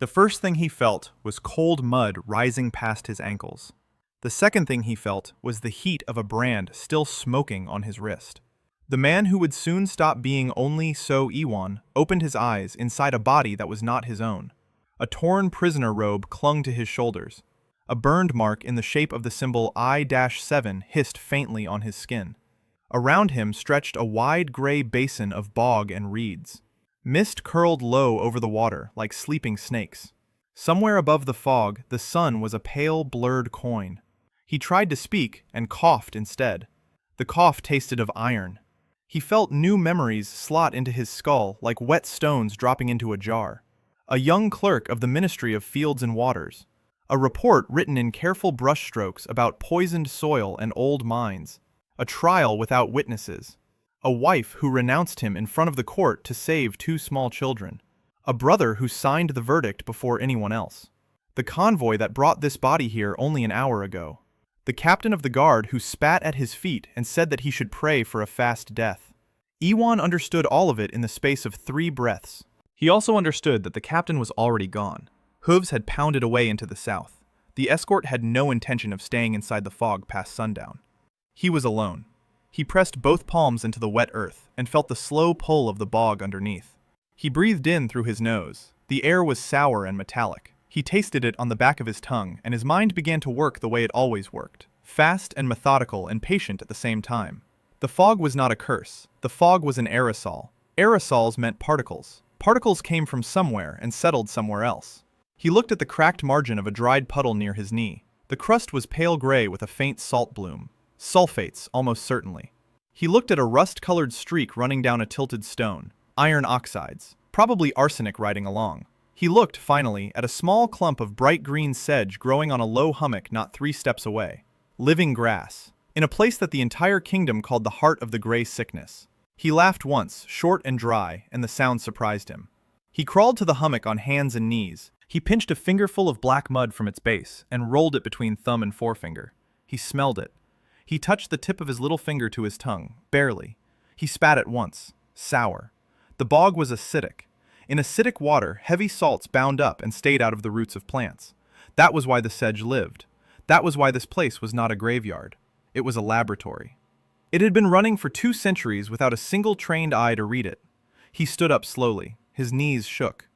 The first thing he felt was cold mud rising past his ankles. The second thing he felt was the heat of a brand still smoking on his wrist. The man who would soon stop being only So Iwan opened his eyes inside a body that was not his own. A torn prisoner robe clung to his shoulders. A burned mark in the shape of the symbol I-7 hissed faintly on his skin. Around him stretched a wide gray basin of bog and reeds. Mist curled low over the water like sleeping snakes. Somewhere above the fog, the sun was a pale, blurred coin. He tried to speak and coughed instead. The cough tasted of iron. He felt new memories slot into his skull like wet stones dropping into a jar. A young clerk of the Ministry of Fields and Waters. A report written in careful brushstrokes about poisoned soil and old mines. A trial without witnesses. A wife who renounced him in front of the court to save two small children. A brother who signed the verdict before anyone else. The convoy that brought this body here only an hour ago. The captain of the guard who spat at his feet and said that he should pray for a fast death. Iwan understood all of it in the space of 3 breaths. He also understood that the captain was already gone. Hooves had pounded away into the south. The escort had no intention of staying inside the fog past sundown. He was alone. He pressed both palms into the wet earth and felt the slow pull of the bog underneath. He breathed in through his nose. The air was sour and metallic. He tasted it on the back of his tongue, and his mind began to work the way it always worked. Fast and methodical and patient at the same time. The fog was not a curse. The fog was an aerosol. Aerosols meant particles. Particles came from somewhere and settled somewhere else. He looked at the cracked margin of a dried puddle near his knee. The crust was pale gray with a faint salt bloom. Sulfates, almost certainly. He looked at a rust-colored streak running down a tilted stone. Iron oxides. Probably arsenic riding along. He looked, finally, at a small clump of bright green sedge growing on a low hummock not 3 steps away. Living grass. In a place that the entire kingdom called the heart of the gray sickness. He laughed once, short and dry, and the sound surprised him. He crawled to the hummock on hands and knees. He pinched a fingerful of black mud from its base and rolled it between thumb and forefinger. He smelled it. He touched the tip of his little finger to his tongue, barely. He spat it once. Sour. The bog was acidic. In acidic water, heavy salts bound up and stayed out of the roots of plants. That was why the sedge lived. That was why this place was not a graveyard. It was a laboratory. It had been running for 2 centuries without a single trained eye to read it. He stood up slowly. His knees shook.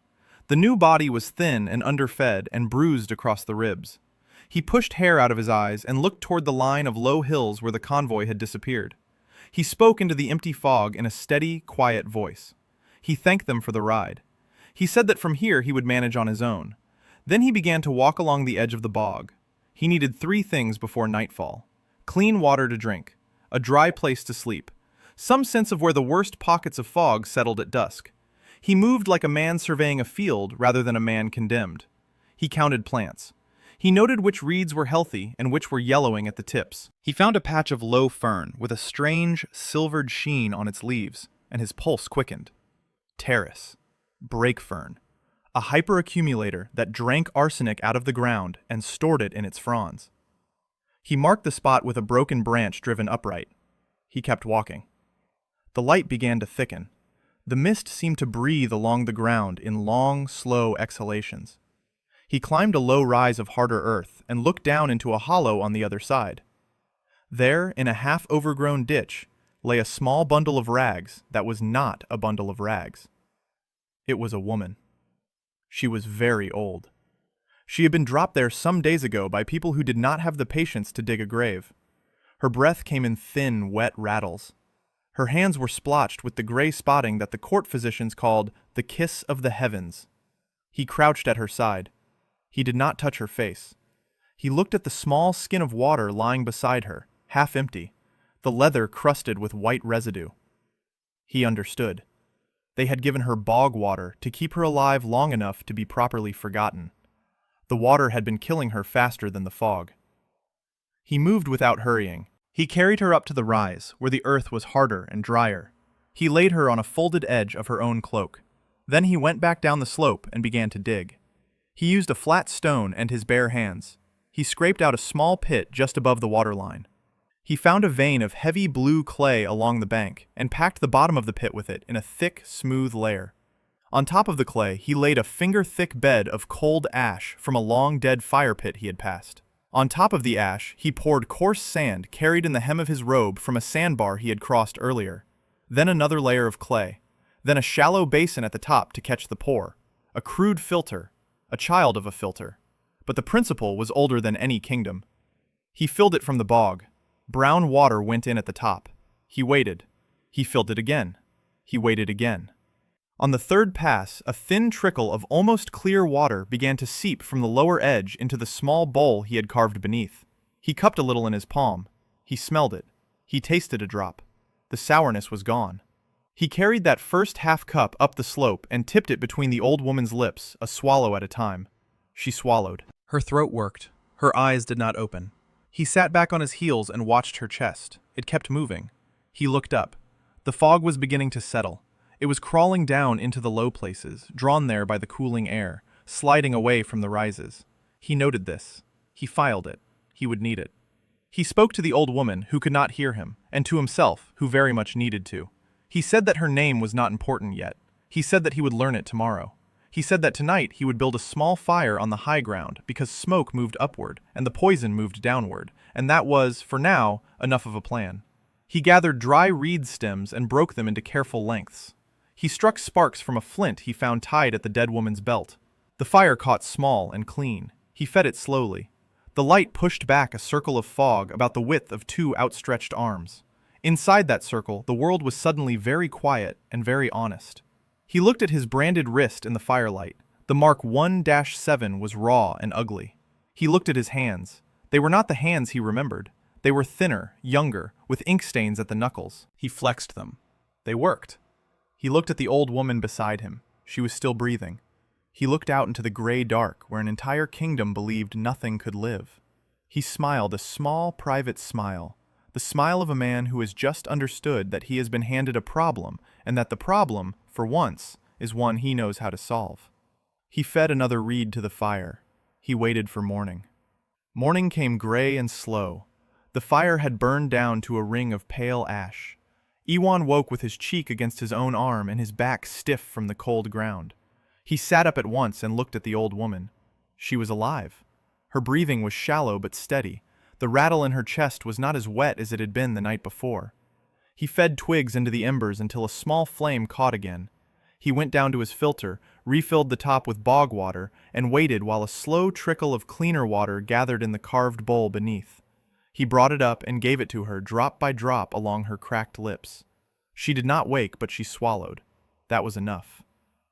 The new body was thin and underfed and bruised across the ribs. He pushed hair out of his eyes and looked toward the line of low hills where the convoy had disappeared. He spoke into the empty fog in a steady, quiet voice. He thanked them for the ride. He said that from here he would manage on his own. Then he began to walk along the edge of the bog. He needed 3 things before nightfall. Clean water to drink, a dry place to sleep, some sense of where the worst pockets of fog settled at dusk. He moved like a man surveying a field rather than a man condemned. He counted plants. He noted which reeds were healthy and which were yellowing at the tips. He found a patch of low fern with a strange, silvered sheen on its leaves, and his pulse quickened. Terrace. Brake fern. A hyperaccumulator that drank arsenic out of the ground and stored it in its fronds. He marked the spot with a broken branch driven upright. He kept walking. The light began to thicken. The mist seemed to breathe along the ground in long, slow exhalations. He climbed a low rise of harder earth and looked down into a hollow on the other side. There, in a half-overgrown ditch, lay a small bundle of rags that was not a bundle of rags. It was a woman. She was very old. She had been dropped there some days ago by people who did not have the patience to dig a grave. Her breath came in thin, wet rattles. Her hands were splotched with the gray spotting that the court physicians called the kiss of the heavens. He crouched at her side. He did not touch her face. He looked at the small skin of water lying beside her, half empty, the leather crusted with white residue. He understood. They had given her bog water to keep her alive long enough to be properly forgotten. The water had been killing her faster than the fog. He moved without hurrying. He carried her up to the rise, where the earth was harder and drier. He laid her on a folded edge of her own cloak. Then he went back down the slope and began to dig. He used a flat stone and his bare hands. He scraped out a small pit just above the waterline. He found a vein of heavy blue clay along the bank and packed the bottom of the pit with it in a thick, smooth layer. On top of the clay, he laid a finger-thick bed of cold ash from a long-dead fire pit he had passed. On top of the ash, he poured coarse sand carried in the hem of his robe from a sandbar he had crossed earlier. Then another layer of clay. Then a shallow basin at the top to catch the pour. A crude filter. A child of a filter. But the principle was older than any kingdom. He filled it from the bog. Brown water went in at the top. He waited. He filled it again. He waited again. On the third pass, a thin trickle of almost clear water began to seep from the lower edge into the small bowl he had carved beneath. He cupped a little in his palm. He smelled it. He tasted a drop. The sourness was gone. He carried that first half cup up the slope and tipped it between the old woman's lips, a swallow at a time. She swallowed. Her throat worked. Her eyes did not open. He sat back on his heels and watched her chest. It kept moving. He looked up. The fog was beginning to settle. It was crawling down into the low places, drawn there by the cooling air, sliding away from the rises. He noted this. He filed it. He would need it. He spoke to the old woman, who could not hear him, and to himself, who very much needed to. He said that her name was not important yet. He said that he would learn it tomorrow. He said that tonight he would build a small fire on the high ground because smoke moved upward and the poison moved downward, and that was, for now, enough of a plan. He gathered dry reed stems and broke them into careful lengths. He struck sparks from a flint he found tied at the dead woman's belt. The fire caught small and clean. He fed it slowly. The light pushed back a circle of fog about the width of 2 outstretched arms. Inside that circle, the world was suddenly very quiet and very honest. He looked at his branded wrist in the firelight. The mark 1-7 was raw and ugly. He looked at his hands. They were not the hands he remembered. They were thinner, younger, with ink stains at the knuckles. He flexed them. They worked. He looked at the old woman beside him. She was still breathing. He looked out into the gray dark where an entire kingdom believed nothing could live. He smiled a small, private smile, the smile of a man who has just understood that he has been handed a problem and that the problem, for once, is one he knows how to solve. He fed another reed to the fire. He waited for morning. Morning came gray and slow. The fire had burned down to a ring of pale ash. Iwan woke with his cheek against his own arm and his back stiff from the cold ground. He sat up at once and looked at the old woman. She was alive. Her breathing was shallow but steady. The rattle in her chest was not as wet as it had been the night before. He fed twigs into the embers until a small flame caught again. He went down to his filter, refilled the top with bog water, and waited while a slow trickle of cleaner water gathered in the carved bowl beneath. He brought it up and gave it to her drop by drop along her cracked lips. She did not wake, but she swallowed. That was enough.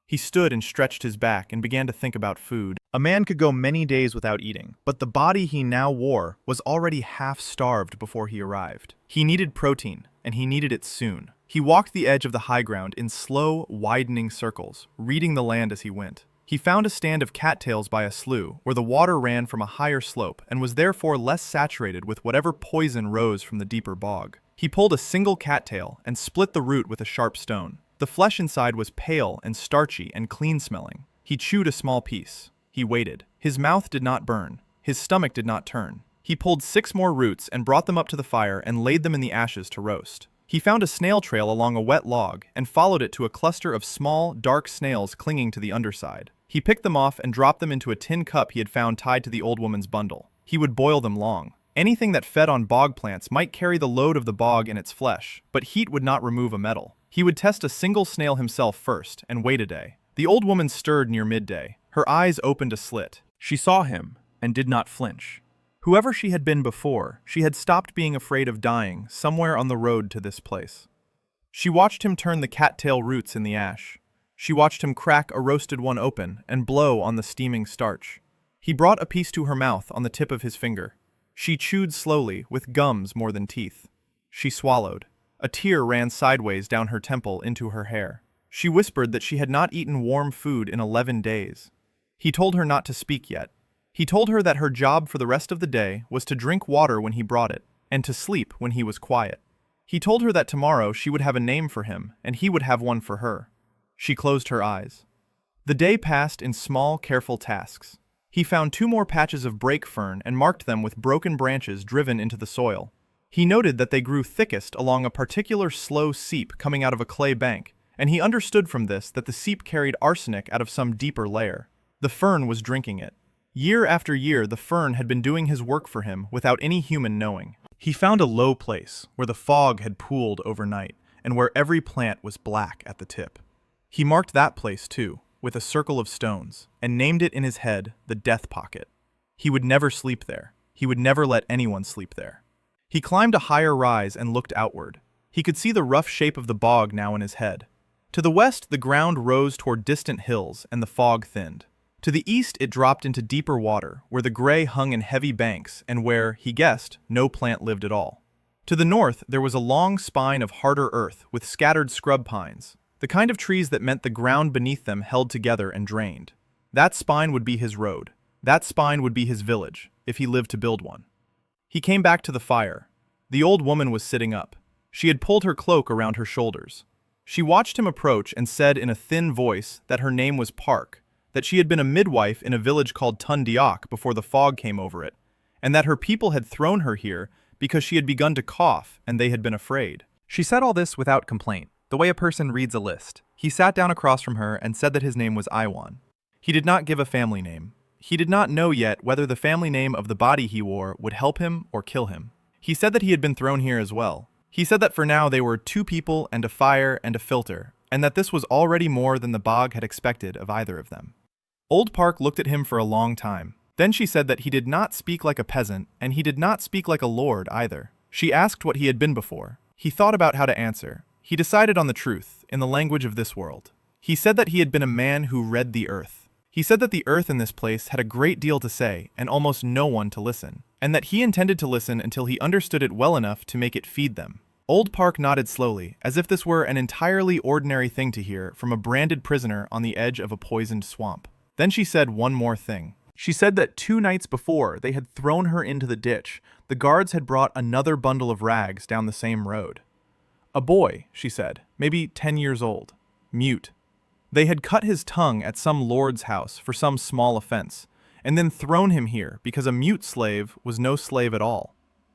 He stood and stretched his back and began to think about food. A man could go many days without eating, but the body he now wore was already half-starved before he arrived. He needed protein, and he needed it soon. He walked the edge of the high ground in slow, widening circles, reading the land as he went. He found a stand of cattails by a slough, where the water ran from a higher slope and was therefore less saturated with whatever poison rose from the deeper bog. He pulled a single cattail and split the root with a sharp stone. The flesh inside was pale and starchy and clean-smelling. He chewed a small piece. He waited. His mouth did not burn. His stomach did not turn. He pulled 6 more roots and brought them up to the fire and laid them in the ashes to roast. He found a snail trail along a wet log and followed it to a cluster of small, dark snails clinging to the underside. He picked them off and dropped them into a tin cup he had found tied to the old woman's bundle. He would boil them long. Anything that fed on bog plants might carry the load of the bog in its flesh, but heat would not remove a metal. He would test a single snail himself first and wait a day. The old woman stirred near midday. Her eyes opened a slit. She saw him and did not flinch. Whoever she had been before, she had stopped being afraid of dying somewhere on the road to this place. She watched him turn the cattail roots in the ash. She watched him crack a roasted one open and blow on the steaming starch. He brought a piece to her mouth on the tip of his finger. She chewed slowly, with gums more than teeth. She swallowed. A tear ran sideways down her temple into her hair. She whispered that she had not eaten warm food in 11 days. He told her not to speak yet. He told her that her job for the rest of the day was to drink water when he brought it, and to sleep when he was quiet. He told her that tomorrow she would have a name for him, and he would have one for her. She closed her eyes. The day passed in small, careful tasks. He found 2 more patches of brake fern and marked them with broken branches driven into the soil. He noted that they grew thickest along a particular slow seep coming out of a clay bank, and he understood from this that the seep carried arsenic out of some deeper layer. The fern was drinking it. Year after year, the fern had been doing his work for him without any human knowing. He found a low place where the fog had pooled overnight and where every plant was black at the tip. He marked that place too, with a circle of stones, and named it in his head the Death Pocket. He would never sleep there. He would never let anyone sleep there. He climbed a higher rise and looked outward. He could see the rough shape of the bog now in his head. To the west, the ground rose toward distant hills and the fog thinned. To the east, it dropped into deeper water, where the gray hung in heavy banks and where, he guessed, no plant lived at all. To the north, there was a long spine of harder earth with scattered scrub pines, the kind of trees that meant the ground beneath them held together and drained. That spine would be his road. That spine would be his village, if he lived to build one. He came back to the fire. The old woman was sitting up. She had pulled her cloak around her shoulders. She watched him approach and said in a thin voice that her name was Park, that she had been a midwife in a village called Tundiok before the fog came over it, and that her people had thrown her here because she had begun to cough and they had been afraid. She said all this without complaint, the way a person reads a list. He sat down across from her and said that his name was Iwan. He did not give a family name. He did not know yet whether the family name of the body he wore would help him or kill him. He said that he had been thrown here as well. He said that for now they were 2 people and a fire and a filter, and that this was already more than the bog had expected of either of them. Old Park looked at him for a long time. Then she said that he did not speak like a peasant, and he did not speak like a lord either. She asked what he had been before. He thought about how to answer. He decided on the truth, in the language of this world. He said that he had been a man who read the earth. He said that the earth in this place had a great deal to say, and almost no one to listen, and that he intended to listen until he understood it well enough to make it feed them. Old Park nodded slowly, as if this were an entirely ordinary thing to hear from a branded prisoner on the edge of a poisoned swamp. Then she said one more thing. She said that 2 nights before they had thrown her into the ditch, the guards had brought another bundle of rags down the same road. A boy, she said, maybe 10 years old, mute. They had cut his tongue at some lord's house for some small offense, and then thrown him here because a mute slave was no slave at all.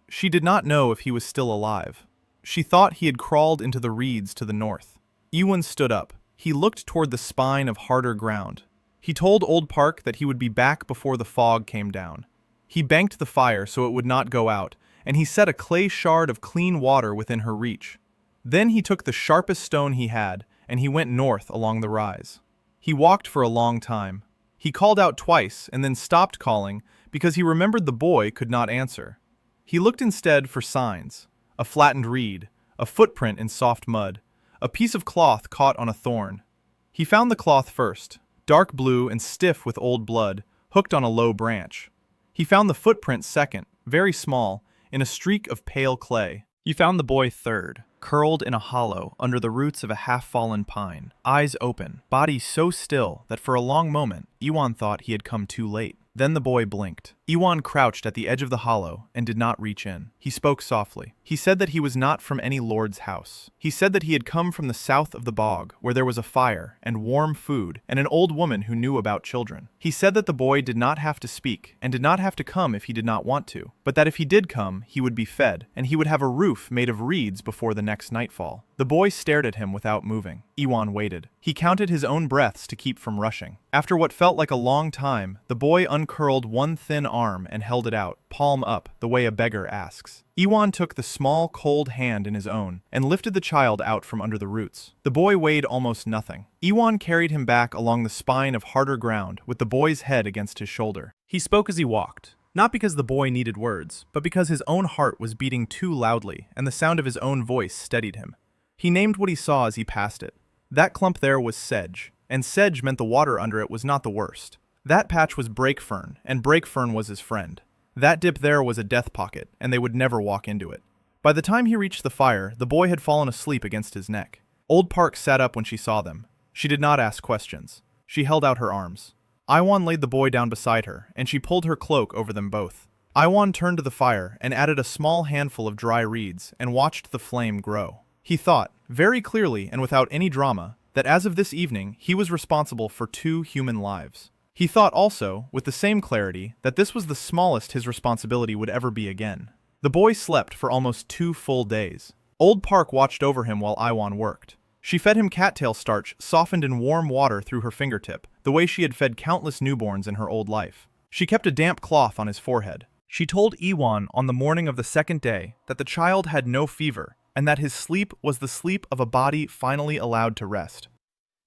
She did not know if he was still alive. She thought he had crawled into the reeds to the north. Ewan stood up. He looked toward the spine of harder ground. He told Old Park that he would be back before the fog came down. He banked the fire so it would not go out, and he set a clay shard of clean water within her reach. Then he took the sharpest stone he had, and he went north along the rise. He walked for a long time. He called out twice and then stopped calling because he remembered the boy could not answer. He looked instead for signs: a flattened reed, a footprint in soft mud, a piece of cloth caught on a thorn. He found the cloth first, dark blue and stiff with old blood, hooked on a low branch. He found the footprint second, very small, in a streak of pale clay. He found the boy third, curled in a hollow under the roots of a half-fallen pine, eyes open, body so still that for a long moment Iwan thought he had come too late. Then the boy blinked. Iwan crouched at the edge of the hollow and did not reach in. He spoke softly. He said that he was not from any lord's house. He said that he had come from the south of the bog, where there was a fire and warm food and an old woman who knew about children. He said that the boy did not have to speak and did not have to come if he did not want to, but that if he did come, he would be fed, and he would have a roof made of reeds before the next nightfall. The boy stared at him without moving. Iwan waited. He counted his own breaths to keep from rushing. After what felt like a long time, the boy uncurled one thin arm and held it out, palm up, the way a beggar asks. Iwan took the small, cold hand in his own and lifted the child out from under the roots. The boy weighed almost nothing. Iwan carried him back along the spine of harder ground with the boy's head against his shoulder. He spoke as he walked, not because the boy needed words, but because his own heart was beating too loudly and the sound of his own voice steadied him. He named what he saw as he passed it. That clump there was sedge, and sedge meant the water under it was not the worst. That patch was brake fern, and brake fern was his friend. That dip there was a death pocket, and they would never walk into it. By the time he reached the fire, the boy had fallen asleep against his neck. Old Park sat up when she saw them. She did not ask questions. She held out her arms. Iwan laid the boy down beside her, and she pulled her cloak over them both. Iwan turned to the fire and added a small handful of dry reeds and watched the flame grow. He thought, very clearly and without any drama, that as of this evening he was responsible for 2 human lives. He thought also, with the same clarity, that this was the smallest his responsibility would ever be again. The boy slept for almost 2 full days. Old Park watched over him while Iwan worked. She fed him cattail starch softened in warm water through her fingertip, the way she had fed countless newborns in her old life. She kept a damp cloth on his forehead. She told Iwan on the morning of the second day that the child had no fever, and that his sleep was the sleep of a body finally allowed to rest.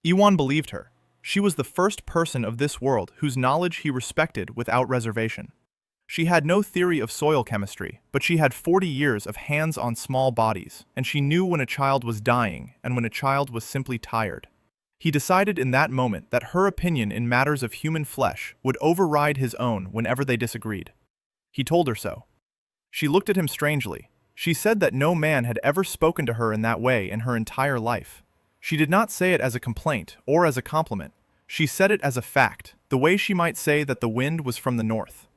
Iwan believed her. She was the first person of this world whose knowledge he respected without reservation. She had no theory of soil chemistry, but she had 40 years of hands on small bodies, and she knew when a child was dying and when a child was simply tired. He decided in that moment that her opinion in matters of human flesh would override his own whenever they disagreed. He told her so. She looked at him strangely. She said that no man had ever spoken to her in that way in her entire life. She did not say it as a complaint or as a compliment. She said it as a fact, the way she might say that the wind was from the north.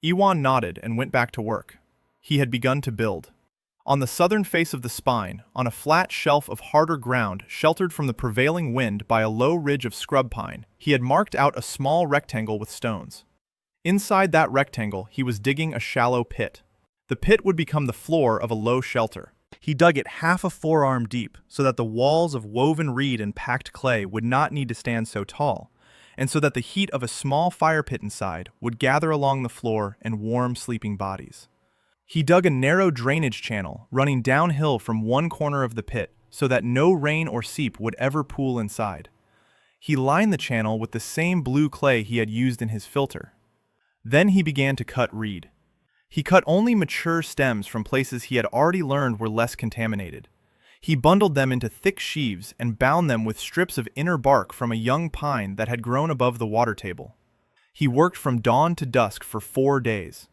Iwan nodded and went back to work. He had begun to build. On the southern face of the spine, on a flat shelf of harder ground sheltered from the prevailing wind by a low ridge of scrub pine, he had marked out a small rectangle with stones. Inside that rectangle, he was digging a shallow pit. The pit would become the floor of a low shelter. He dug it half a forearm deep so that the walls of woven reed and packed clay would not need to stand so tall, and so that the heat of a small fire pit inside would gather along the floor and warm sleeping bodies. He dug a narrow drainage channel running downhill from one corner of the pit so that no rain or seep would ever pool inside. He lined the channel with the same blue clay he had used in his filter. Then he began to cut reed. He cut only mature stems from places he had already learned were less contaminated. He bundled them into thick sheaves and bound them with strips of inner bark from a young pine that had grown above the water table. He worked from dawn to dusk for 4 days.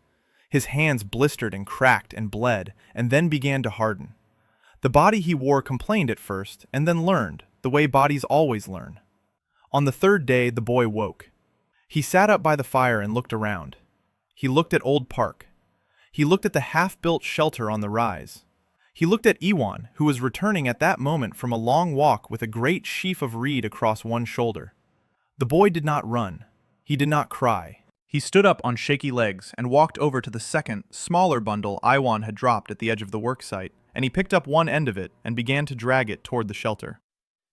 His hands blistered and cracked and bled, and then began to harden. The body he wore complained at first, and then learned, the way bodies always learn. On the 3rd day, the boy woke. He sat up by the fire and looked around. He looked at Old Park. He looked at the half-built shelter on the rise. He looked at Iwan, who was returning at that moment from a long walk with a great sheaf of reed across one shoulder. The boy did not run. He did not cry. He stood up on shaky legs and walked over to the second, smaller bundle Iwan had dropped at the edge of the worksite, and he picked up one end of it and began to drag it toward the shelter.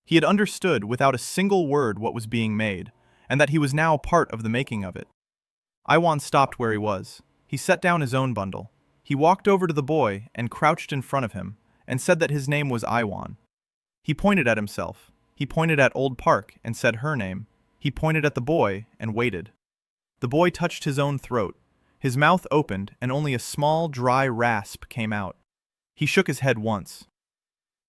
He had understood without a single word what was being made, and that he was now part of the making of it. Iwan stopped where he was. He set down his own bundle. He walked over to the boy and crouched in front of him, and said that his name was Iwan. He pointed at himself. He pointed at Old Park and said her name. He pointed at the boy and waited. The boy touched his own throat. His mouth opened and only a small, dry rasp came out. He shook his head once.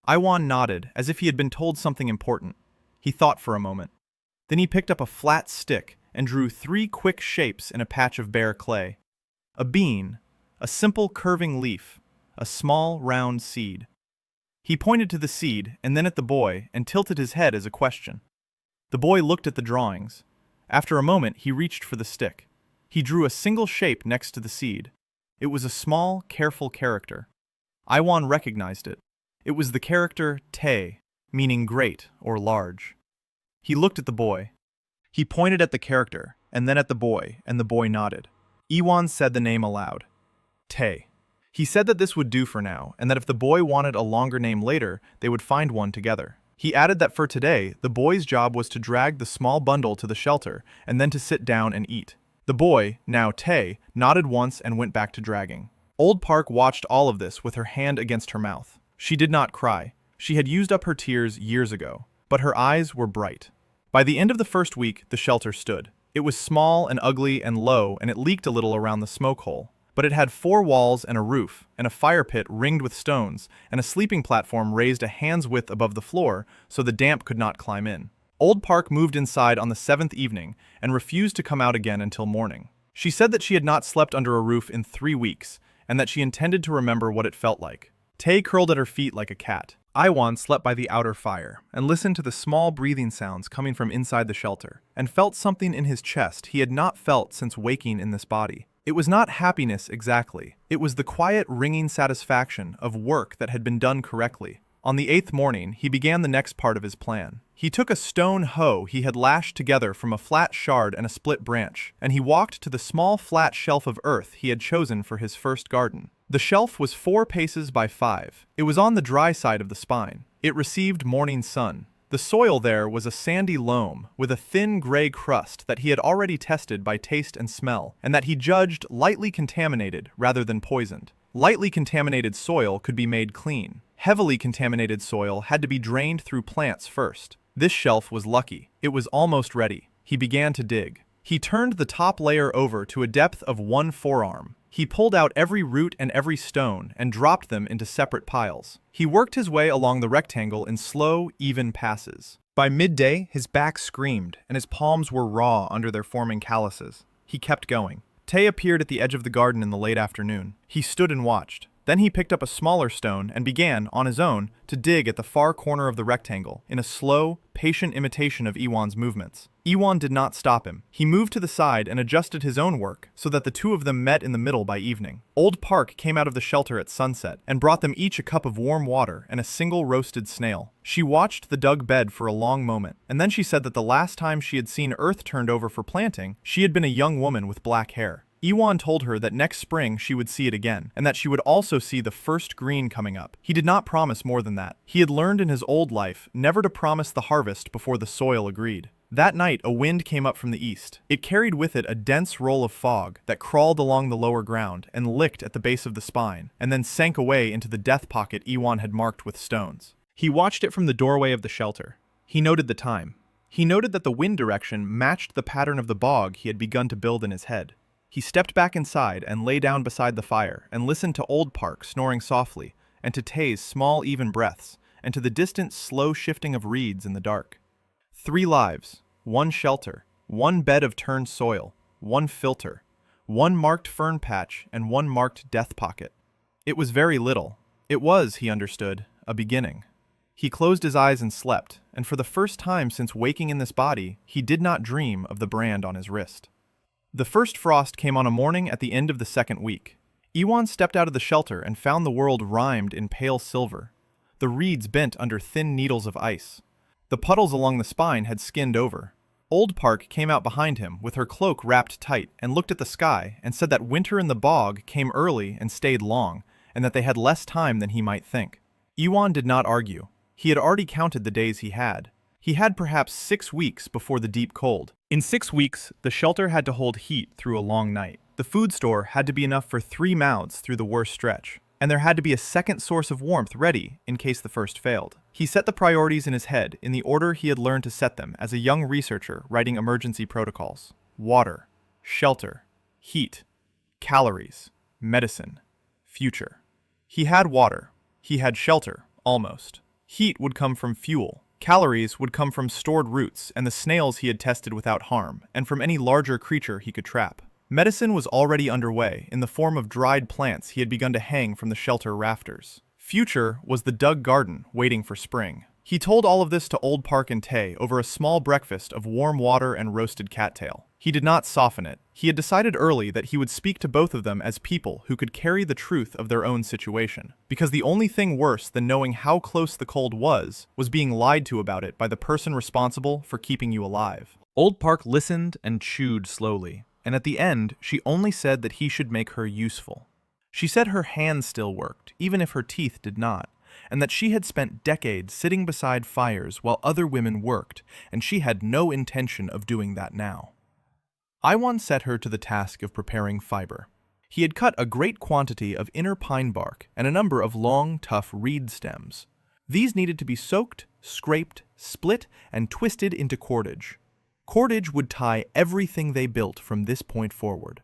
Iwan nodded as if he had been told something important. He thought for a moment. Then he picked up a flat stick and drew 3 quick shapes in a patch of bare clay. A bean, a simple curving leaf, a small round seed. He pointed to the seed and then at the boy and tilted his head as a question. The boy looked at the drawings. After a moment, he reached for the stick. He drew a single shape next to the seed. It was a small, careful character. Iwan recognized it. It was the character Te, meaning great or large. He looked at the boy. He pointed at the character, and then at the boy nodded. Iwan said the name aloud. Te. He said that this would do for now, and that if the boy wanted a longer name later, they would find one together. He added that for today, the boy's job was to drag the small bundle to the shelter, and then to sit down and eat. The boy, now Te, nodded once and went back to dragging. Old Park watched all of this with her hand against her mouth. She did not cry. She had used up her tears years ago, but her eyes were bright. By the end of the first week, the shelter stood. It was small and ugly and low, and it leaked a little around the smoke hole. But it had 4 walls and a roof, and a fire pit ringed with stones, and a sleeping platform raised a hand's width above the floor so the damp could not climb in. Old Park moved inside on the 7th evening and refused to come out again until morning. She said that she had not slept under a roof in 3 weeks, and that she intended to remember what it felt like. Te curled at her feet like a cat. Iwan slept by the outer fire and listened to the small breathing sounds coming from inside the shelter, and felt something in his chest he had not felt since waking in this body. It was not happiness exactly. It was the quiet, ringing satisfaction of work that had been done correctly. On the 8th morning, he began the next part of his plan. He took a stone hoe he had lashed together from a flat shard and a split branch, and he walked to the small flat shelf of earth he had chosen for his first garden. The shelf was 4 paces by 5. It was on the dry side of the spine. It received morning sun. The soil there was a sandy loam with a thin gray crust that he had already tested by taste and smell, and that he judged lightly contaminated rather than poisoned. Lightly contaminated soil could be made clean. Heavily contaminated soil had to be drained through plants first. This shelf was lucky. It was almost ready. He began to dig. He turned the top layer over to a depth of 1 forearm. He pulled out every root and every stone and dropped them into separate piles. He worked his way along the rectangle in slow, even passes. By midday, his back screamed, and his palms were raw under their forming calluses. He kept going. Tay appeared at the edge of the garden in the late afternoon. He stood and watched. Then he picked up a smaller stone and began, on his own, to dig at the far corner of the rectangle, in a slow, patient imitation of Iwan's movements. Iwan did not stop him. He moved to the side and adjusted his own work, so that the two of them met in the middle by evening. Old Park came out of the shelter at sunset, and brought them each a cup of warm water and a single roasted snail. She watched the dug bed for a long moment, and then she said that the last time she had seen earth turned over for planting, she had been a young woman with black hair. Iwan told her that next spring she would see it again, and that she would also see the first green coming up. He did not promise more than that. He had learned in his old life never to promise the harvest before the soil agreed. That night, a wind came up from the east. It carried with it a dense roll of fog that crawled along the lower ground and licked at the base of the spine, and then sank away into the death pocket Iwan had marked with stones. He watched it from the doorway of the shelter. He noted the time. He noted that the wind direction matched the pattern of the bog he had begun to build in his head. He stepped back inside and lay down beside the fire and listened to Old Park snoring softly, and to Tay's small even breaths, and to the distant slow shifting of reeds in the dark. 3 lives, 1 shelter, 1 bed of turned soil, 1 filter, 1 marked fern patch, and 1 marked death pocket. It was very little. It was, he understood, a beginning. He closed his eyes and slept, and for the first time since waking in this body, he did not dream of the brand on his wrist. The first frost came on a morning at the end of the 2nd week. Iwan stepped out of the shelter and found the world rimed in pale silver. The reeds bent under thin needles of ice. The puddles along the spine had skinned over. Old Park came out behind him with her cloak wrapped tight and looked at the sky and said that winter in the bog came early and stayed long, and that they had less time than he might think. Iwan did not argue. He had already counted the days he had. He had perhaps 6 weeks before the deep cold. In 6 weeks, the shelter had to hold heat through a long night. The food store had to be enough for 3 mouths through the worst stretch, and there had to be a second source of warmth ready in case the first failed. He set the priorities in his head in the order he had learned to set them as a young researcher writing emergency protocols: water, shelter, heat, calories, medicine, future. He had water. He had shelter, almost. Heat would come from fuel. Calories would come from stored roots and the snails he had tested without harm, and from any larger creature he could trap. Medicine was already underway in the form of dried plants he had begun to hang from the shelter rafters. Future was the dug garden waiting for spring. He told all of this to Old Park and Tay over a small breakfast of warm water and roasted cattail. He did not soften it. He had decided early that he would speak to both of them as people who could carry the truth of their own situation, because the only thing worse than knowing how close the cold was being lied to about it by the person responsible for keeping you alive. Old Park listened and chewed slowly, and at the end she only said that he should make her useful. She said her hands still worked, even if her teeth did not, and that she had spent decades sitting beside fires while other women worked, and she had no intention of doing that now. Iwan set her to the task of preparing fiber. He had cut a great quantity of inner pine bark and a number of long, tough reed stems. These needed to be soaked, scraped, split, and twisted into cordage. Cordage would tie everything they built from this point forward.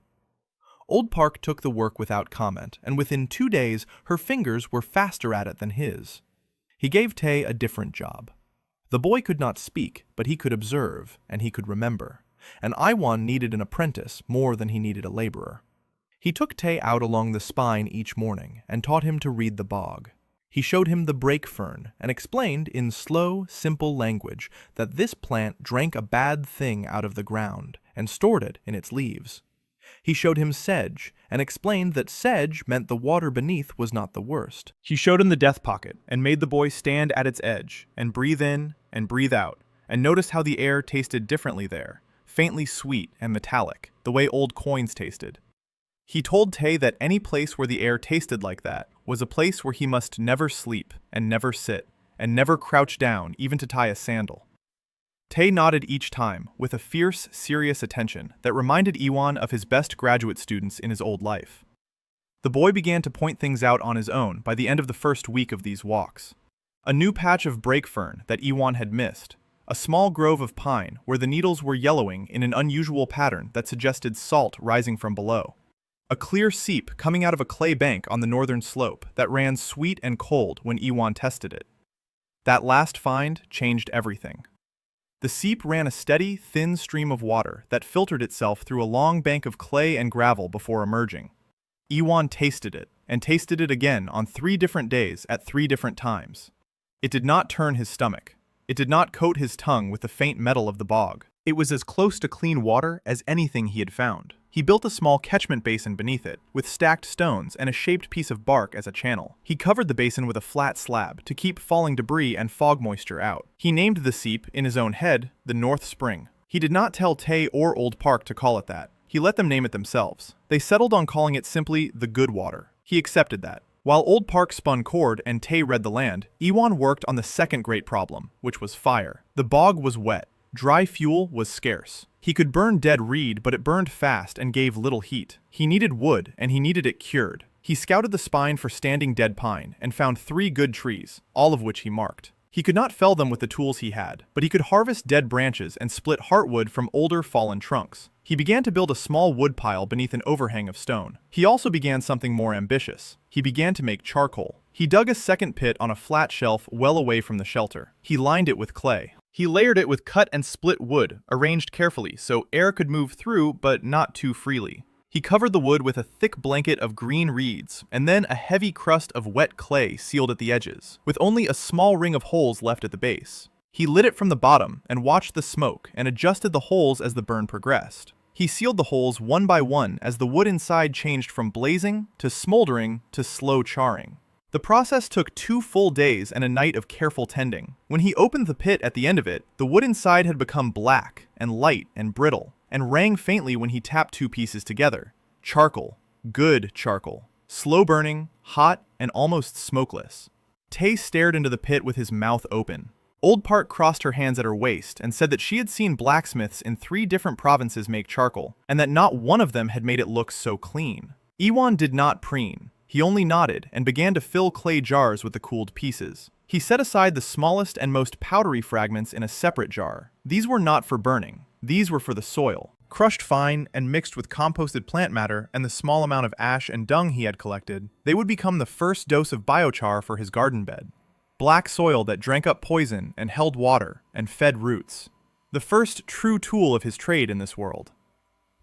Old Park took the work without comment, and within 2 days her fingers were faster at it than his. He gave Tay a different job. The boy could not speak, but he could observe, and he could remember. And Iwan needed an apprentice more than he needed a laborer. He took Tay out along the spine each morning and taught him to read the bog. He showed him the brake fern and explained in slow, simple language that this plant drank a bad thing out of the ground and stored it in its leaves. He showed him sedge and explained that sedge meant the water beneath was not the worst. He showed him the death pocket and made the boy stand at its edge and breathe in and breathe out and notice how the air tasted differently there. Faintly sweet and metallic, the way old coins tasted. He told Tay that any place where the air tasted like that was a place where he must never sleep and never sit, and never crouched down even to tie a sandal. Tae nodded each time, with a fierce, serious attention that reminded Iwan of his best graduate students in his old life. The boy began to point things out on his own by the end of the first week of these walks. A new patch of brake fern that Iwan had missed, a small grove of pine where the needles were yellowing in an unusual pattern that suggested salt rising from below. A clear seep coming out of a clay bank on the northern slope that ran sweet and cold when Iwan tested it. That last find changed everything. The seep ran a steady, thin stream of water that filtered itself through a long bank of clay and gravel before emerging. Iwan tasted it, and tasted it again on 3 different days at 3 different times. It did not turn his stomach. It did not coat his tongue with the faint metal of the bog. It was as close to clean water as anything he had found. He built a small catchment basin beneath it, with stacked stones and a shaped piece of bark as a channel. He covered the basin with a flat slab to keep falling debris and fog moisture out. He named the seep, in his own head, the North Spring. He did not tell Tae or Old Park to call it that. He let them name it themselves. They settled on calling it simply the Good Water. He accepted that. While Old Park spun cord and Tae read the land, Iwan worked on the second great problem, which was fire. The bog was wet. Dry fuel was scarce. He could burn dead reed, but it burned fast and gave little heat. He needed wood, and he needed it cured. He scouted the spine for standing dead pine and found 3 good trees, all of which he marked. He could not fell them with the tools he had, but he could harvest dead branches and split heartwood from older fallen trunks. He began to build a small wood pile beneath an overhang of stone. He also began something more ambitious. He began to make charcoal. He dug a second pit on a flat shelf well away from the shelter. He lined it with clay. He layered it with cut and split wood, arranged carefully so air could move through but not too freely. He covered the wood with a thick blanket of green reeds, and then a heavy crust of wet clay sealed at the edges, with only a small ring of holes left at the base. He lit it from the bottom and watched the smoke and adjusted the holes as the burn progressed. He sealed the holes one by one as the wood inside changed from blazing to smoldering to slow charring. The process took 2 full days and a night of careful tending. When he opened the pit at the end of it, the wood inside had become black and light and brittle, and rang faintly when he tapped 2 pieces together. Charcoal. Good charcoal. Slow burning, hot, and almost smokeless. Tae stared into the pit with his mouth open. Old Park crossed her hands at her waist and said that she had seen blacksmiths in 3 different provinces make charcoal, and that not one of them had made it look so clean. Iwan did not preen. He only nodded and began to fill clay jars with the cooled pieces. He set aside the smallest and most powdery fragments in a separate jar. These were not for burning. These were for the soil. Crushed fine and mixed with composted plant matter and the small amount of ash and dung he had collected, they would become the first dose of biochar for his garden bed. Black soil that drank up poison and held water and fed roots. The first true tool of his trade in this world.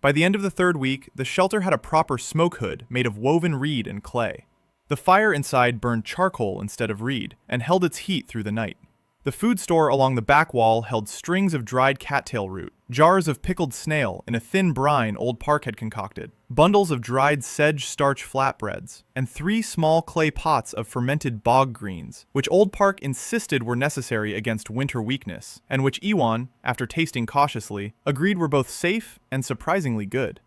By the end of the 3rd week, the shelter had a proper smoke hood made of woven reed and clay. The fire inside burned charcoal instead of reed and held its heat through the night. The food store along the back wall held strings of dried cattail root, jars of pickled snail in a thin brine Old Park had concocted, bundles of dried sedge starch flatbreads, and 3 small clay pots of fermented bog greens, which Old Park insisted were necessary against winter weakness, and which Iwan, after tasting cautiously, agreed were both safe and surprisingly good.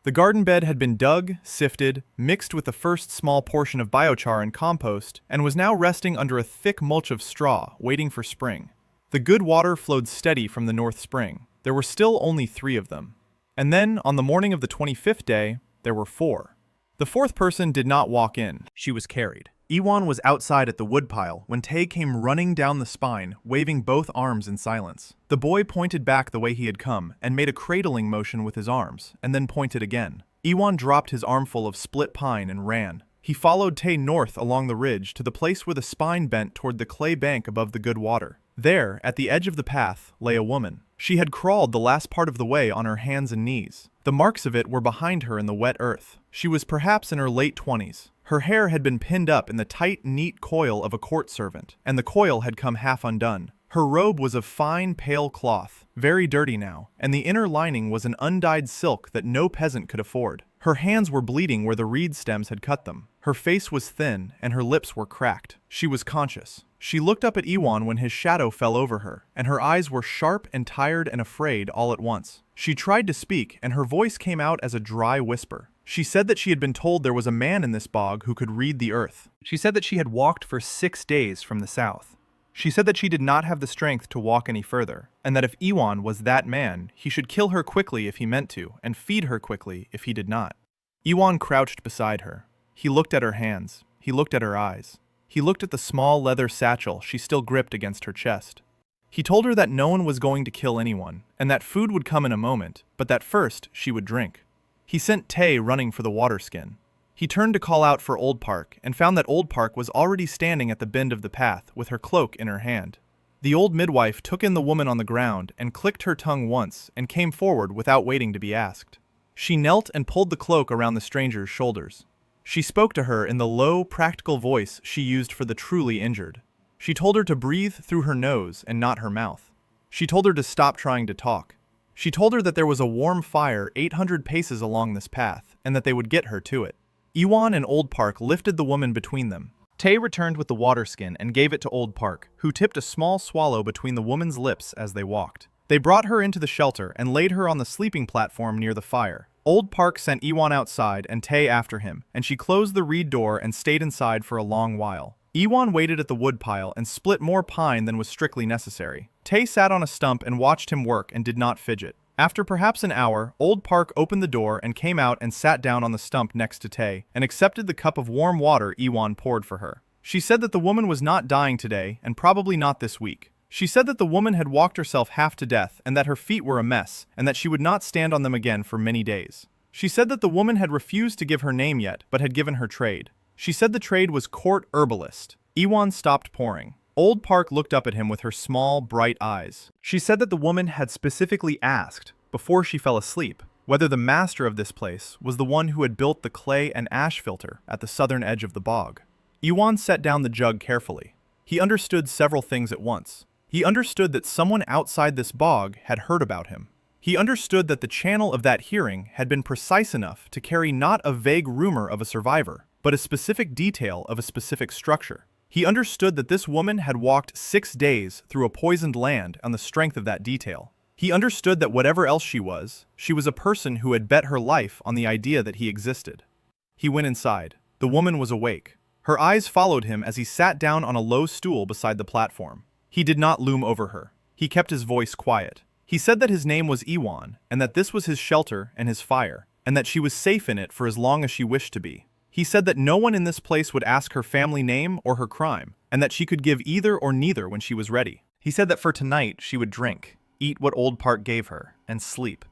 The garden bed had been dug, sifted, mixed with the first small portion of biochar and compost, and was now resting under a thick mulch of straw, waiting for spring. The good water flowed steady from the North Spring. There were still only 3 of them. And then, on the morning of the 25th day, there were 4. The 4th person did not walk in. She was carried. Iwan was outside at the woodpile when Tae came running down the spine, waving both arms in silence. The boy pointed back the way he had come and made a cradling motion with his arms, and then pointed again. Iwan dropped his armful of split pine and ran. He followed Tae north along the ridge to the place where the spine bent toward the clay bank above the good water. There, at the edge of the path, lay a woman. She had crawled the last part of the way on her hands and knees. The marks of it were behind her in the wet earth. She was perhaps in her late 20s. Her hair had been pinned up in the tight, neat coil of a court servant, and the coil had come half undone. Her robe was of fine, pale cloth, very dirty now, and the inner lining was an undyed silk that no peasant could afford. Her hands were bleeding where the reed stems had cut them. Her face was thin, and her lips were cracked. She was conscious. She looked up at Iwan when his shadow fell over her, and her eyes were sharp and tired and afraid all at once. She tried to speak, and her voice came out as a dry whisper. She said that she had been told there was a man in this bog who could read the earth. She said that she had walked for 6 days from the south. She said that she did not have the strength to walk any further, and that if Iwan was that man, he should kill her quickly if he meant to, and feed her quickly if he did not. Iwan crouched beside her. He looked at her hands. He looked at her eyes. He looked at the small leather satchel she still gripped against her chest. He told her that no one was going to kill anyone, and that food would come in a moment, but that first she would drink. He sent Tay running for the water skin. He turned to call out for Old Park, and found that Old Park was already standing at the bend of the path with her cloak in her hand. The old midwife took in the woman on the ground and clicked her tongue once and came forward without waiting to be asked. She knelt and pulled the cloak around the stranger's shoulders. She spoke to her in the low, practical voice she used for the truly injured. She told her to breathe through her nose and not her mouth. She told her to stop trying to talk. She told her that there was a warm fire 800 paces along this path, and that they would get her to it. Iwan and Old Park lifted the woman between them. Tay returned with the water skin and gave it to Old Park, who tipped a small swallow between the woman's lips as they walked. They brought her into the shelter and laid her on the sleeping platform near the fire. Old Park sent Iwan outside and Tay after him, and she closed the reed door and stayed inside for a long while. Iwan waited at the woodpile and split more pine than was strictly necessary. Tay sat on a stump and watched him work and did not fidget. After perhaps an hour, Old Park opened the door and came out and sat down on the stump next to Tay and accepted the cup of warm water Iwan poured for her. She said that the woman was not dying today and probably not this week. She said that the woman had walked herself half to death and that her feet were a mess and that she would not stand on them again for many days. She said that the woman had refused to give her name yet, but had given her trade. She said the trade was court herbalist. Iwan stopped pouring. Old Park looked up at him with her small, bright eyes. She said that the woman had specifically asked, before she fell asleep, whether the master of this place was the one who had built the clay and ash filter at the southern edge of the bog. Iwan set down the jug carefully. He understood several things at once. He understood that someone outside this bog had heard about him. He understood that the channel of that hearing had been precise enough to carry not a vague rumor of a survivor, but a specific detail of a specific structure. He understood that this woman had walked 6 days through a poisoned land on the strength of that detail. He understood that whatever else she was a person who had bet her life on the idea that he existed. He went inside. The woman was awake. Her eyes followed him as he sat down on a low stool beside the platform. He did not loom over her. He kept his voice quiet. He said that his name was Iwan, and that this was his shelter and his fire, and that she was safe in it for as long as she wished to be. He said that no one in this place would ask her family name or her crime, and that she could give either or neither when she was ready. He said that for tonight she would drink, eat what Old Park gave her, and sleep,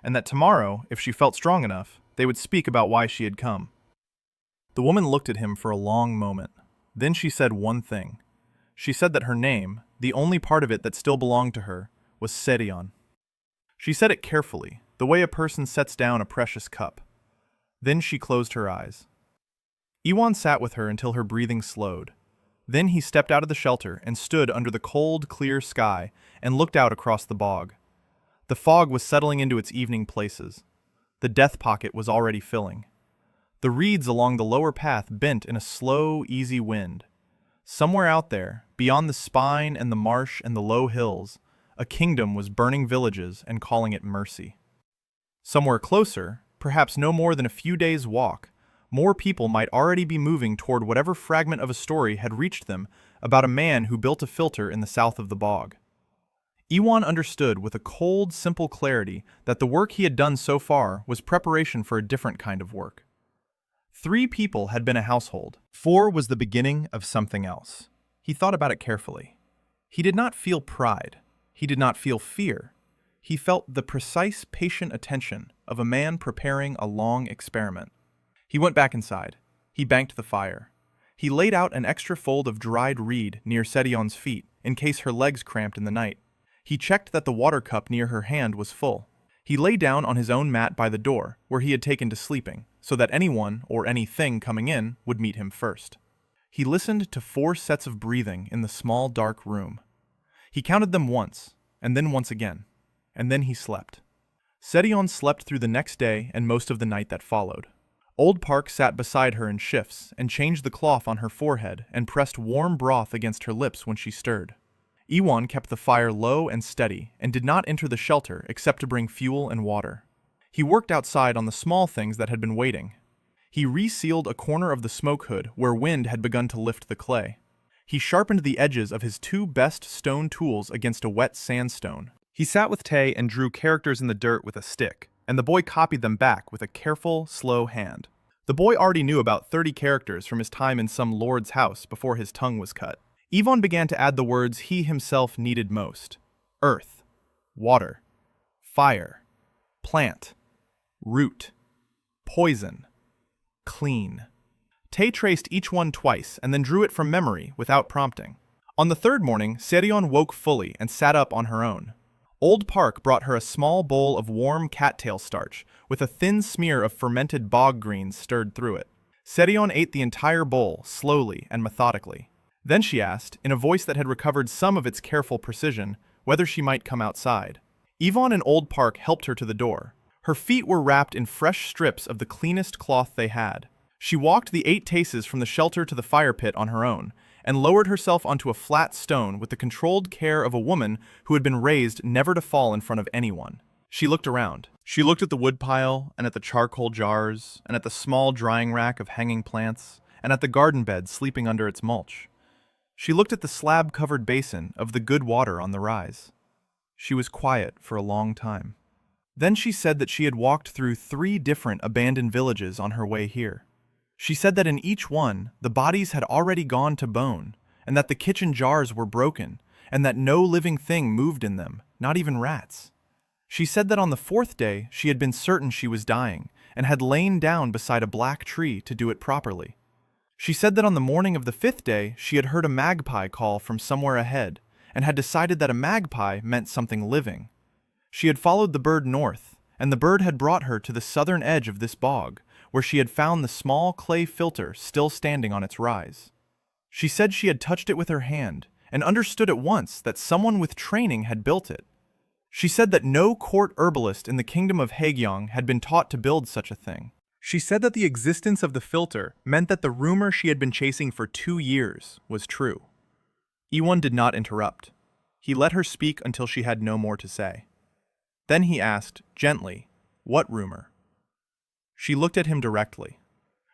and that tomorrow, if she felt strong enough, they would speak about why she had come. The woman looked at him for a long moment. Then she said one thing. She said that her name, the only part of it that still belonged to her, was Sedion. She said it carefully, the way a person sets down a precious cup. Then she closed her eyes. Iwan sat with her until her breathing slowed. Then he stepped out of the shelter and stood under the cold, clear sky and looked out across the bog. The fog was settling into its evening places. The death pocket was already filling. The reeds along the lower path bent in a slow, easy wind. Somewhere out there, beyond the spine and the marsh and the low hills, a kingdom was burning villages and calling it mercy. Somewhere closer, perhaps no more than a few days' walk, more people might already be moving toward whatever fragment of a story had reached them about a man who built a filter in the south of the bog. Iwan understood with a cold, simple clarity that the work he had done so far was preparation for a different kind of work. 3 people had been a household. 4 was the beginning of something else. He thought about it carefully. He did not feel pride. He did not feel fear. He felt the precise, patient attention of a man preparing a long experiment. He went back inside. He banked the fire. He laid out an extra fold of dried reed near Sedion's feet in case her legs cramped in the night. He checked that the water cup near her hand was full. He lay down on his own mat by the door, where he had taken to sleeping, so that anyone or anything coming in would meet him first. He listened to 4 sets of breathing in the small, dark room. He counted them once, and then once again, and then he slept. Sedion slept through the next day and most of the night that followed. Old Park sat beside her in shifts and changed the cloth on her forehead and pressed warm broth against her lips when she stirred. Iwan kept the fire low and steady and did not enter the shelter except to bring fuel and water. He worked outside on the small things that had been waiting. He resealed a corner of the smoke hood where wind had begun to lift the clay. He sharpened the edges of his two best stone tools against a wet sandstone. He sat with Tay and drew characters in the dirt with a stick, and the boy copied them back with a careful, slow hand. The boy already knew about 30 characters from his time in some lord's house before his tongue was cut. Yvonne began to add the words he himself needed most: earth, water, fire, plant, root, poison, clean. Tay traced each one twice and then drew it from memory without prompting. On the third morning, Seryon woke fully and sat up on her own. Old Park brought her a small bowl of warm cattail starch with a thin smear of fermented bog greens stirred through it. Seryon ate the entire bowl slowly and methodically. Then she asked, in a voice that had recovered some of its careful precision, whether she might come outside. Yvonne and Old Park helped her to the door. Her feet were wrapped in fresh strips of the cleanest cloth they had. She walked the 8 tases from the shelter to the fire pit on her own, and lowered herself onto a flat stone with the controlled care of a woman who had been raised never to fall in front of anyone. She looked around. She looked at the woodpile, and at the charcoal jars, and at the small drying rack of hanging plants, and at the garden bed sleeping under its mulch. She looked at the slab-covered basin of the good water on the rise. She was quiet for a long time. Then she said that she had walked through 3 different abandoned villages on her way here. She said that in each one, the bodies had already gone to bone, and that the kitchen jars were broken, and that no living thing moved in them, not even rats. She said that on the 4th day, she had been certain she was dying, and had lain down beside a black tree to do it properly. She said that on the morning of the 5th day, she had heard a magpie call from somewhere ahead, and had decided that a magpie meant something living. She had followed the bird north, and the bird had brought her to the southern edge of this bog, where she had found the small clay filter still standing on its rise. She said she had touched it with her hand, and understood at once that someone with training had built it. She said that no court herbalist in the kingdom of Haegyong had been taught to build such a thing. She said that the existence of the filter meant that the rumor she had been chasing for 2 years was true. Iwon did not interrupt. He let her speak until she had no more to say. Then he asked, gently, what rumor? She looked at him directly.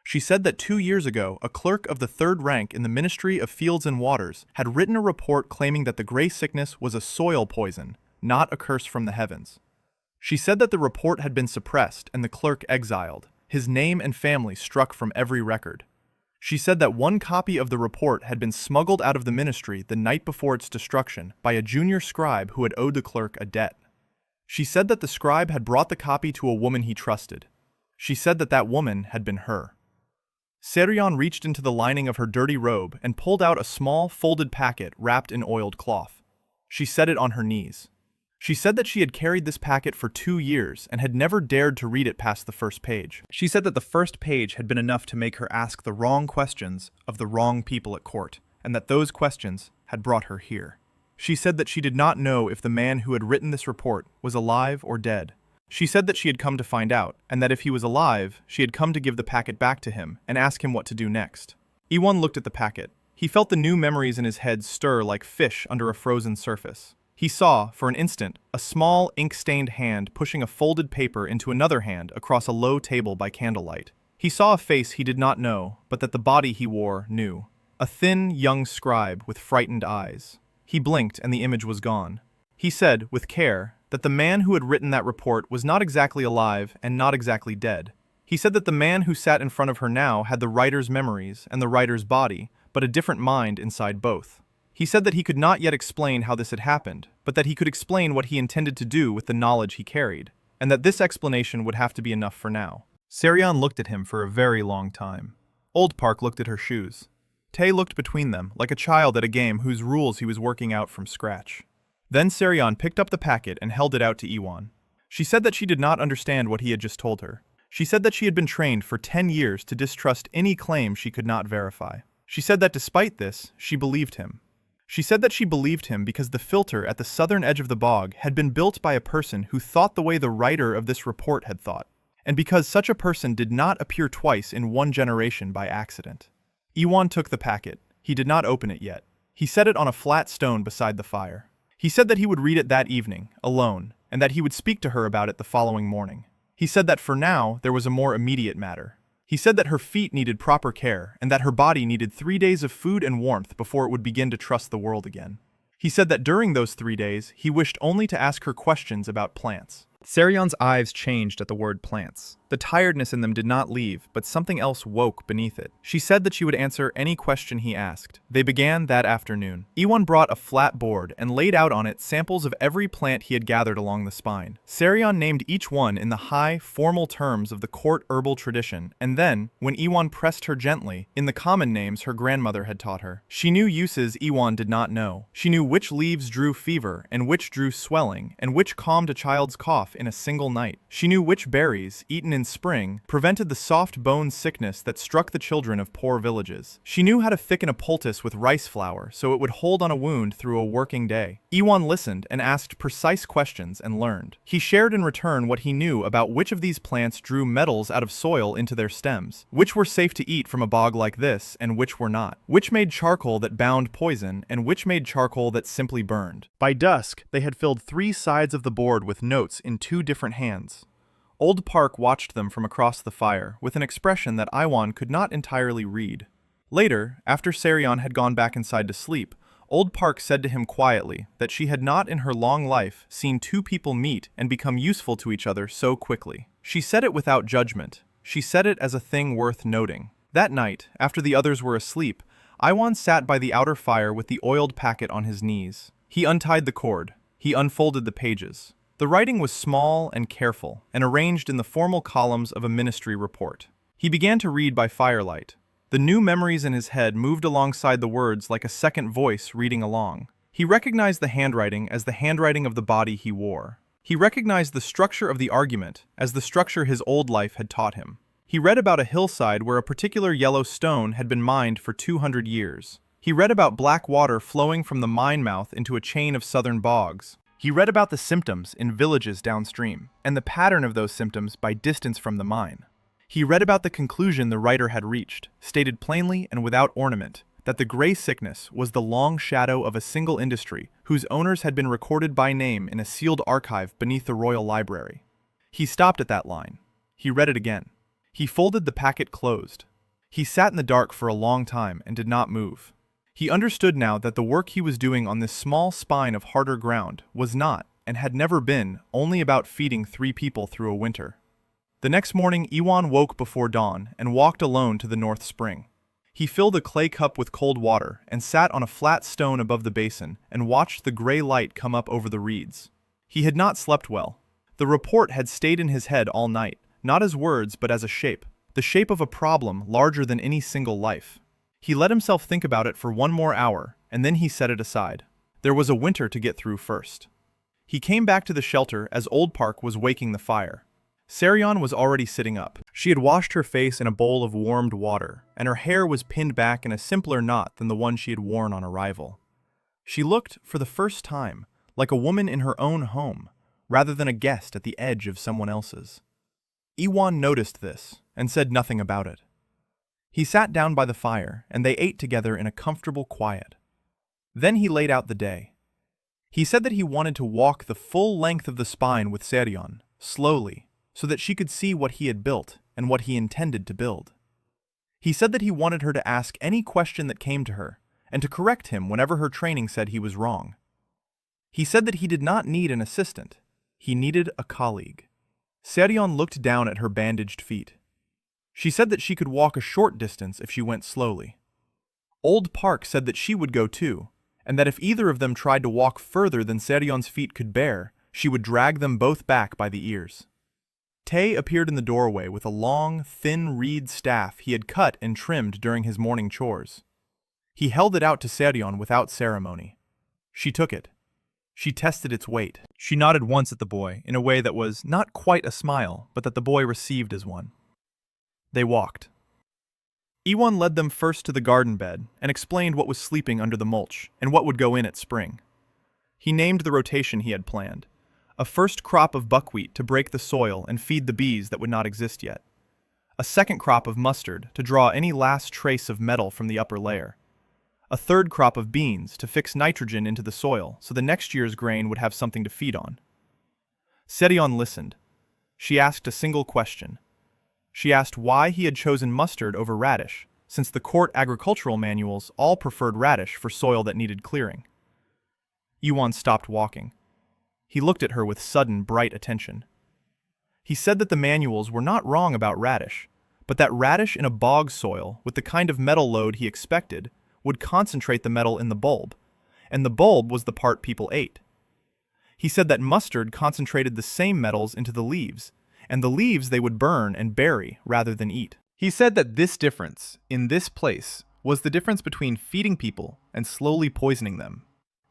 She said that 2 years ago, a clerk of the 3rd rank in the Ministry of Fields and Waters had written a report claiming that the gray sickness was a soil poison, not a curse from the heavens. She said that the report had been suppressed and the clerk exiled, his name and family struck from every record. She said that one copy of the report had been smuggled out of the ministry the night before its destruction by a junior scribe who had owed the clerk a debt. She said that the scribe had brought the copy to a woman he trusted. She said that that woman had been her. Seryon reached into the lining of her dirty robe and pulled out a small, folded packet wrapped in oiled cloth. She set it on her knees. She said that she had carried this packet for 2 years and had never dared to read it past the first page. She said that the first page had been enough to make her ask the wrong questions of the wrong people at court, and that those questions had brought her here. She said that she did not know if the man who had written this report was alive or dead. She said that she had come to find out, and that if he was alive, she had come to give the packet back to him and ask him what to do next. Iwon looked at the packet. He felt the new memories in his head stir like fish under a frozen surface. He saw, for an instant, a small, ink-stained hand pushing a folded paper into another hand across a low table by candlelight. He saw a face he did not know, but that the body he wore knew. A thin, young scribe with frightened eyes. He blinked and the image was gone. He said, with care, that the man who had written that report was not exactly alive and not exactly dead. He said that the man who sat in front of her now had the writer's memories and the writer's body, but a different mind inside both. He said that he could not yet explain how this had happened, but that he could explain what he intended to do with the knowledge he carried, and that this explanation would have to be enough for now. Seryon looked at him for a very long time. Old Park looked at her shoes. Tay looked between them, like a child at a game whose rules he was working out from scratch. Then Seryon picked up the packet and held it out to Iwon. She said that she did not understand what he had just told her. She said that she had been trained for 10 years to distrust any claim she could not verify. She said that despite this, she believed him. She said that she believed him because the filter at the southern edge of the bog had been built by a person who thought the way the writer of this report had thought, and because such a person did not appear twice in one generation by accident. Iwon took the packet. He did not open it yet. He set it on a flat stone beside the fire. He said that he would read it that evening, alone, and that he would speak to her about it the following morning. He said that for now, there was a more immediate matter. He said that her feet needed proper care and that her body needed 3 days of food and warmth before it would begin to trust the world again. He said that during those 3 days, he wished only to ask her questions about plants. Sarion's eyes changed at the word plants. The tiredness in them did not leave, but something else woke beneath it. She said that she would answer any question he asked. They began that afternoon. Iwan brought a flat board and laid out on it samples of every plant he had gathered along the spine. Sarion named each one in the high, formal terms of the court herbal tradition, and then, when Iwan pressed her gently, in the common names her grandmother had taught her. She knew uses Iwan did not know. She knew which leaves drew fever, and which drew swelling, and which calmed a child's cough in a single night. She knew which berries, eaten in spring, prevented the soft bone sickness that struck the children of poor villages. She knew how to thicken a poultice with rice flour so it would hold on a wound through a working day. Iwan listened and asked precise questions and learned. He shared in return what he knew about which of these plants drew metals out of soil into their stems, which were safe to eat from a bog like this and which were not, which made charcoal that bound poison and which made charcoal that simply burned. By dusk, they had filled 3 sides of the board with notes in 2 different hands. Old Park watched them from across the fire with an expression that Iwan could not entirely read. Later, after Sarion had gone back inside to sleep, Old Park said to him quietly that she had not in her long life seen 2 people meet and become useful to each other so quickly. She said it without judgment. She said it as a thing worth noting. That night, after the others were asleep, Iwan sat by the outer fire with the oiled packet on his knees. He untied the cord. He unfolded the pages. The writing was small and careful, and arranged in the formal columns of a ministry report. He began to read by firelight. The new memories in his head moved alongside the words like a second voice reading along. He recognized the handwriting as the handwriting of the body he wore. He recognized the structure of the argument as the structure his old life had taught him. He read about a hillside where a particular yellow stone had been mined for 200 years. He read about black water flowing from the mine mouth into a chain of southern bogs. He read about the symptoms in villages downstream, and the pattern of those symptoms by distance from the mine. He read about the conclusion the writer had reached, stated plainly and without ornament, that the gray sickness was the long shadow of a single industry whose owners had been recorded by name in a sealed archive beneath the royal library. He stopped at that line. He read it again. He folded the packet closed. He sat in the dark for a long time and did not move. He understood now that the work he was doing on this small spine of harder ground was not, and had never been, only about feeding 3 people through a winter. The next morning, Iwan woke before dawn and walked alone to the North Spring. He filled a clay cup with cold water and sat on a flat stone above the basin and watched the gray light come up over the reeds. He had not slept well. The report had stayed in his head all night, not as words but as a shape, the shape of a problem larger than any single life. He let himself think about it for 1 more hour, and then he set it aside. There was a winter to get through first. He came back to the shelter as Old Park was waking the fire. Sarion was already sitting up. She had washed her face in a bowl of warmed water, and her hair was pinned back in a simpler knot than the one she had worn on arrival. She looked, for the first time, like a woman in her own home, rather than a guest at the edge of someone else's. Iwan noticed this, and said nothing about it. He sat down by the fire, and they ate together in a comfortable quiet. Then he laid out the day. He said that he wanted to walk the full length of the spine with Sarion, slowly, so that she could see what he had built and what he intended to build. He said that he wanted her to ask any question that came to her, and to correct him whenever her training said he was wrong. He said that he did not need an assistant. He needed a colleague. Sarion looked down at her bandaged feet. She said that she could walk a short distance if she went slowly. Old Park said that she would go too, and that if either of them tried to walk further than Sarion's feet could bear, she would drag them both back by the ears. Tay appeared in the doorway with a long, thin reed staff he had cut and trimmed during his morning chores. He held it out to Sarion without ceremony. She took it. She tested its weight. She nodded once at the boy in a way that was not quite a smile, but that the boy received as one. They walked. Iwan led them first to the garden bed and explained what was sleeping under the mulch and what would go in at spring. He named the rotation he had planned. A first crop of buckwheat to break the soil and feed the bees that would not exist yet. A second crop of mustard to draw any last trace of metal from the upper layer. A third crop of beans to fix nitrogen into the soil so the next year's grain would have something to feed on. Sarion listened. She asked a single question. She asked why he had chosen mustard over radish, since the court agricultural manuals all preferred radish for soil that needed clearing. Iwan stopped walking. He looked at her with sudden, bright attention. He said that the manuals were not wrong about radish, but that radish in a bog soil, with the kind of metal load he expected, would concentrate the metal in the bulb, and the bulb was the part people ate. He said that mustard concentrated the same metals into the leaves, and the leaves they would burn and bury rather than eat. He said that this difference, in this place, was the difference between feeding people and slowly poisoning them.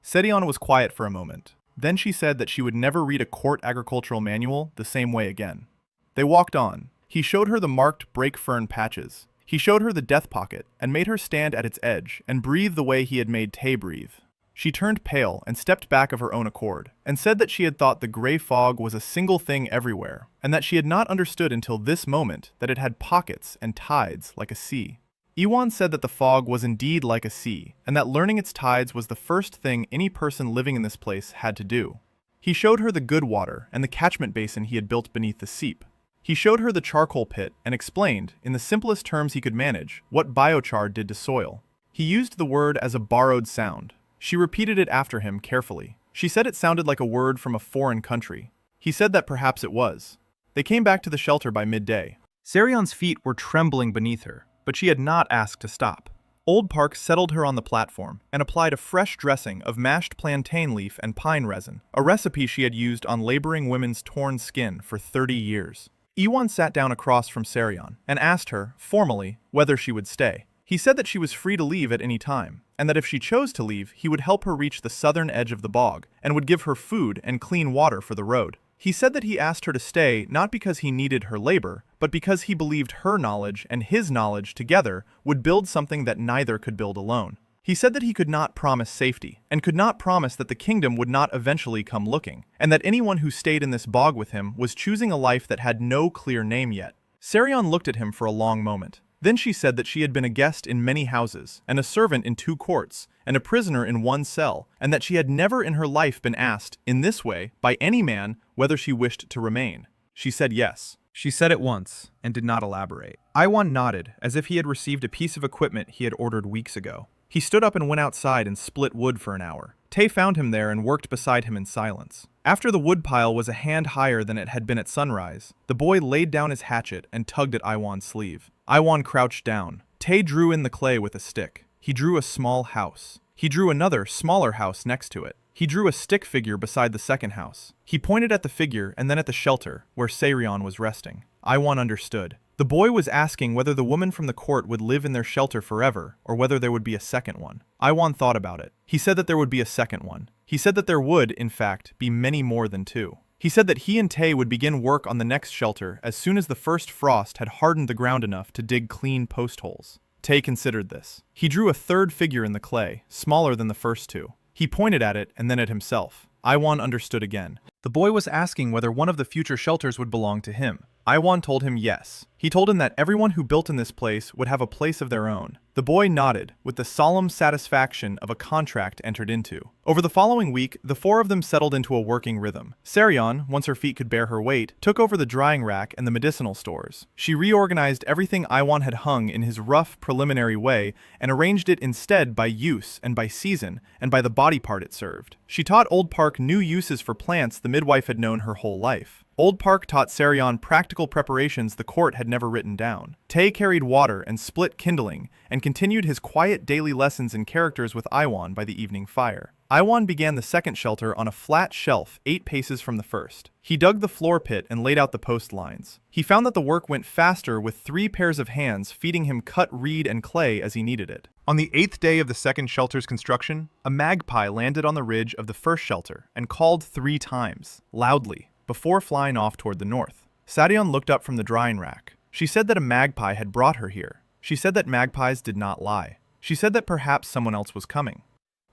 Sedion was quiet for a moment. Then she said that she would never read a court agricultural manual the same way again. They walked on. He showed her the marked brake fern patches. He showed her the death pocket and made her stand at its edge and breathe the way he had made Tay breathe. She turned pale and stepped back of her own accord, and said that she had thought the gray fog was a single thing everywhere, and that she had not understood until this moment that it had pockets and tides like a sea. Iwan said that the fog was indeed like a sea, and that learning its tides was the first thing any person living in this place had to do. He showed her the good water and the catchment basin he had built beneath the seep. He showed her the charcoal pit and explained, in the simplest terms he could manage, what biochar did to soil. He used the word as a borrowed sound. She repeated it after him carefully. She said it sounded like a word from a foreign country. He said that perhaps it was. They came back to the shelter by midday. Sarion's feet were trembling beneath her, but she had not asked to stop. Old Park settled her on the platform and applied a fresh dressing of mashed plantain leaf and pine resin, a recipe she had used on laboring women's torn skin for 30 years. Iwan sat down across from Sarion and asked her, formally, whether she would stay. He said that she was free to leave at any time, and that if she chose to leave, he would help her reach the southern edge of the bog, and would give her food and clean water for the road. He said that he asked her to stay not because he needed her labor, but because he believed her knowledge and his knowledge together would build something that neither could build alone. He said that he could not promise safety, and could not promise that the kingdom would not eventually come looking, and that anyone who stayed in this bog with him was choosing a life that had no clear name yet. Sarion looked at him for a long moment. Then she said that she had been a guest in many houses, and a servant in 2 courts, and a prisoner in 1 cell, and that she had never in her life been asked, in this way, by any man, whether she wished to remain. She said yes. She said it once, and did not elaborate. Iwan nodded, as if he had received a piece of equipment he had ordered weeks ago. He stood up and went outside and split wood for an hour. Tay found him there and worked beside him in silence. After the wood pile was a hand higher than it had been at sunrise, the boy laid down his hatchet and tugged at Iwan's sleeve. Iwan crouched down. Tay drew in the clay with a stick. He drew a small house. He drew another, smaller house next to it. He drew a stick figure beside the second house. He pointed at the figure and then at the shelter, where Sarion was resting. Iwan understood. The boy was asking whether the woman from the court would live in their shelter forever, or whether there would be a second one. Iwan thought about it. He said that there would be a second one. He said that there would, in fact, be many more than 2. He said that he and Tay would begin work on the next shelter as soon as the first frost had hardened the ground enough to dig clean post holes. Tay considered this. He drew a third figure in the clay, smaller than the first 2. He pointed at it and then at himself. Iwan understood again. The boy was asking whether one of the future shelters would belong to him. Iwan told him yes. He told him that everyone who built in this place would have a place of their own. The boy nodded, with the solemn satisfaction of a contract entered into. Over the following week, the 4 of them settled into a working rhythm. Sarion, once her feet could bear her weight, took over the drying rack and the medicinal stores. She reorganized everything Iwan had hung in his rough, preliminary way, and arranged it instead by use and by season, and by the body part it served. She taught Old Park new uses for plants the midwife had known her whole life. Old Park taught Sarion practical preparations the court had never written down. Tay carried water and split kindling, and continued his quiet daily lessons in characters with Iwan by the evening fire. Iwan began the second shelter on a flat shelf 8 paces from the first. He dug the floor pit and laid out the post lines. He found that the work went faster with 3 pairs of hands feeding him cut reed and clay as he needed it. On the 8th day of the second shelter's construction, a magpie landed on the ridge of the first shelter and called 3 times, loudly, before flying off toward the north. Sadion looked up from the drying rack. She said that a magpie had brought her here. She said that magpies did not lie. She said that perhaps someone else was coming.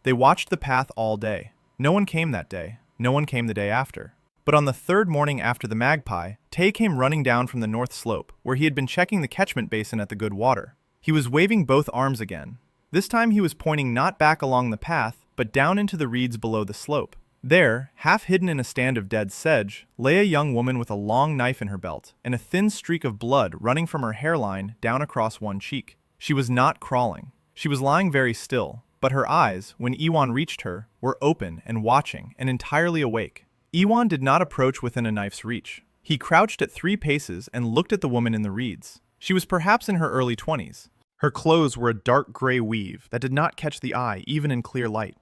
They watched the path all day. No one came that day. No one came the day after. But on the 3rd morning after the magpie, Tay came running down from the north slope, where he had been checking the catchment basin at the good water. He was waving both arms again. This time he was pointing not back along the path, but down into the reeds below the slope. There, half hidden in a stand of dead sedge, lay a young woman with a long knife in her belt and a thin streak of blood running from her hairline down across one cheek. She was not crawling. She was lying very still, but her eyes, when Iwan reached her, were open and watching and entirely awake. Iwan did not approach within a knife's reach. He crouched at 3 paces and looked at the woman in the reeds. She was perhaps in her early 20s. Her clothes were a dark gray weave that did not catch the eye even in clear light.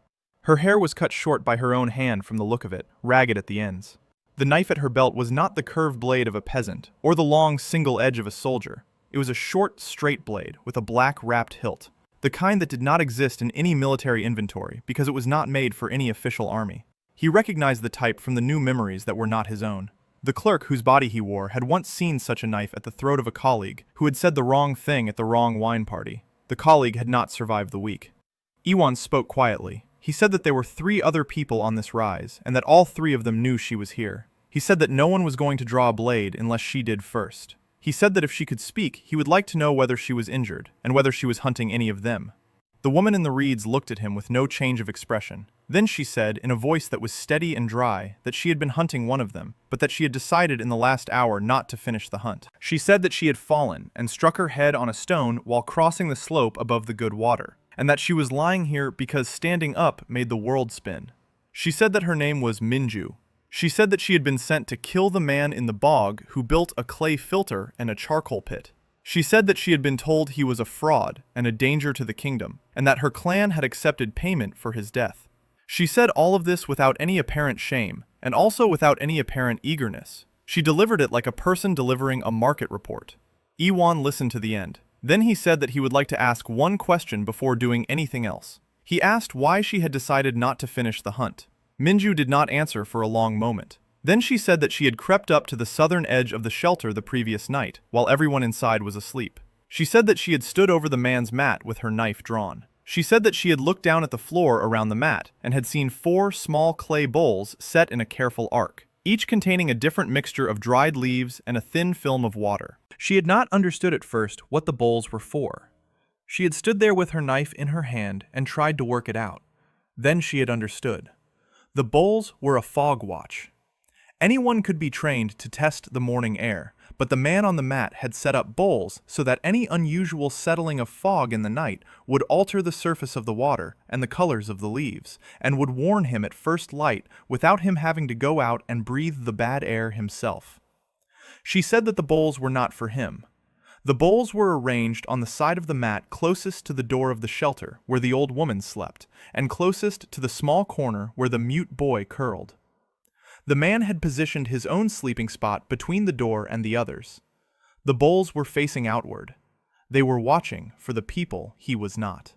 Her hair was cut short by her own hand from the look of it, ragged at the ends. The knife at her belt was not the curved blade of a peasant or the long single edge of a soldier. It was a short, straight blade with a black wrapped hilt, the kind that did not exist in any military inventory because it was not made for any official army. He recognized the type from the new memories that were not his own. The clerk whose body he wore had once seen such a knife at the throat of a colleague who had said the wrong thing at the wrong wine party. The colleague had not survived the week. Iwan spoke quietly. He said that there were 3 other people on this rise, and that all 3 of them knew she was here. He said that no one was going to draw a blade unless she did first. He said that if she could speak, he would like to know whether she was injured, and whether she was hunting any of them. The woman in the reeds looked at him with no change of expression. Then she said, in a voice that was steady and dry, that she had been hunting one of them, but that she had decided in the last hour not to finish the hunt. She said that she had fallen and struck her head on a stone while crossing the slope above the good water, and that she was lying here because standing up made the world spin. She said that her name was Minju. She said that she had been sent to kill the man in the bog who built a clay filter and a charcoal pit. She said that she had been told he was a fraud and a danger to the kingdom, and that her clan had accepted payment for his death. She said all of this without any apparent shame, and also without any apparent eagerness. She delivered it like a person delivering a market report. Iwan listened to the end. Then he said that he would like to ask one question before doing anything else. He asked why she had decided not to finish the hunt. Minju did not answer for a long moment. Then she said that she had crept up to the southern edge of the shelter the previous night, while everyone inside was asleep. She said that she had stood over the man's mat with her knife drawn. She said that she had looked down at the floor around the mat and had seen 4 small clay bowls set in a careful arc, each containing a different mixture of dried leaves and a thin film of water. She had not understood at first what the bowls were for. She had stood there with her knife in her hand and tried to work it out. Then she had understood. The bowls were a fog watch. Anyone could be trained to test the morning air, but the man on the mat had set up bowls so that any unusual settling of fog in the night would alter the surface of the water and the colors of the leaves, and would warn him at first light without him having to go out and breathe the bad air himself. She said that the bowls were not for him. The bowls were arranged on the side of the mat closest to the door of the shelter where the old woman slept, and closest to the small corner where the mute boy curled. The man had positioned his own sleeping spot between the door and the others. The bowls were facing outward. They were watching for the people he was not.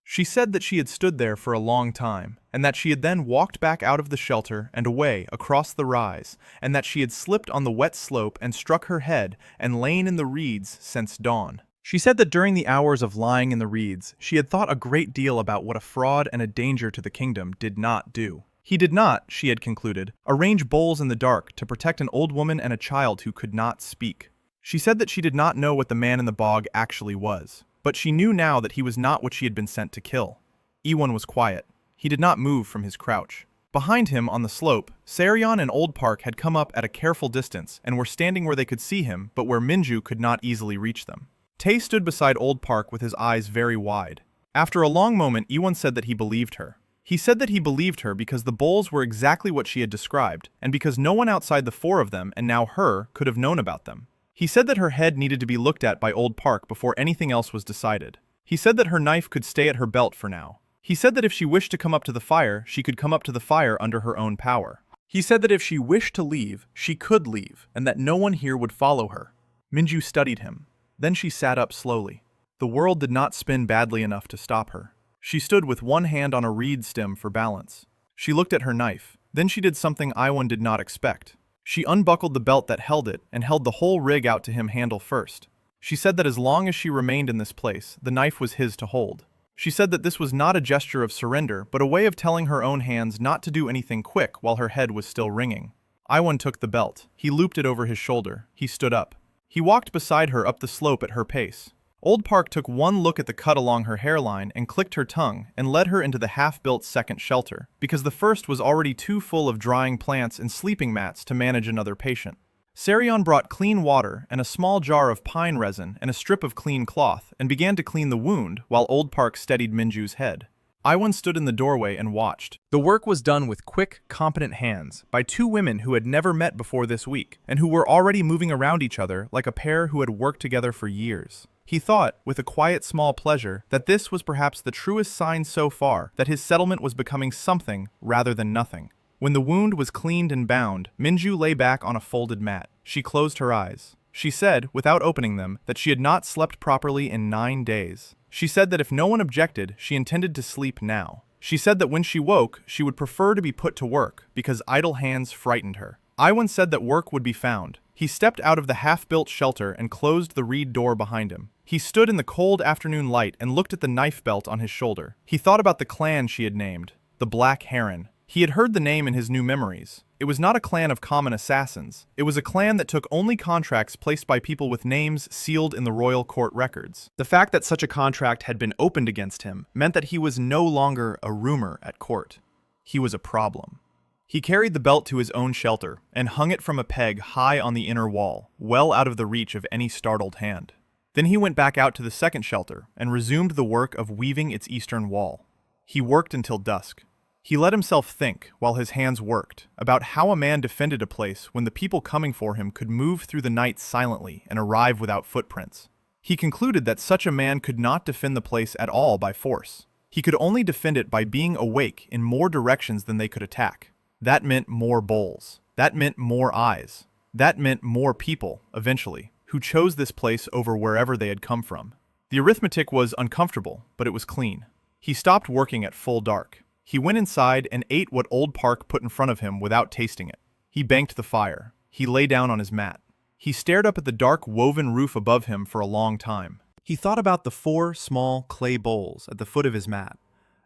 She said that she had stood there for a long time, and that she had then walked back out of the shelter and away across the rise, and that she had slipped on the wet slope and struck her head and lain in the reeds since dawn. She said that during the hours of lying in the reeds, she had thought a great deal about what a fraud and a danger to the kingdom did not do. He did not, she had concluded, arrange bowls in the dark to protect an old woman and a child who could not speak. She said that she did not know what the man in the bog actually was, but she knew now that he was not what she had been sent to kill. Ewan was quiet. He did not move from his crouch. Behind him on the slope, Saryon and Old Park had come up at a careful distance and were standing where they could see him, but where Minju could not easily reach them. Tay stood beside Old Park with his eyes very wide. After a long moment, Ewan said that he believed her. He said that he believed her because the bowls were exactly what she had described, and because no one outside the 4 of them, and now her, could have known about them. He said that her head needed to be looked at by Old Park before anything else was decided. He said that her knife could stay at her belt for now. He said that if she wished to come up to the fire, she could come up to the fire under her own power. He said that if she wished to leave, she could leave, and that no one here would follow her. Minju studied him. Then she sat up slowly. The world did not spin badly enough to stop her. She stood with one hand on a reed stem for balance. She looked at her knife. Then she did something Iwan did not expect. She unbuckled the belt that held it and held the whole rig out to him handle first. She said that as long as she remained in this place, the knife was his to hold. She said that this was not a gesture of surrender, but a way of telling her own hands not to do anything quick while her head was still ringing. Iwan took the belt. He looped it over his shoulder. He stood up. He walked beside her up the slope at her pace. Old Park took one look at the cut along her hairline and clicked her tongue and led her into the half-built second shelter, because the first was already too full of drying plants and sleeping mats to manage another patient. Sarion brought clean water and a small jar of pine resin and a strip of clean cloth and began to clean the wound while Old Park steadied Minju's head. Iwan stood in the doorway and watched. The work was done with quick, competent hands by two women who had never met before this week and who were already moving around each other like a pair who had worked together for years. He thought, with a quiet small pleasure, that this was perhaps the truest sign so far that his settlement was becoming something rather than nothing. When the wound was cleaned and bound, Minju lay back on a folded mat. She closed her eyes. She said, without opening them, that she had not slept properly in 9 days. She said that if no one objected, she intended to sleep now. She said that when she woke, she would prefer to be put to work, because idle hands frightened her. Iwan said that work would be found. He stepped out of the half-built shelter and closed the reed door behind him. He stood in the cold afternoon light and looked at the knife belt on his shoulder. He thought about the clan she had named, the Black Heron. He had heard the name in his new memories. It was not a clan of common assassins. It was a clan that took only contracts placed by people with names sealed in the royal court records. The fact that such a contract had been opened against him meant that he was no longer a rumor at court. He was a problem. He carried the belt to his own shelter and hung it from a peg high on the inner wall, well out of the reach of any startled hand. Then he went back out to the second shelter and resumed the work of weaving its eastern wall. He worked until dusk. He let himself think, while his hands worked, about how a man defended a place when the people coming for him could move through the night silently and arrive without footprints. He concluded that such a man could not defend the place at all by force. He could only defend it by being awake in more directions than they could attack. That meant more bowls. That meant more eyes. That meant more people, eventually, who chose this place over wherever they had come from. The arithmetic was uncomfortable, but it was clean. He stopped working at full dark. He went inside and ate what Old Park put in front of him without tasting it. He banked the fire. He lay down on his mat. He stared up at the dark woven roof above him for a long time. He thought about the 4 small clay bowls at the foot of his mat,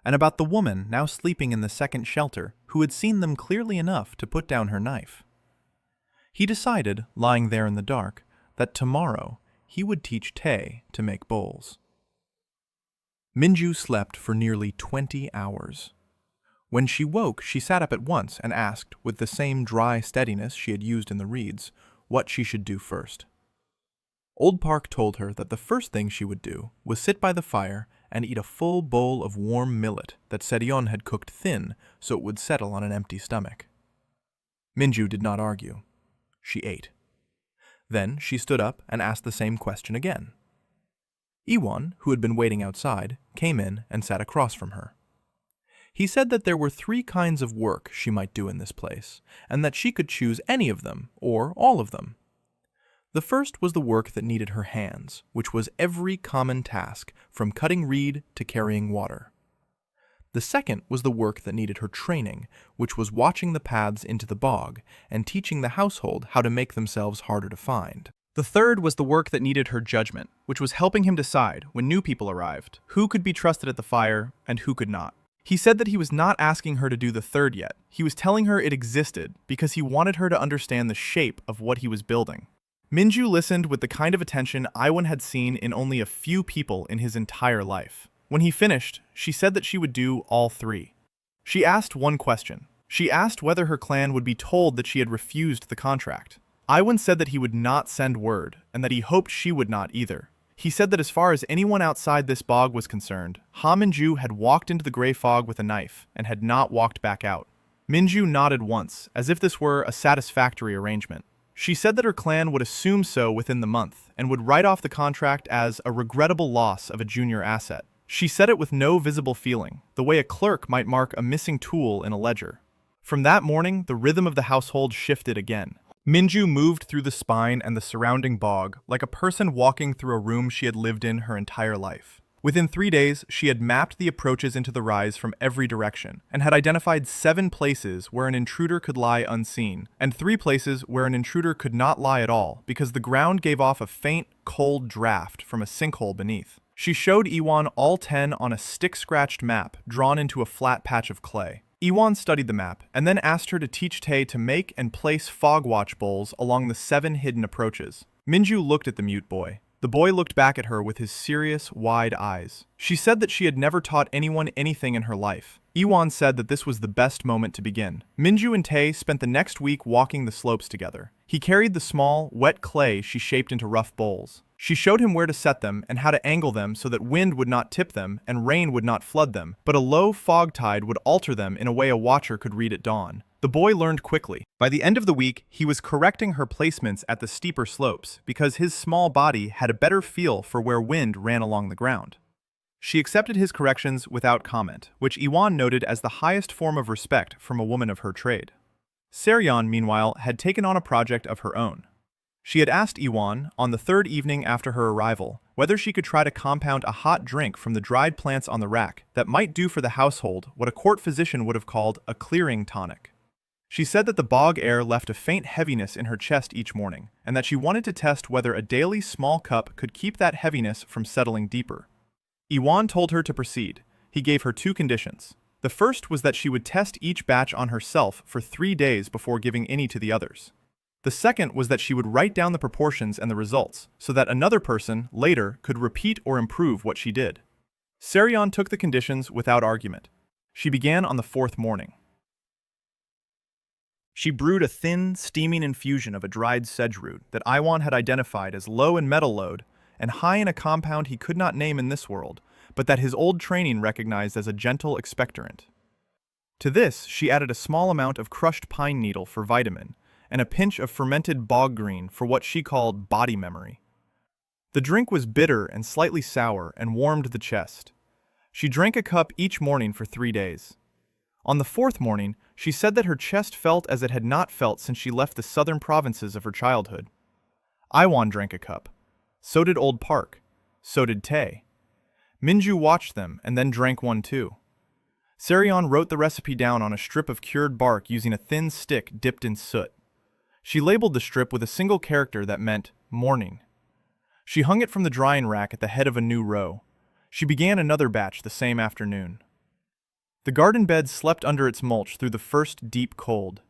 and about the woman now sleeping in the second shelter who had seen them clearly enough to put down her knife. He decided, lying there in the dark, that tomorrow he would teach Tae to make bowls. Minju slept for nearly 20 hours. When she woke, she sat up at once and asked, with the same dry steadiness she had used in the reeds, what she should do first. Old Park told her that the first thing she would do was sit by the fire and eat a full bowl of warm millet that Sarion had cooked thin so it would settle on an empty stomach. Minju did not argue. She ate. Then she stood up and asked the same question again. Iwan, who had been waiting outside, came in and sat across from her. He said that there were 3 kinds of work she might do in this place, and that she could choose any of them, or all of them. The first was the work that needed her hands, which was every common task, from cutting reed to carrying water. The second was the work that needed her training, which was watching the paths into the bog and teaching the household how to make themselves harder to find. The third was the work that needed her judgment, which was helping him decide, when new people arrived, who could be trusted at the fire and who could not. He said that he was not asking her to do the third yet. He was telling her it existed because he wanted her to understand the shape of what he was building. Minju listened with the kind of attention Iwan had seen in only a few people in his entire life. When he finished, she said that she would do all 3. She asked one question. She asked whether her clan would be told that she had refused the contract. Iwan said that he would not send word, and that he hoped she would not either. He said that as far as anyone outside this bog was concerned, Ha Minju had walked into the gray fog with a knife, and had not walked back out. Minju nodded once, as if this were a satisfactory arrangement. She said that her clan would assume so within the month, and would write off the contract as a regrettable loss of a junior asset. She said it with no visible feeling, the way a clerk might mark a missing tool in a ledger. From that morning, the rhythm of the household shifted again. Minju moved through the spine and the surrounding bog like a person walking through a room she had lived in her entire life. Within 3 days, she had mapped the approaches into the rise from every direction, and had identified 7 places where an intruder could lie unseen, and 3 places where an intruder could not lie at all because the ground gave off a faint, cold draft from a sinkhole beneath. She showed Iwan all 10 on a stick-scratched map drawn into a flat patch of clay. Iwan studied the map, and then asked her to teach Tae to make and place fog watch bowls along the 7 hidden approaches. Minju looked at the mute boy. The boy looked back at her with his serious, wide eyes. She said that she had never taught anyone anything in her life. Iwan said that this was the best moment to begin. Minju and Tae spent the next week walking the slopes together. He carried the small, wet clay she shaped into rough bowls. She showed him where to set them and how to angle them so that wind would not tip them and rain would not flood them, but a low fog tide would alter them in a way a watcher could read at dawn. The boy learned quickly. By the end of the week, he was correcting her placements at the steeper slopes because his small body had a better feel for where wind ran along the ground. She accepted his corrections without comment, which Iwan noted as the highest form of respect from a woman of her trade. Seryeon, meanwhile, had taken on a project of her own. She had asked Iwan, on the third evening after her arrival, whether she could try to compound a hot drink from the dried plants on the rack that might do for the household what a court physician would have called a clearing tonic. She said that the bog air left a faint heaviness in her chest each morning, and that she wanted to test whether a daily small cup could keep that heaviness from settling deeper. Iwan told her to proceed. He gave her 2 conditions. The first was that she would test each batch on herself for 3 days before giving any to the others. The second was that she would write down the proportions and the results, so that another person, later, could repeat or improve what she did. Seryeon took the conditions without argument. She began on the 4th morning. She brewed a thin, steaming infusion of a dried sedge root that Iwan had identified as low in metal load and high in a compound he could not name in this world, but that his old training recognized as a gentle expectorant. To this, she added a small amount of crushed pine needle for vitamin and a pinch of fermented bog green for what she called body memory. The drink was bitter and slightly sour and warmed the chest. She drank a cup each morning for 3 days. On the 4th morning, she said that her chest felt as it had not felt since she left the southern provinces of her childhood. Iwan drank a cup. So did Old Park. So did Tae. Minju watched them and then drank one too. Seryeon wrote the recipe down on a strip of cured bark using a thin stick dipped in soot. She labeled the strip with a single character that meant morning. She hung it from the drying rack at the head of a new row. She began another batch the same afternoon. The garden bed slept under its mulch through the first deep cold.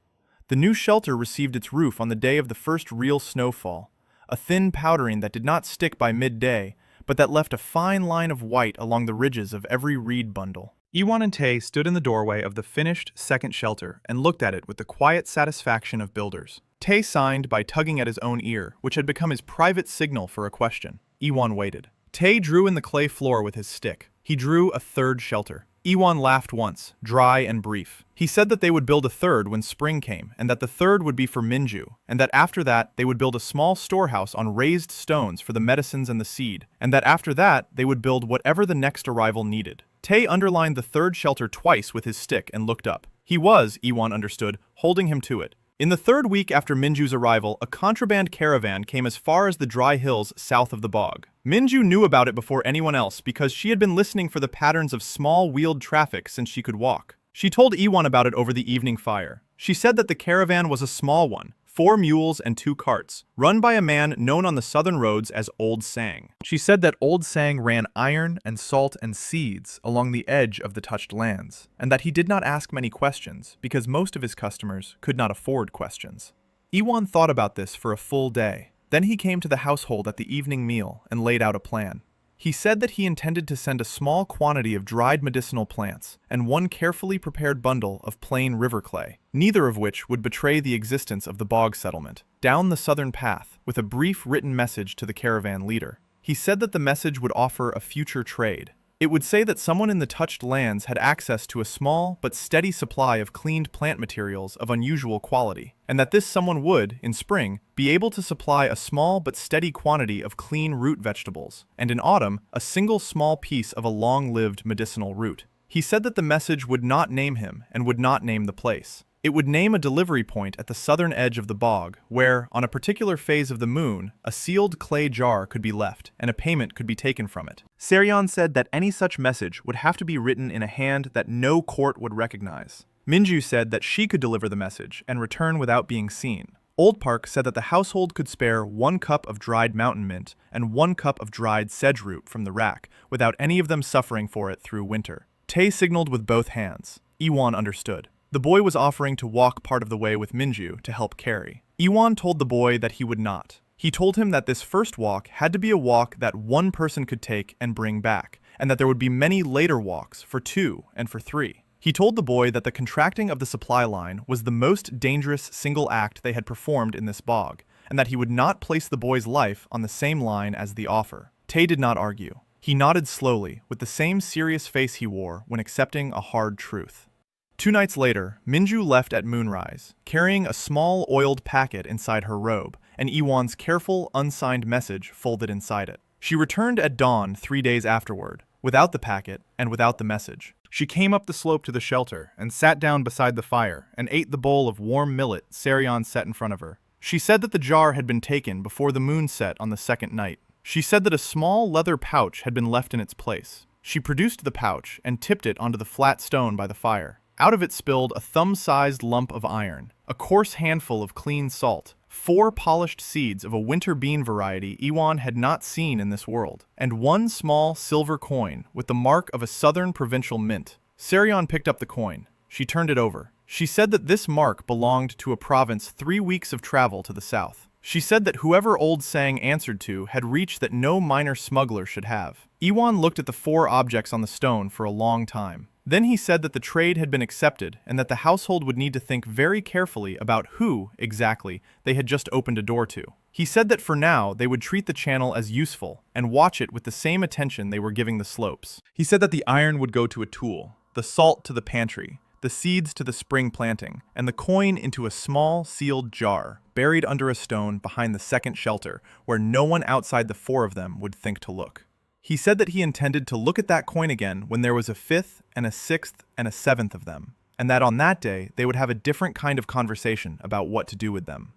The new shelter received its roof on the day of the first real snowfall, a thin powdering that did not stick by midday, but that left a fine line of white along the ridges of every reed bundle. Iwan and Tae stood in the doorway of the finished second shelter and looked at it with the quiet satisfaction of builders. Tae signed by tugging at his own ear, which had become his private signal for a question. Iwan waited. Tae drew in the clay floor with his stick. He drew a 3rd shelter. Iwan laughed once, dry and brief. He said that they would build a 3rd when spring came, and that the 3rd would be for Minju, and that after that they would build a small storehouse on raised stones for the medicines and the seed, and that after that they would build whatever the next arrival needed. Tae underlined the 3rd shelter twice with his stick and looked up. He was, Iwan understood, holding him to it. In the 3rd week after Minju's arrival, a contraband caravan came as far as the dry hills south of the bog. Minju knew about it before anyone else because she had been listening for the patterns of small wheeled traffic since she could walk. She told Iwan about it over the evening fire. She said that the caravan was a small one, 4 mules and 2 carts, run by a man known on the southern roads as Old Sang. She said that Old Sang ran iron and salt and seeds along the edge of the touched lands, and that he did not ask many questions because most of his customers could not afford questions. Iwan thought about this for a full day. Then he came to the household at the evening meal and laid out a plan. He said that he intended to send a small quantity of dried medicinal plants and 1 carefully prepared bundle of plain river clay, neither of which would betray the existence of the bog settlement, down the southern path with a brief written message to the caravan leader. He said that the message would offer a future trade. It would say that someone in the touched lands had access to a small but steady supply of cleaned plant materials of unusual quality, and that this someone would, in spring, be able to supply a small but steady quantity of clean root vegetables, and in autumn, a single small piece of a long-lived medicinal root. He said that the message would not name him and would not name the place. It would name a delivery point at the southern edge of the bog, where, on a particular phase of the moon, a sealed clay jar could be left, and a payment could be taken from it. Seryeon said that any such message would have to be written in a hand that no court would recognize. Minju said that she could deliver the message and return without being seen. Old Park said that the household could spare 1 cup of dried mountain mint and 1 cup of dried sedge root from the rack, without any of them suffering for it through winter. Tae signaled with both hands. Iwan understood. The boy was offering to walk part of the way with Minju to help carry. Iwan told the boy that he would not. He told him that this first walk had to be a walk that one person could take and bring back, and that there would be many later walks for 2 and for 3. He told the boy that the contracting of the supply line was the most dangerous single act they had performed in this bog, and that he would not place the boy's life on the same line as the offer. Tay did not argue. He nodded slowly, with the same serious face he wore when accepting a hard truth. 2 nights later, Minju left at moonrise, carrying a small oiled packet inside her robe, and Iwan's careful, unsigned message folded inside it. She returned at dawn 3 days afterward, without the packet and without the message. She came up the slope to the shelter and sat down beside the fire and ate the bowl of warm millet Saryon set in front of her. She said that the jar had been taken before the moon set on the second night. She said that a small leather pouch had been left in its place. She produced the pouch and tipped it onto the flat stone by the fire. Out of it spilled a thumb-sized lump of iron, a coarse handful of clean salt, 4 polished seeds of a winter bean variety Iwan had not seen in this world, and 1 small silver coin with the mark of a southern provincial mint. Saryon picked up the coin. She turned it over. She said that this mark belonged to a province 3 weeks of travel to the south. She said that whoever Old Sang answered to had reached that no minor smuggler should have. Iwan looked at the 4 objects on the stone for a long time. Then he said that the trade had been accepted and that the household would need to think very carefully about who, exactly, they had just opened a door to. He said that for now they would treat the channel as useful and watch it with the same attention they were giving the slopes. He said that the iron would go to a tool, the salt to the pantry, the seeds to the spring planting, and the coin into a small, sealed jar, buried under a stone behind the second shelter, where no one outside the 4 of them would think to look. He said that he intended to look at that coin again when there was a 5th and a 6th and a 7th of them, and that on that day they would have a different kind of conversation about what to do with them.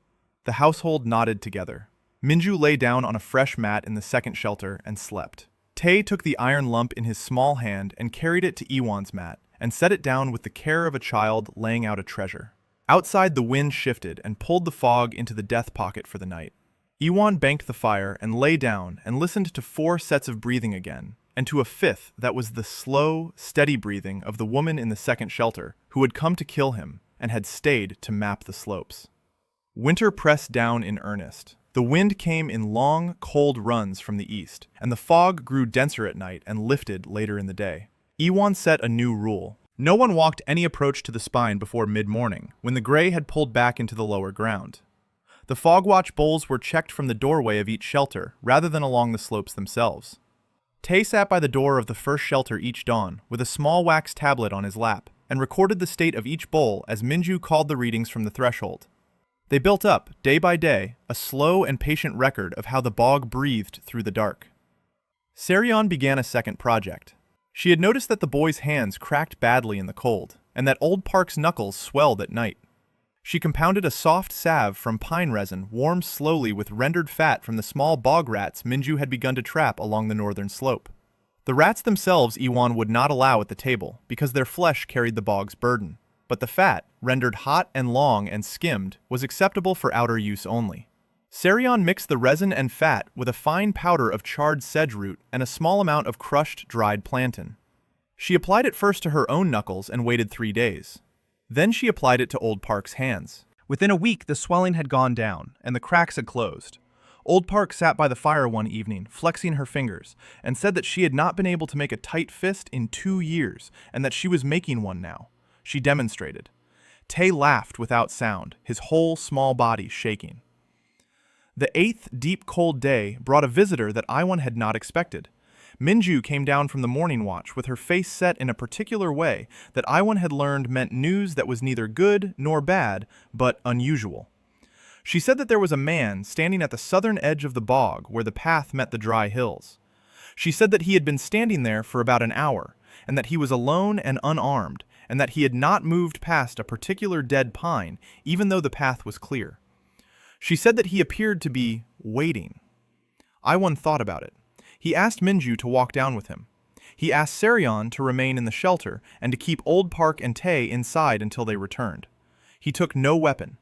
The household nodded together. Minju lay down on a fresh mat in the second shelter and slept. Tay took the iron lump in his small hand and carried it to Iwan's mat, and set it down with the care of a child laying out a treasure. Outside the wind shifted and pulled the fog into the death pocket for the night. Iwan banked the fire and lay down and listened to 4 sets of breathing again, and to a 5th that was the slow, steady breathing of the woman in the second shelter who had come to kill him and had stayed to map the slopes. Winter pressed down in earnest. The wind came in long, cold runs from the east, and the fog grew denser at night and lifted later in the day. Iwan set a new rule. No one walked any approach to the spine before mid-morning, when the gray had pulled back into the lower ground. The fog watch bowls were checked from the doorway of each shelter, rather than along the slopes themselves. Tay sat by the door of the first shelter each dawn, with a small wax tablet on his lap, and recorded the state of each bowl as Minju called the readings from the threshold. They built up, day by day, a slow and patient record of how the bog breathed through the dark. Saryon began a second project. She had noticed that the boy's hands cracked badly in the cold, and that Old Park's knuckles swelled at night. She compounded a soft salve from pine resin warmed slowly with rendered fat from the small bog rats Minju had begun to trap along the northern slope. The rats themselves Iwan would not allow at the table, because their flesh carried the bog's burden. But the fat, rendered hot and long and skimmed, was acceptable for outer use only. Saryon mixed the resin and fat with a fine powder of charred sedge root and a small amount of crushed dried plantain. She applied it first to her own knuckles and waited 3 days. Then she applied it to Old Park's hands. Within a week, the swelling had gone down, and the cracks had closed. Old Park sat by the fire one evening, flexing her fingers, and said that she had not been able to make a tight fist in 2 years, and that she was making one now. She demonstrated. Tay laughed without sound, his whole small body shaking. The 8th deep cold day brought a visitor that Iwan had not expected. Minju came down from the morning watch with her face set in a particular way that Iwan had learned meant news that was neither good nor bad, but unusual. She said that there was a man standing at the southern edge of the bog where the path met the dry hills. She said that he had been standing there for about an hour, and that he was alone and unarmed, and that he had not moved past a particular dead pine, even though the path was clear. She said that he appeared to be waiting. Iwan thought about it. He asked Minju to walk down with him. He asked Saryon to remain in the shelter and to keep Old Park and Tay inside until they returned. He took no weapon.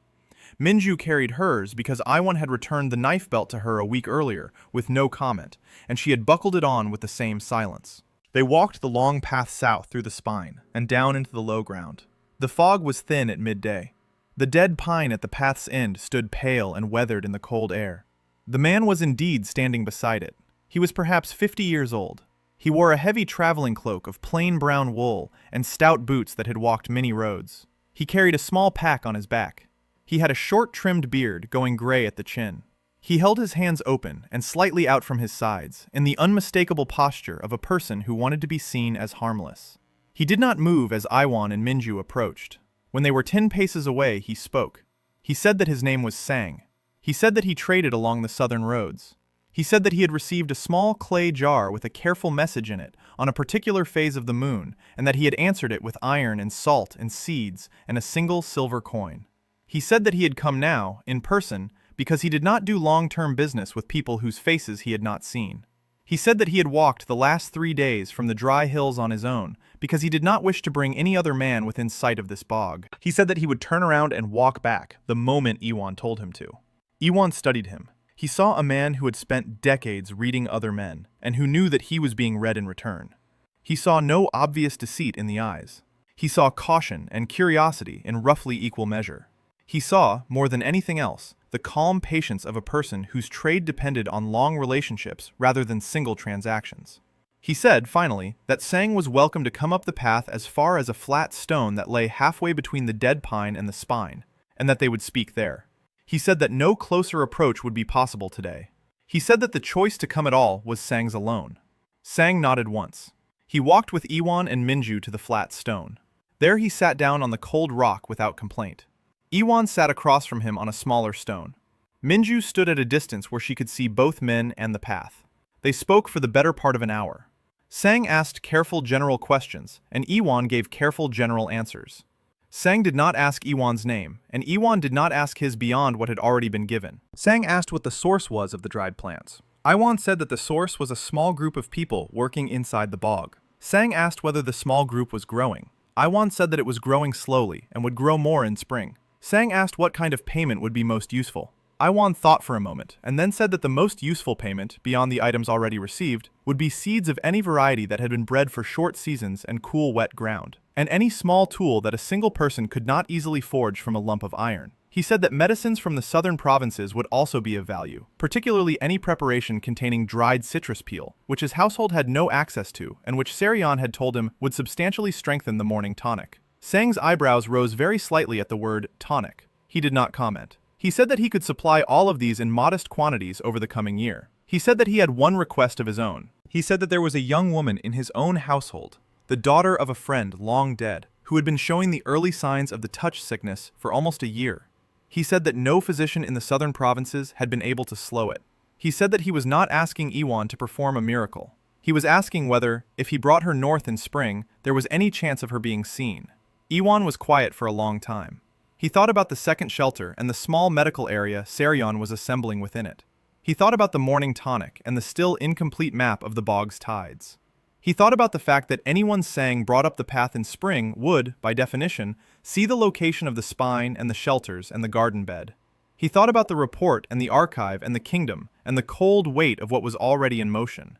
Minju carried hers because Iwan had returned the knife belt to her a week earlier with no comment, and she had buckled it on with the same silence. They walked the long path south through the spine and down into the low ground. The fog was thin at midday. The dead pine at the path's end stood pale and weathered in the cold air. The man was indeed standing beside it. He was perhaps 50 years old. He wore a heavy traveling cloak of plain brown wool and stout boots that had walked many roads. He carried a small pack on his back. He had a short trimmed beard going gray at the chin. He held his hands open and slightly out from his sides, in the unmistakable posture of a person who wanted to be seen as harmless. He did not move as Iwan and Minju approached. When they were 10 paces away, he spoke. He said that his name was Sang. He said that he traded along the southern roads. He said that he had received a small clay jar with a careful message in it on a particular phase of the moon, and that he had answered it with iron and salt and seeds and a single silver coin. He said that he had come now, in person, because he did not do long-term business with people whose faces he had not seen. He said that he had walked the last 3 days from the dry hills on his own, because he did not wish to bring any other man within sight of this bog. He said that he would turn around and walk back the moment Iwan told him to. Iwan studied him. He saw a man who had spent decades reading other men, and who knew that he was being read in return. He saw no obvious deceit in the eyes. He saw caution and curiosity in roughly equal measure. He saw, more than anything else, the calm patience of a person whose trade depended on long relationships rather than single transactions. He said, finally, that Sang was welcome to come up the path as far as a flat stone that lay halfway between the dead pine and the spine, and that they would speak there. He said that no closer approach would be possible today. He said that the choice to come at all was Sang's alone. Sang nodded once. He walked with Iwan and Minju to the flat stone. There he sat down on the cold rock without complaint. Iwan sat across from him on a smaller stone. Minju stood at a distance where she could see both men and the path. They spoke for the better part of an hour. Sang asked careful general questions, and Iwan gave careful general answers. Sang did not ask Iwan's name, and Iwan did not ask his beyond what had already been given. Sang asked what the source was of the dried plants. Iwan said that the source was a small group of people working inside the bog. Sang asked whether the small group was growing. Iwan said that it was growing slowly and would grow more in spring. Sang asked what kind of payment would be most useful. Iwan thought for a moment, and then said that the most useful payment, beyond the items already received, would be seeds of any variety that had been bred for short seasons and cool wet ground, and any small tool that a single person could not easily forge from a lump of iron. He said that medicines from the southern provinces would also be of value, particularly any preparation containing dried citrus peel, which his household had no access to, and which Serion had told him would substantially strengthen the morning tonic. Sang's eyebrows rose very slightly at the word tonic. He did not comment. He said that he could supply all of these in modest quantities over the coming year. He said that he had one request of his own. He said that there was a young woman in his own household, the daughter of a friend long dead, who had been showing the early signs of the touch sickness for almost a year. He said that no physician in the southern provinces had been able to slow it. He said that he was not asking Iwan to perform a miracle. He was asking whether, if he brought her north in spring, there was any chance of her being seen. Iwan was quiet for a long time. He thought about the second shelter and the small medical area Serion was assembling within it. He thought about the morning tonic and the still incomplete map of the bog's tides. He thought about the fact that anyone Sang brought up the path in spring would, by definition, see the location of the spine and the shelters and the garden bed. He thought about the report and the archive and the kingdom and the cold weight of what was already in motion.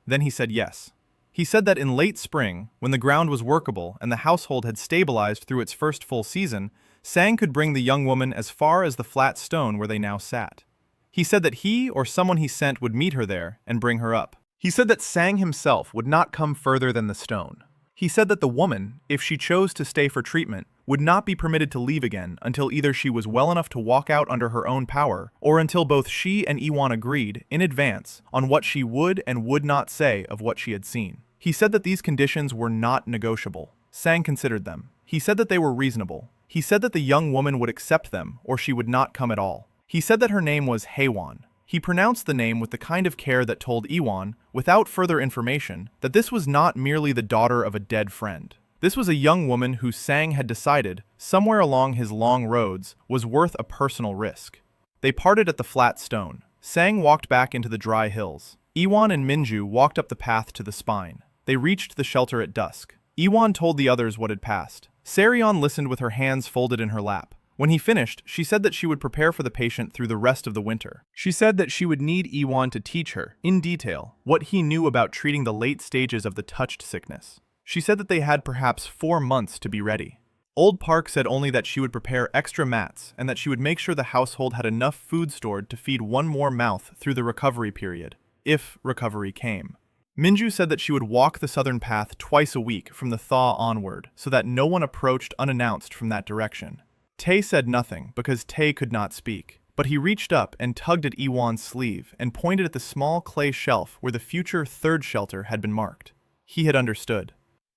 Then he said yes. He said that in late spring, when the ground was workable and the household had stabilized through its first full season, Sang could bring the young woman as far as the flat stone where they now sat. He said that he or someone he sent would meet her there and bring her up. He said that Sang himself would not come further than the stone. He said that the woman, if she chose to stay for treatment, would not be permitted to leave again until either she was well enough to walk out under her own power, or until both she and Iwan agreed, in advance, on what she would and would not say of what she had seen. He said that these conditions were not negotiable. Sang considered them. He said that they were reasonable. He said that the young woman would accept them, or she would not come at all. He said that her name was Haywan. He pronounced the name with the kind of care that told Iwan, without further information, that this was not merely the daughter of a dead friend. This was a young woman who Sang had decided, somewhere along his long roads, was worth a personal risk. They parted at the flat stone. Sang walked back into the dry hills. Iwan and Minju walked up the path to the spine. They reached the shelter at dusk. Iwan told the others what had passed. Serion listened with her hands folded in her lap. When he finished, she said that she would prepare for the patient through the rest of the winter. She said that she would need Iwan to teach her, in detail, what he knew about treating the late stages of the touched sickness. She said that they had perhaps 4 months to be ready. Old Park said only that she would prepare extra mats and that she would make sure the household had enough food stored to feed one more mouth through the recovery period, if recovery came. Minju said that she would walk the southern path twice a week from the thaw onward so that no one approached unannounced from that direction. Tae said nothing because Tae could not speak, but he reached up and tugged at Iwan's sleeve and pointed at the small clay shelf where the future third shelter had been marked. He had understood.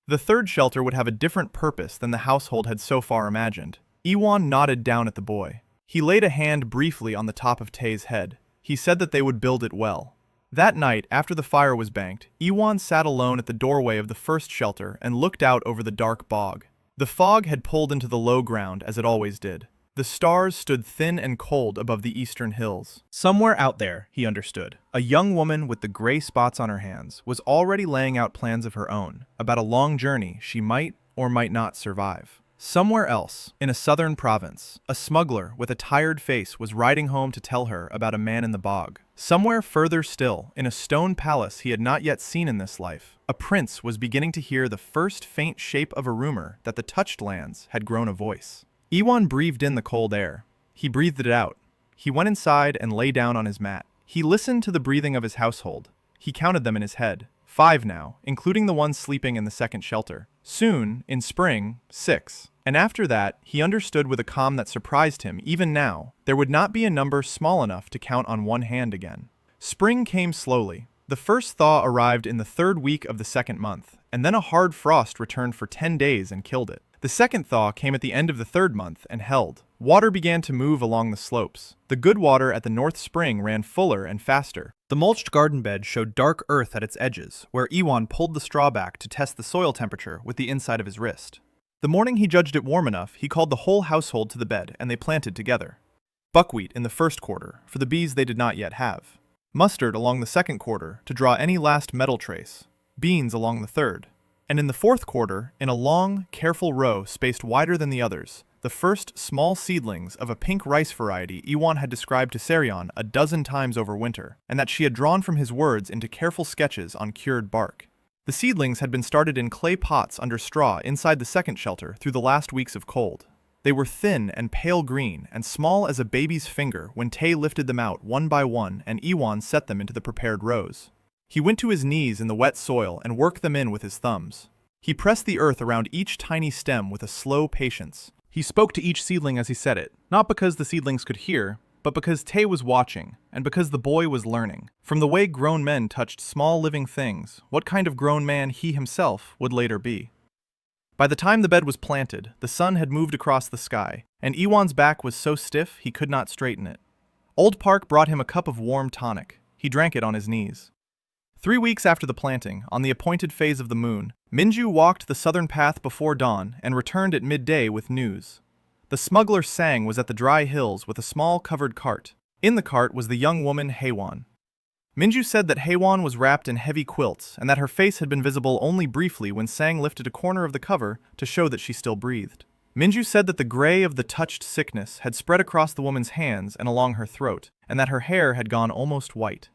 The third shelter would have a different purpose than the household had so far imagined. Iwan nodded down at the boy. He laid a hand briefly on the top of Tae's head. He said that they would build it well. That night, after the fire was banked, Iwan sat alone at the doorway of the first shelter and looked out over the dark bog. The fog had pulled into the low ground, as it always did. The stars stood thin and cold above the eastern hills. Somewhere out there, he understood, a young woman with the gray spots on her hands was already laying out plans of her own about a long journey she might or might not survive. Somewhere else, in a southern province, a smuggler with a tired face was riding home to tell her about a man in the bog. Somewhere further still, in a stone palace he had not yet seen in this life, a prince was beginning to hear the first faint shape of a rumor that the touched lands had grown a voice. Iwan breathed in the cold air. He breathed it out. He went inside and lay down on his mat. He listened to the breathing of his household. He counted them in his head. 5 now, including the one sleeping in the second shelter. Soon, in spring, 6. And after that, he understood with a calm that surprised him, even now, there would not be a number small enough to count on one hand again. Spring came slowly. The first thaw arrived in the 3rd week of the 2nd month, and then a hard frost returned for 10 days and killed it. The second thaw came at the end of the 3rd month and held. Water began to move along the slopes. The good water at the North Spring ran fuller and faster. The mulched garden bed showed dark earth at its edges, where Iwan pulled the straw back to test the soil temperature with the inside of his wrist. The morning he judged it warm enough, he called the whole household to the bed and they planted together. Buckwheat in the 1st quarter, for the bees they did not yet have. Mustard along the 2nd quarter to draw any last metal trace. Beans along the 3rd. And in the 4th quarter, in a long, careful row spaced wider than the others, the first small seedlings of a pink rice variety Iwan had described to Serion a dozen times over winter, and that she had drawn from his words into careful sketches on cured bark. The seedlings had been started in clay pots under straw inside the second shelter through the last weeks of cold. They were thin and pale green and small as a baby's finger when Tae lifted them out one by one and Iwan set them into the prepared rows. He went to his knees in the wet soil and worked them in with his thumbs. He pressed the earth around each tiny stem with a slow patience. He spoke to each seedling as he said it, not because the seedlings could hear, but because Tae was watching, and because the boy was learning. From the way grown men touched small living things, what kind of grown man he himself would later be. By the time the bed was planted, the sun had moved across the sky, and Iwan's back was so stiff he could not straighten it. Old Park brought him a cup of warm tonic. He drank it on his knees. 3 weeks after the planting, on the appointed phase of the moon, Minju walked the southern path before dawn and returned at midday with news. The smuggler Sang was at the dry hills with a small covered cart. In the cart was the young woman Haewon. Minju said that Haewon was wrapped in heavy quilts and that her face had been visible only briefly when Sang lifted a corner of the cover to show that she still breathed. Minju said that the gray of the touched sickness had spread across the woman's hands and along her throat, and that her hair had gone almost white.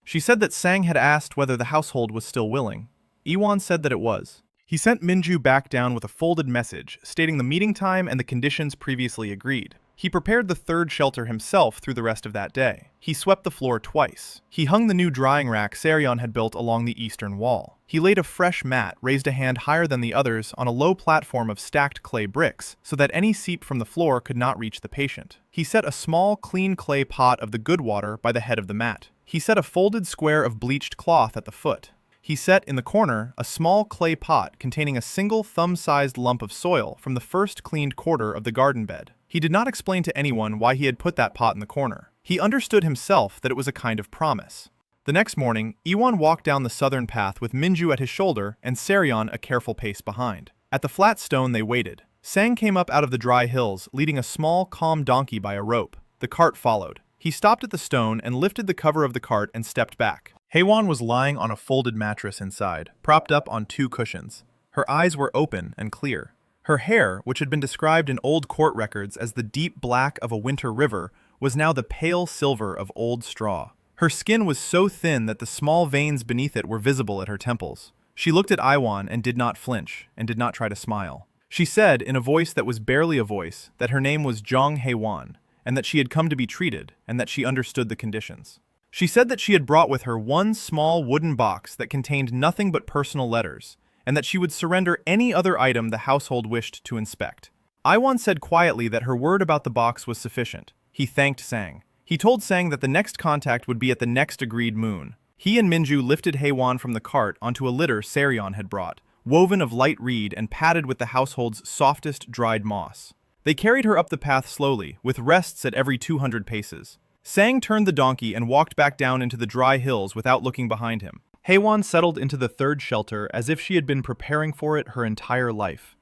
She said that Sang had asked whether the household was still willing. Iwan said that it was. He sent Minju back down with a folded message stating the meeting time and the conditions previously agreed. He prepared the third shelter himself through the rest of that day. He swept the floor twice. He hung the new drying rack Serion had built along the eastern wall. He laid a fresh mat raised a hand higher than the others on a low platform of stacked clay bricks so that any seep from the floor could not reach the patient. He set a small, clean clay pot of the good water by the head of the mat. He set a folded square of bleached cloth at the foot. He set in the corner a small clay pot containing a single thumb-sized lump of soil from the first cleaned quarter of the garden bed. He did not explain to anyone why he had put that pot in the corner. He understood himself that it was a kind of promise. The next morning, Iwan walked down the southern path with Minju at his shoulder and Serion a careful pace behind. At the flat stone they waited. Sang came up out of the dry hills, leading a small, calm donkey by a rope. The cart followed. He stopped at the stone and lifted the cover of the cart and stepped back. Haewon was lying on a folded mattress inside, propped up on 2 cushions. Her eyes were open and clear. Her hair, which had been described in old court records as the deep black of a winter river, was now the pale silver of old straw. Her skin was so thin that the small veins beneath it were visible at her temples. She looked at Iwan and did not flinch, and did not try to smile. She said, in a voice that was barely a voice, that her name was Jong Hae-won, and that she had come to be treated, and that she understood the conditions. She said that she had brought with her one small wooden box that contained nothing but personal letters, and that she would surrender any other item the household wished to inspect. Iwon said quietly that her word about the box was sufficient. He thanked Sang. He told Sang that the next contact would be at the next agreed moon. He and Minju lifted Hae-won from the cart onto a litter Saryon had brought, woven of light reed and padded with the household's softest dried moss. They carried her up the path slowly, with rests at every 200 paces. Sang turned the donkey and walked back down into the dry hills without looking behind him. Hae-won settled into the third shelter as if she had been preparing for it her entire life.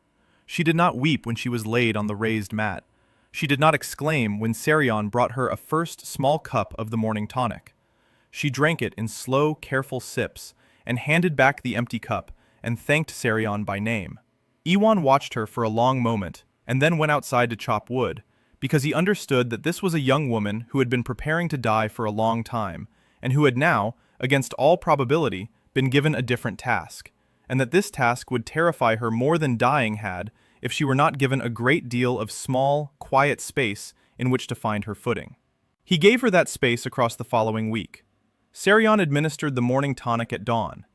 She did not weep when she was laid on the raised mat. She did not exclaim when Saryon brought her a first small cup of the morning tonic. She drank it in slow, careful sips and handed back the empty cup and thanked Saryon by name. Iwon watched her for a long moment and then went outside to chop wood, because he understood that this was a young woman who had been preparing to die for a long time, and who had now, against all probability, been given a different task, and that this task would terrify her more than dying had if she were not given a great deal of small, quiet space in which to find her footing. He gave her that space across the following week. Saryon administered the morning tonic at dawn.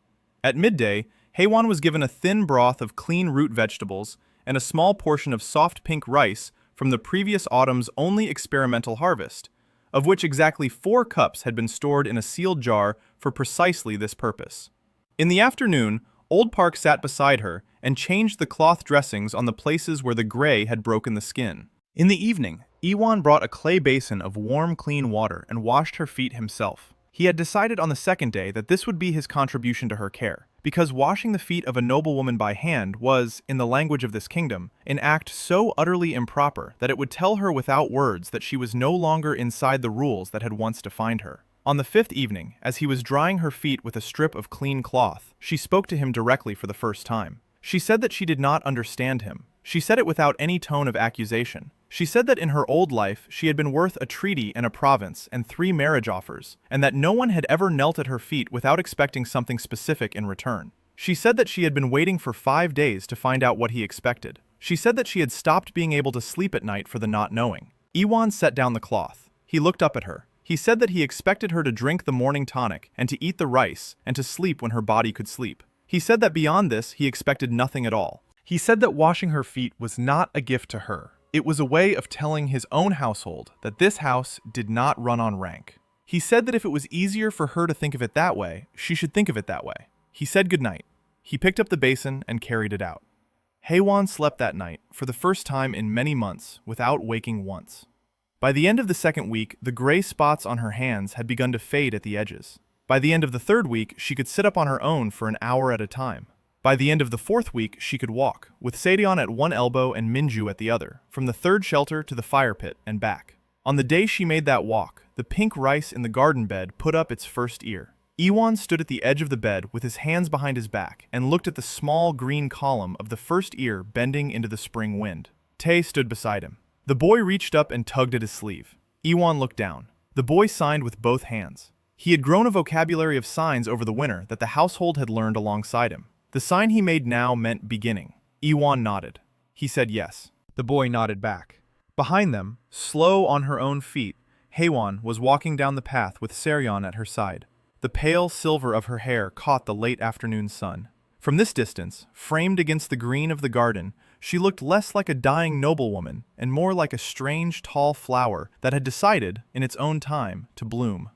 At midday, Hae-won was given a thin broth of clean root vegetables and a small portion of soft pink rice from the previous autumn's only experimental harvest, of which exactly 4 cups had been stored in a sealed jar for precisely this purpose. In the afternoon, Old Park sat beside her and changed the cloth dressings on the places where the gray had broken the skin. In the evening, Iwon brought a clay basin of warm, clean water and washed her feet himself. He had decided on the second day that this would be his contribution to her care, because washing the feet of a noblewoman by hand was, in the language of this kingdom, an act so utterly improper that it would tell her without words that she was no longer inside the rules that had once defined her. On the 5th evening, as he was drying her feet with a strip of clean cloth, she spoke to him directly for the first time. She said that she did not understand him. She said it without any tone of accusation. She said that in her old life she had been worth a treaty and a province and 3 marriage offers, and that no one had ever knelt at her feet without expecting something specific in return. She said that she had been waiting for 5 days to find out what he expected. She said that she had stopped being able to sleep at night for the not knowing. Iwon set down the cloth. He looked up at her. He said that he expected her to drink the morning tonic and to eat the rice and to sleep when her body could sleep. He said that beyond this he expected nothing at all. He said that washing her feet was not a gift to her. It was a way of telling his own household that this house did not run on rank. He said that if it was easier for her to think of it that way, she should think of it that way. He said goodnight. He picked up the basin and carried it out. Hae-won slept that night, for the first time in many months, without waking once. By the end of the 2nd week, the gray spots on her hands had begun to fade at the edges. By the end of the 3rd week, she could sit up on her own for an hour at a time. By the end of the 4th week, she could walk, with Sadeon at one elbow and Minju at the other, from the 3rd shelter to the fire pit and back. On the day she made that walk, the pink rice in the garden bed put up its first ear. Iwon stood at the edge of the bed with his hands behind his back and looked at the small green column of the first ear bending into the spring wind. Tae stood beside him. The boy reached up and tugged at his sleeve. Iwon looked down. The boy signed with both hands. He had grown a vocabulary of signs over the winter that the household had learned alongside him. The sign he made now meant beginning. Iwon nodded. He said yes. The boy nodded back. Behind them, slow on her own feet, Hae-won was walking down the path with Saryon at her side. The pale silver of her hair caught the late afternoon sun. From this distance, framed against the green of the garden, she looked less like a dying noblewoman and more like a strange tall flower that had decided, in its own time, to bloom.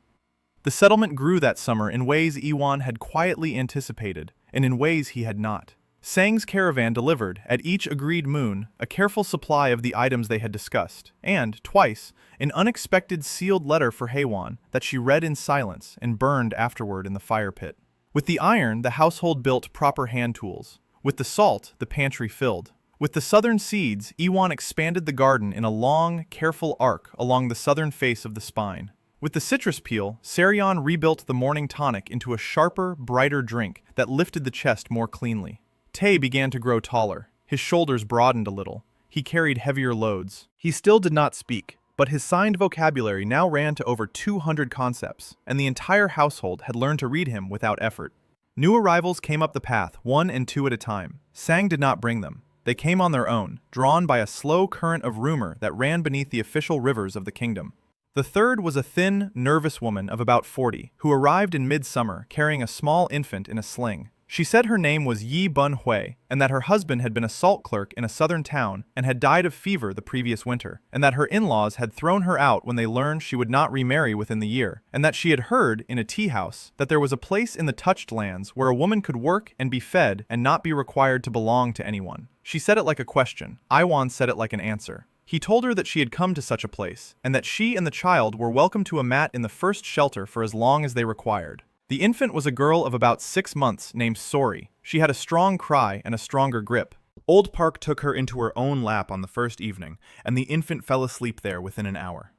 The settlement grew that summer in ways Iwon had quietly anticipated, and in ways he had not. Sang's caravan delivered, at each agreed moon, a careful supply of the items they had discussed, and, twice, an unexpected sealed letter for Hae-won that she read in silence and burned afterward in the fire pit. With the iron, the household built proper hand tools. With the salt, the pantry filled. With the southern seeds, Iwon expanded the garden in a long, careful arc along the southern face of the spine. With the citrus peel, Saryon rebuilt the morning tonic into a sharper, brighter drink that lifted the chest more cleanly. Tae began to grow taller. His shoulders broadened a little. He carried heavier loads. He still did not speak, but his signed vocabulary now ran to over 200 concepts, and the entire household had learned to read him without effort. New arrivals came up the path, 1 and 2 at a time. Sang did not bring them. They came on their own, drawn by a slow current of rumor that ran beneath the official rivers of the kingdom. The third was a thin, nervous woman of about 40, who arrived in midsummer carrying a small infant in a sling. She said her name was Yi Bun Hui, and that her husband had been a salt clerk in a southern town and had died of fever the previous winter, and that her in-laws had thrown her out when they learned she would not remarry within the year, and that she had heard, in a tea house, that there was a place in the touched lands where a woman could work and be fed and not be required to belong to anyone. She said it like a question. Iwan said it like an answer. He told her that she had come to such a place, and that she and the child were welcome to a mat in the first shelter for as long as they required. The infant was a girl of about 6 months named Sori. She had a strong cry and a stronger grip. Old Park took her into her own lap on the first evening, and the infant fell asleep there within an hour.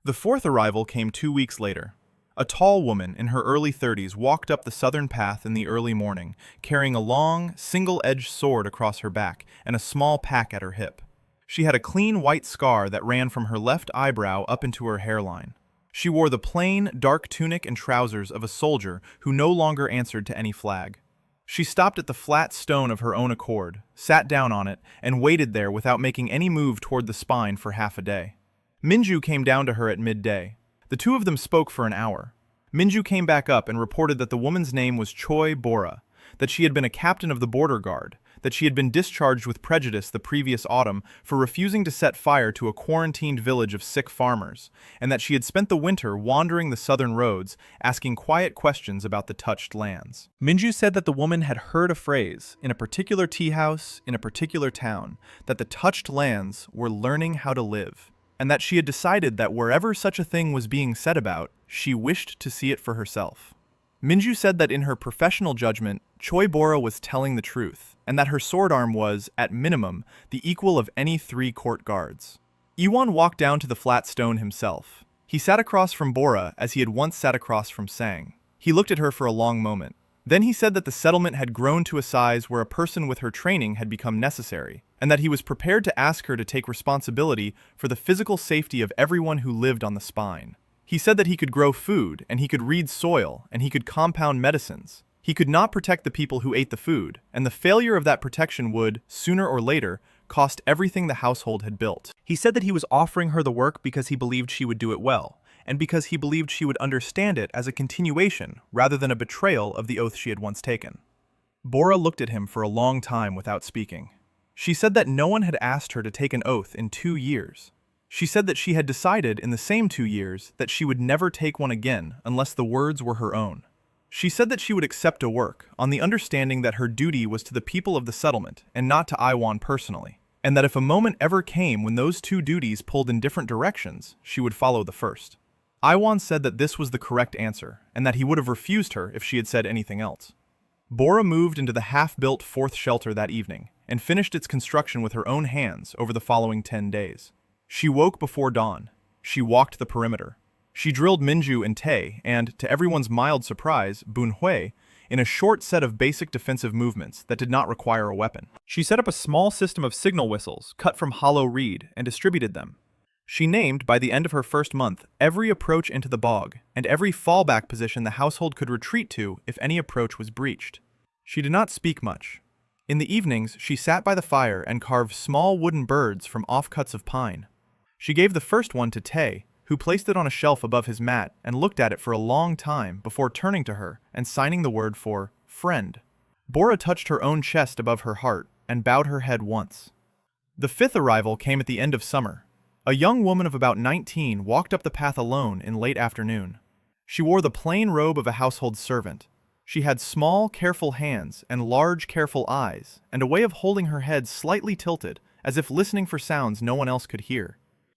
The fourth arrival came 2 weeks later. A tall woman in her early 30s walked up the southern path in the early morning, carrying a long, single-edged sword across her back and a small pack at her hip. She had a clean white scar that ran from her left eyebrow up into her hairline. She wore the plain, dark tunic and trousers of a soldier who no longer answered to any flag. She stopped at the flat stone of her own accord, sat down on it, and waited there without making any move toward the spine for half a day. Minju came down to her at midday. The two of them spoke for an hour. Minju came back up and reported that the woman's name was Choi Bora, that she had been a captain of the border guard, that she had been discharged with prejudice the previous autumn for refusing to set fire to a quarantined village of sick farmers, and that she had spent the winter wandering the southern roads, asking quiet questions about the touched lands. Minju said that the woman had heard a phrase, in a particular tea house, in a particular town, that the touched lands were learning how to live, and that she had decided that wherever such a thing was being said about, she wished to see it for herself. Minju said that in her professional judgment, Choi Bora was telling the truth, and that her sword arm was, at minimum, the equal of any 3 court guards. Iwan walked down to the flat stone himself. He sat across from Bora as he had once sat across from Sang. He looked at her for a long moment. Then he said that the settlement had grown to a size where a person with her training had become necessary, and that he was prepared to ask her to take responsibility for the physical safety of everyone who lived on the spine. He said that he could grow food, and he could read soil, and he could compound medicines. He could not protect the people who ate the food, and the failure of that protection would, sooner or later, cost everything the household had built. He said that he was offering her the work because he believed she would do it well, and because he believed she would understand it as a continuation rather than a betrayal of the oath she had once taken. Bora looked at him for a long time without speaking. She said that no one had asked her to take an oath in 2 years. She said that she had decided in the same 2 years that she would never take one again unless the words were her own. She said that she would accept a work on the understanding that her duty was to the people of the settlement and not to Iwan personally, and that if a moment ever came when those 2 duties pulled in different directions, she would follow the first. Iwan said that this was the correct answer, and that he would have refused her if she had said anything else. Bora moved into the half-built 4th shelter that evening, and finished its construction with her own hands over the following 10 days. She woke before dawn. She walked the perimeter. She drilled Minju and Tae, and, to everyone's mild surprise, Bun Hui, in a short set of basic defensive movements that did not require a weapon. She set up a small system of signal whistles cut from hollow reed and distributed them. She named, by the end of her first month, every approach into the bog, and every fallback position the household could retreat to if any approach was breached. She did not speak much. In the evenings, she sat by the fire and carved small wooden birds from offcuts of pine. She gave the first one to Tae, who placed it on a shelf above his mat and looked at it for a long time before turning to her and signing the word for friend. Bora touched her own chest above her heart and bowed her head once. The 5th arrival came at the end of summer. A young woman of about 19 walked up the path alone in late afternoon. She wore the plain robe of a household servant. She had small, careful hands and large, careful eyes, and a way of holding her head slightly tilted, as if listening for sounds no one else could hear.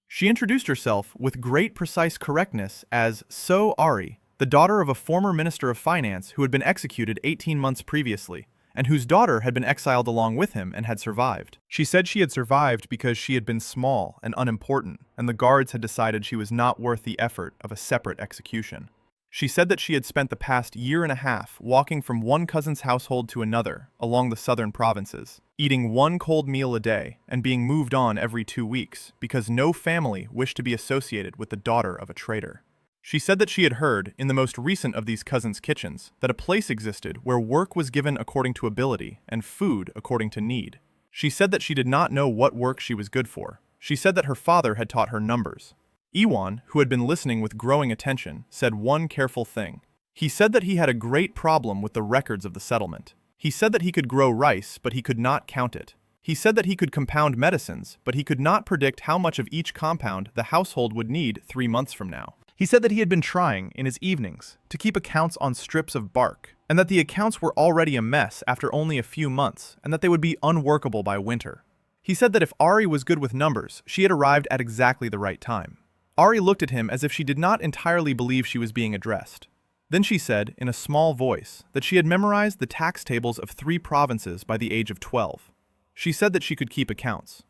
She introduced herself with great precise correctness as So Ari, the daughter of a former minister of finance who had been executed 18 months previously, and whose daughter had been exiled along with him and had survived. She said she had survived because she had been small and unimportant, and the guards had decided she was not worth the effort of a separate execution. She said that she had spent the past year and a half walking from one cousin's household to another along the southern provinces, eating one cold meal a day and being moved on every 2 weeks because no family wished to be associated with the daughter of a traitor. She said that she had heard, in the most recent of these cousins' kitchens, that a place existed where work was given according to ability and food according to need. She said that she did not know what work she was good for. She said that her father had taught her numbers. Iwan, who had been listening with growing attention, said one careful thing. He said that he had a great problem with the records of the settlement. He said that he could grow rice, but he could not count it. He said that he could compound medicines, but he could not predict how much of each compound the household would need 3 months from now. He said that he had been trying, in his evenings, to keep accounts on strips of bark, and that the accounts were already a mess after only a few months, and that they would be unworkable by winter. He said that if Ari was good with numbers, she had arrived at exactly the right time. Ari looked at him as if she did not entirely believe she was being addressed. Then she said, in a small voice, that she had memorized the tax tables of 3 provinces by the age of 12. She said that she could keep accounts.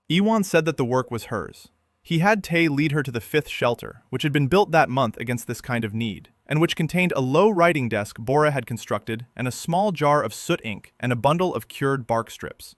Iwan said that the work was hers. He had Tay lead her to the 5th shelter, which had been built that month against this kind of need, and which contained a low writing desk Bora had constructed and a small jar of soot ink and a bundle of cured bark strips.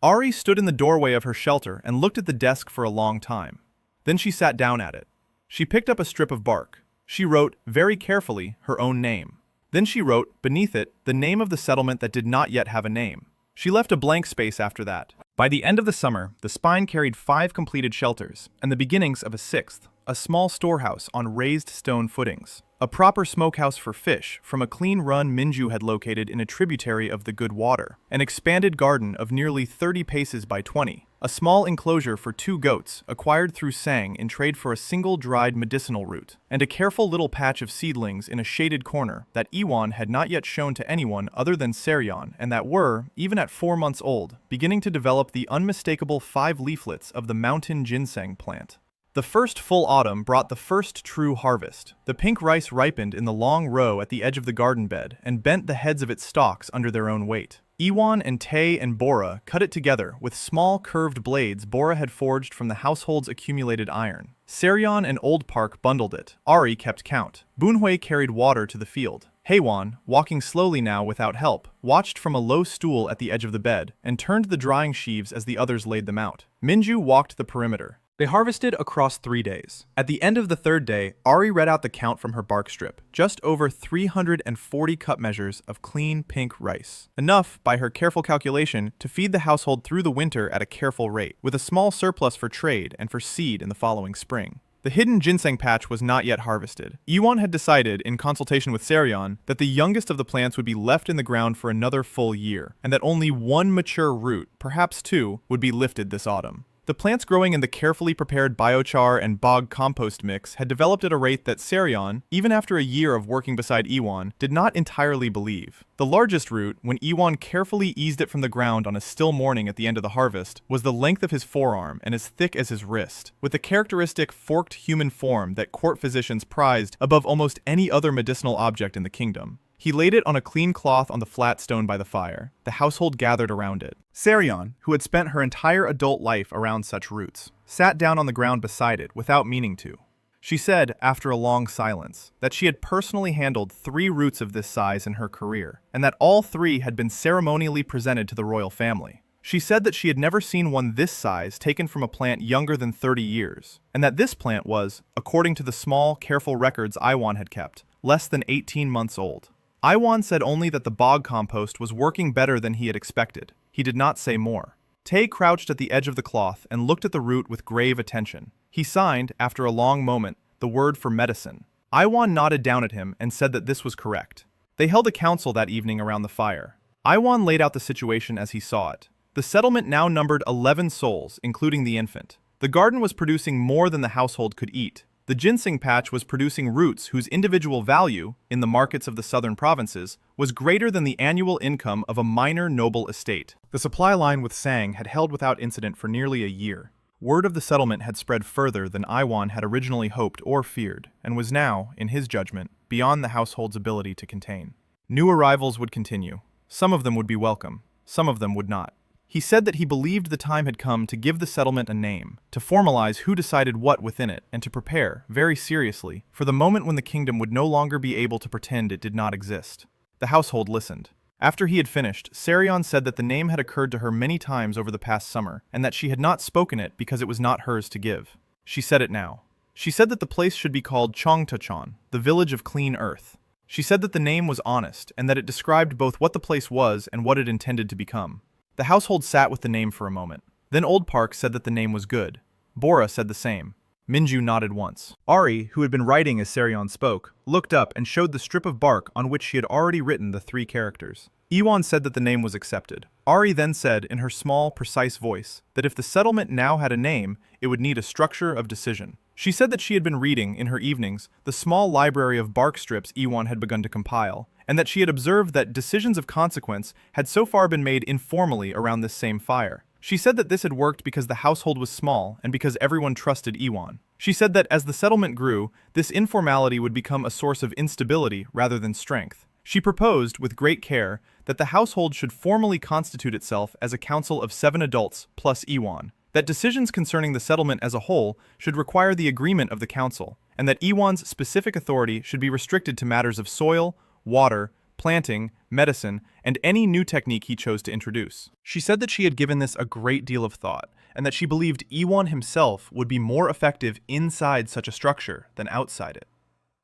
Ari stood in the doorway of her shelter and looked at the desk for a long time. Then she sat down at it. She picked up a strip of bark. She wrote, very carefully, her own name. Then she wrote, beneath it, the name of the settlement that did not yet have a name. She left a blank space after that. By the end of the summer, the spine carried 5 completed shelters, and the beginnings of a 6th, a small storehouse on raised stone footings. A proper smokehouse for fish from a clean run Minju had located in a tributary of the Good Water, an expanded garden of nearly 30 paces by 20, a small enclosure for 2 goats acquired through Sang in trade for a single dried medicinal root, and a careful little patch of seedlings in a shaded corner that Iwan had not yet shown to anyone other than Seryon, and that were, even at 4 months old, beginning to develop the unmistakable 5 leaflets of the mountain ginseng plant. The first full autumn brought the first true harvest. The pink rice ripened in the long row at the edge of the garden bed and bent the heads of its stalks under their own weight. Iwan and Tay and Bora cut it together with small curved blades Bora had forged from the household's accumulated iron. Seryon and Old Park bundled it. Ari kept count. Bunhui carried water to the field. Heywan, walking slowly now without help, watched from a low stool at the edge of the bed and turned the drying sheaves as the others laid them out. Minju walked the perimeter. They harvested across 3 days. At the end of the 3rd day, Ari read out the count from her bark strip, just over 340 cup measures of clean pink rice. Enough, by her careful calculation, to feed the household through the winter at a careful rate, with a small surplus for trade and for seed in the following spring. The hidden ginseng patch was not yet harvested. Iwan had decided, in consultation with Seryon, that the youngest of the plants would be left in the ground for another full year, and that only 1 mature root, perhaps 2, would be lifted this autumn. The plants growing in the carefully prepared biochar and bog compost mix had developed at a rate that Seryon, even after a year of working beside Iwan, did not entirely believe. The largest root, when Iwan carefully eased it from the ground on a still morning at the end of the harvest, was the length of his forearm and as thick as his wrist, with the characteristic forked human form that court physicians prized above almost any other medicinal object in the kingdom. He laid it on a clean cloth on the flat stone by the fire. The household gathered around it. Seryon, who had spent her entire adult life around such roots, sat down on the ground beside it without meaning to. She said, after a long silence, that she had personally handled 3 roots of this size in her career, and that all 3 had been ceremonially presented to the royal family. She said that she had never seen one this size taken from a plant younger than 30 years, and that this plant was, according to the small, careful records Iwan had kept, less than 18 months old. Iwan said only that the bog compost was working better than he had expected. He did not say more. Tay crouched at the edge of the cloth and looked at the root with grave attention. He signed, after a long moment, the word for medicine. Iwan nodded down at him and said that this was correct. They held a council that evening around the fire. Iwan laid out the situation as he saw it. The settlement now numbered 11 souls, including the infant. The garden was producing more than the household could eat. The ginseng patch was producing roots whose individual value, in the markets of the southern provinces, was greater than the annual income of a minor noble estate. The supply line with Sang had held without incident for nearly a year. Word of the settlement had spread further than Iwan had originally hoped or feared, and was now, in his judgment, beyond the household's ability to contain. New arrivals would continue. Some of them would be welcome, some of them would not. He said that he believed the time had come to give the settlement a name, to formalize who decided what within it, and to prepare, very seriously, for the moment when the kingdom would no longer be able to pretend it did not exist. The household listened. After he had finished, Seryon said that the name had occurred to her many times over the past summer, and that she had not spoken it because it was not hers to give. She said it now. She said that the place should be called Chongtachon, the village of clean earth. She said that the name was honest, and that it described both what the place was and what it intended to become. The household sat with the name for a moment. Then Old Park said that the name was good. Bora said the same. Minju nodded once. Ari, who had been writing as Serion spoke, looked up and showed the strip of bark on which she had already written the 3 characters. Iwan said that the name was accepted. Ari then said in her small, precise voice that if the settlement now had a name, it would need a structure of decision. She said that she had been reading, in her evenings, the small library of bark strips Iwan had begun to compile, and that she had observed that decisions of consequence had so far been made informally around this same fire. She said that this had worked because the household was small and because everyone trusted Iwan. She said that as the settlement grew, this informality would become a source of instability rather than strength. She proposed, with great care, that the household should formally constitute itself as a council of 7 adults plus Iwan, that decisions concerning the settlement as a whole should require the agreement of the council, and that Iwan's specific authority should be restricted to matters of soil, water, planting, medicine, and any new technique he chose to introduce. She said that she had given this a great deal of thought, and that she believed Iwan himself would be more effective inside such a structure than outside it.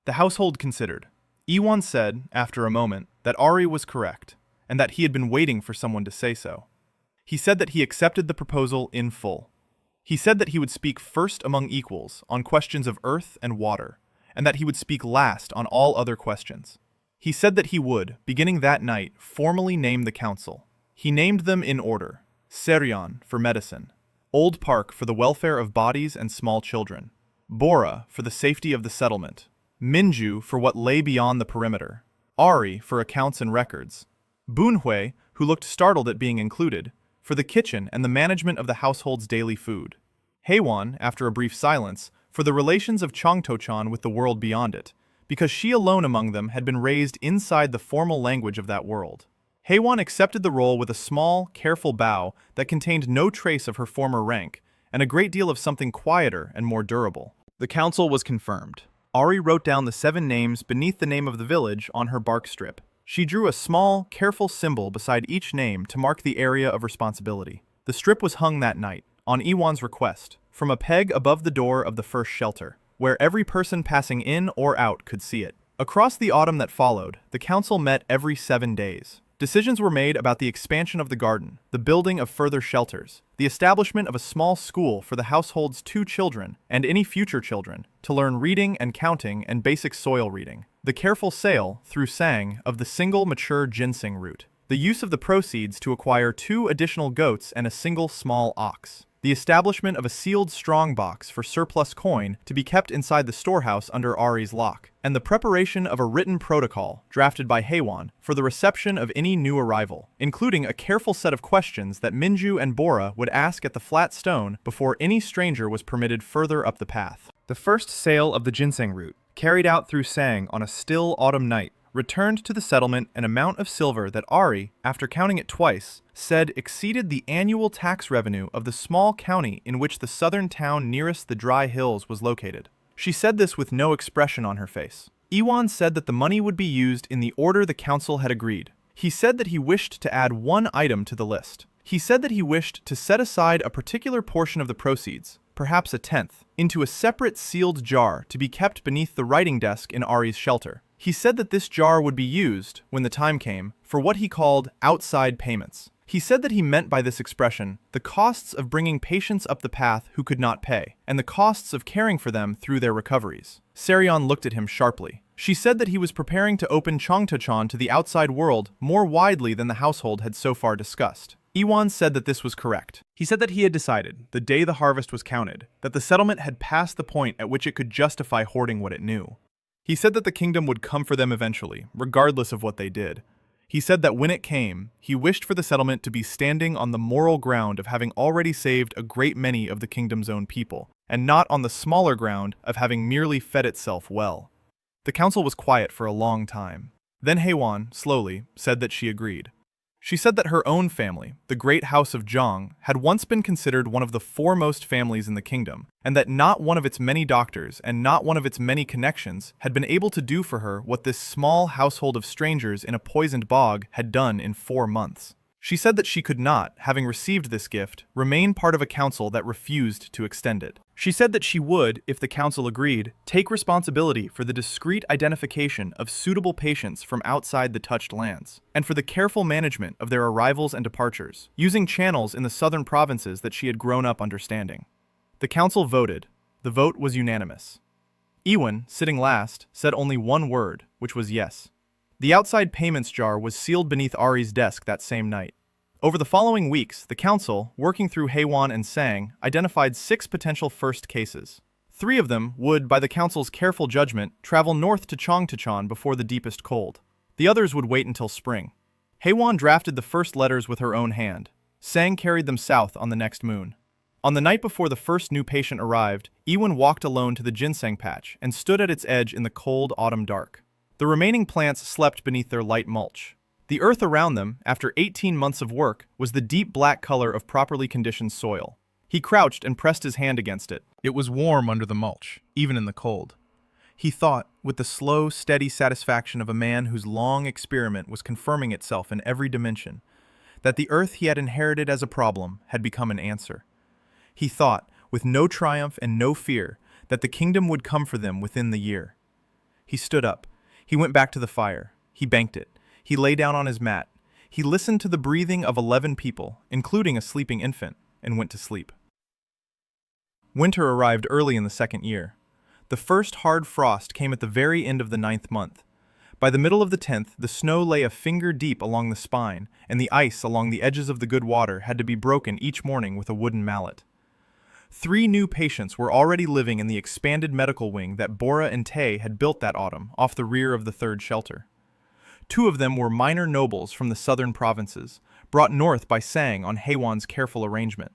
The household considered. Iwan said, after a moment, that Ari was correct, and that he had been waiting for someone to say so. He said that he accepted the proposal in full. He said that he would speak first among equals on questions of earth and water, and that he would speak last on all other questions. He said that he would, beginning that night, formally name the council. He named them in order: Serion for medicine, Old Park for the welfare of bodies and small children, Bora for the safety of the settlement, Minju for what lay beyond the perimeter, Ari for accounts and records, Bunhui, who looked startled at being included, for the kitchen and the management of the household's daily food, Heiwan, after a brief silence, for the relations of Changtochan with the world beyond it, because she alone among them had been raised inside the formal language of that world. Heiwan accepted the role with a small, careful bow that contained no trace of her former rank, and a great deal of something quieter and more durable. The council was confirmed. Ari wrote down the 7 names beneath the name of the village on her bark strip. She drew a small, careful symbol beside each name to mark the area of responsibility. The strip was hung that night, on Iwan's request, from a peg above the door of the first shelter, where every person passing in or out could see it. Across the autumn that followed, the council met every 7 days. Decisions were made about the expansion of the garden, the building of further shelters, the establishment of a small school for the household's 2 children and any future children to learn reading and counting and basic soil reading, the careful sale, through Sang, of the single mature ginseng root, the use of the proceeds to acquire 2 additional goats and a single small ox, the establishment of a sealed strong box for surplus coin to be kept inside the storehouse under Ari's lock, and the preparation of a written protocol, drafted by Heiwan, for the reception of any new arrival, including a careful set of questions that Minju and Bora would ask at the flat stone before any stranger was permitted further up the path. The first sale of the ginseng root, carried out through Sang on a still autumn night, returned to the settlement an amount of silver that Ari, after counting it twice, said exceeded the annual tax revenue of the small county in which the southern town nearest the dry hills was located. She said this with no expression on her face. Iwan said that the money would be used in the order the council had agreed. He said that he wished to add 1 item to the list. He said that he wished to set aside a particular portion of the proceeds, perhaps a 10th, into a separate sealed jar to be kept beneath the writing desk in Ari's shelter. He said that this jar would be used, when the time came, for what he called outside payments. He said that he meant by this expression the costs of bringing patients up the path who could not pay, and the costs of caring for them through their recoveries. Serion looked at him sharply. She said that he was preparing to open Changtochan to the outside world more widely than the household had so far discussed. Iwan said that this was correct. He said that he had decided, the day the harvest was counted, that the settlement had passed the point at which it could justify hoarding what it knew. He said that the kingdom would come for them eventually, regardless of what they did. He said that when it came, he wished for the settlement to be standing on the moral ground of having already saved a great many of the kingdom's own people, and not on the smaller ground of having merely fed itself well. The council was quiet for a long time. Then Heiwan, slowly, said that she agreed. She said that her own family, the great house of Zhang, had once been considered one of the foremost families in the kingdom, and that not one of its many doctors and not one of its many connections had been able to do for her what this small household of strangers in a poisoned bog had done in 4 months. She said that she could not, having received this gift, remain part of a council that refused to extend it. She said that she would, if the council agreed, take responsibility for the discreet identification of suitable patients from outside the touched lands, and for the careful management of their arrivals and departures, using channels in the southern provinces that she had grown up understanding. The council voted. The vote was unanimous. Ewan, sitting last, said only one word, which was yes. The outside payments jar was sealed beneath Ari's desk that same night. Over the following weeks, the council, working through Haewon and Sang, identified 6 potential first cases. 3 of them would, by the council's careful judgment, travel north to Cheongtachan before the deepest cold. The others would wait until spring. Haewon drafted the first letters with her own hand. Sang carried them south on the next moon. On the night before the first new patient arrived, Ewan walked alone to the ginseng patch and stood at its edge in the cold autumn dark. The remaining plants slept beneath their light mulch. The earth around them, after 18 months of work, was the deep black color of properly conditioned soil. He crouched and pressed his hand against it. It was warm under the mulch, even in the cold. He thought, with the slow, steady satisfaction of a man whose long experiment was confirming itself in every dimension, that the earth he had inherited as a problem had become an answer. He thought, with no triumph and no fear, that the kingdom would come for them within the year. He stood up. He went back to the fire. He banked it. He lay down on his mat. He listened to the breathing of 11 people, including a sleeping infant, and went to sleep. Winter arrived early in the second year. The first hard frost came at the very end of the 9th month. By the middle of the 10th, the snow lay a finger deep along the spine, and the ice along the edges of the good water had to be broken each morning with a wooden mallet. 3 new patients were already living in the expanded medical wing that Bora and Tae had built that autumn off the rear of the 3rd shelter. 2 of them were minor nobles from the southern provinces, brought north by Sang on Haewon's careful arrangement.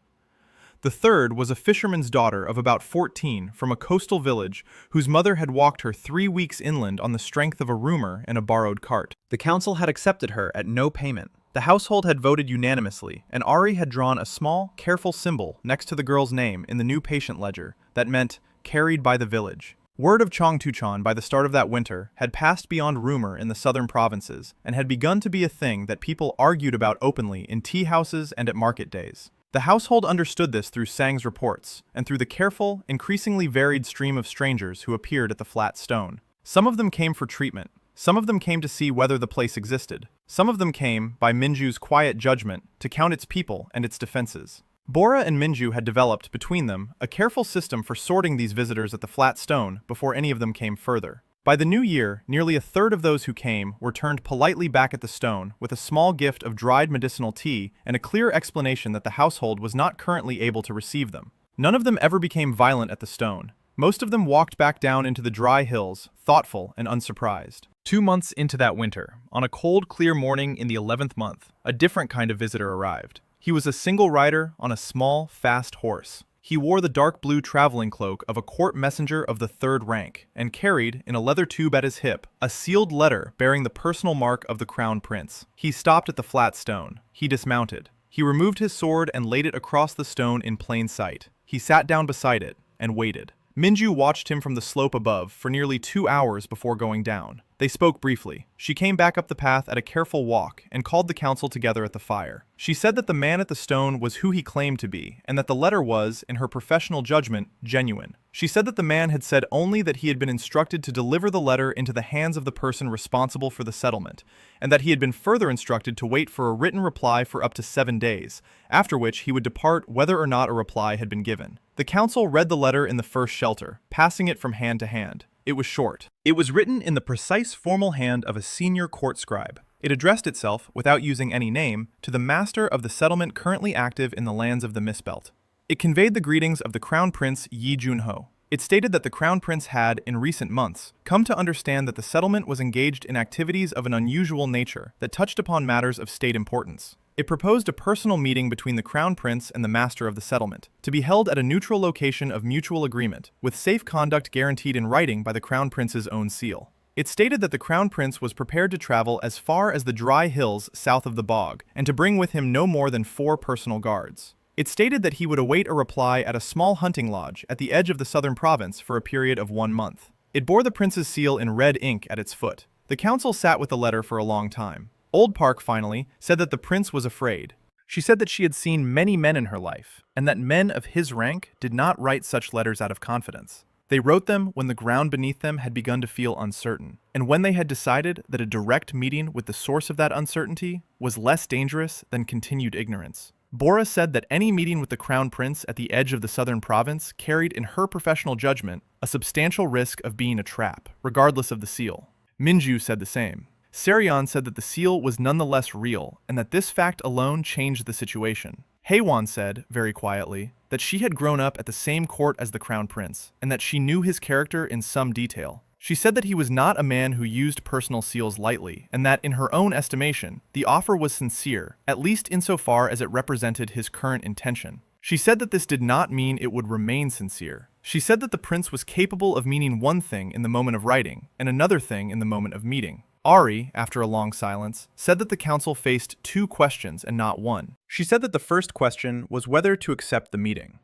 The 3rd was a fisherman's daughter of about 14 from a coastal village whose mother had walked her 3 weeks inland on the strength of a rumor and a borrowed cart. The council had accepted her at no payment. The household had voted unanimously, and Ari had drawn a small, careful symbol next to the girl's name in the new patient ledger that meant, carried by the village. Word of Cheongtachan by the start of that winter had passed beyond rumor in the southern provinces and had begun to be a thing that people argued about openly in tea houses and at market days. The household understood this through Sang's reports and through the careful, increasingly varied stream of strangers who appeared at the flat stone. Some of them came for treatment. Some of them came to see whether the place existed. Some of them came, by Minju's quiet judgment, to count its people and its defenses. Bora and Minju had developed, between them, a careful system for sorting these visitors at the flat stone before any of them came further. By the new year, nearly a third of those who came were turned politely back at the stone with a small gift of dried medicinal tea and a clear explanation that the household was not currently able to receive them. None of them ever became violent at the stone. Most of them walked back down into the dry hills, thoughtful and unsurprised. 2 months into that winter, on a cold, clear morning in the 11th month, a different kind of visitor arrived. He was a single rider on a small, fast horse. He wore the dark blue traveling cloak of a court messenger of the 3rd rank, and carried, in a leather tube at his hip, a sealed letter bearing the personal mark of the crown prince. He stopped at the flat stone. He dismounted. He removed his sword and laid it across the stone in plain sight. He sat down beside it, and waited. Minju watched him from the slope above for nearly 2 hours before going down. They spoke briefly. She came back up the path at a careful walk and called the council together at the fire. She said that the man at the stone was who he claimed to be, and that the letter was, in her professional judgment, genuine. She said that the man had said only that he had been instructed to deliver the letter into the hands of the person responsible for the settlement, and that he had been further instructed to wait for a written reply for up to 7 days, after which he would depart whether or not a reply had been given. The council read the letter in the first shelter, passing it from hand to hand. It was short. It was written in the precise formal hand of a senior court scribe. It addressed itself, without using any name, to the master of the settlement currently active in the lands of the Mistbelt. It conveyed the greetings of the Crown Prince Yi Junho. It stated that the Crown Prince had, in recent months, come to understand that the settlement was engaged in activities of an unusual nature that touched upon matters of state importance. It proposed a personal meeting between the Crown Prince and the master of the settlement, to be held at a neutral location of mutual agreement, with safe conduct guaranteed in writing by the Crown Prince's own seal. It stated that the Crown Prince was prepared to travel as far as the dry hills south of the bog, and to bring with him no more than 4 personal guards. It stated that he would await a reply at a small hunting lodge at the edge of the southern province for a period of 1 month. It bore the prince's seal in red ink at its foot. The council sat with the letter for a long time. Old Park, finally, said that the prince was afraid. She said that she had seen many men in her life, and that men of his rank did not write such letters out of confidence. They wrote them when the ground beneath them had begun to feel uncertain, and when they had decided that a direct meeting with the source of that uncertainty was less dangerous than continued ignorance. Bora said that any meeting with the crown prince at the edge of the southern province carried, in her professional judgment, a substantial risk of being a trap, regardless of the seal. Minju said the same. Serion said that the seal was nonetheless real, and that this fact alone changed the situation. Haewon said, very quietly, that she had grown up at the same court as the crown prince, and that she knew his character in some detail. She said that he was not a man who used personal seals lightly, and that, in her own estimation, the offer was sincere, at least insofar as it represented his current intention. She said that this did not mean it would remain sincere. She said that the prince was capable of meaning one thing in the moment of writing, and another thing in the moment of meeting. Ari, after a long silence, said that the council faced two questions and not one. She said that the first question was whether to accept the meeting.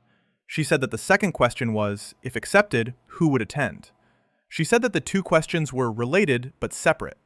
She said that the second question was, if accepted, who would attend. She said that the two questions were related but separate.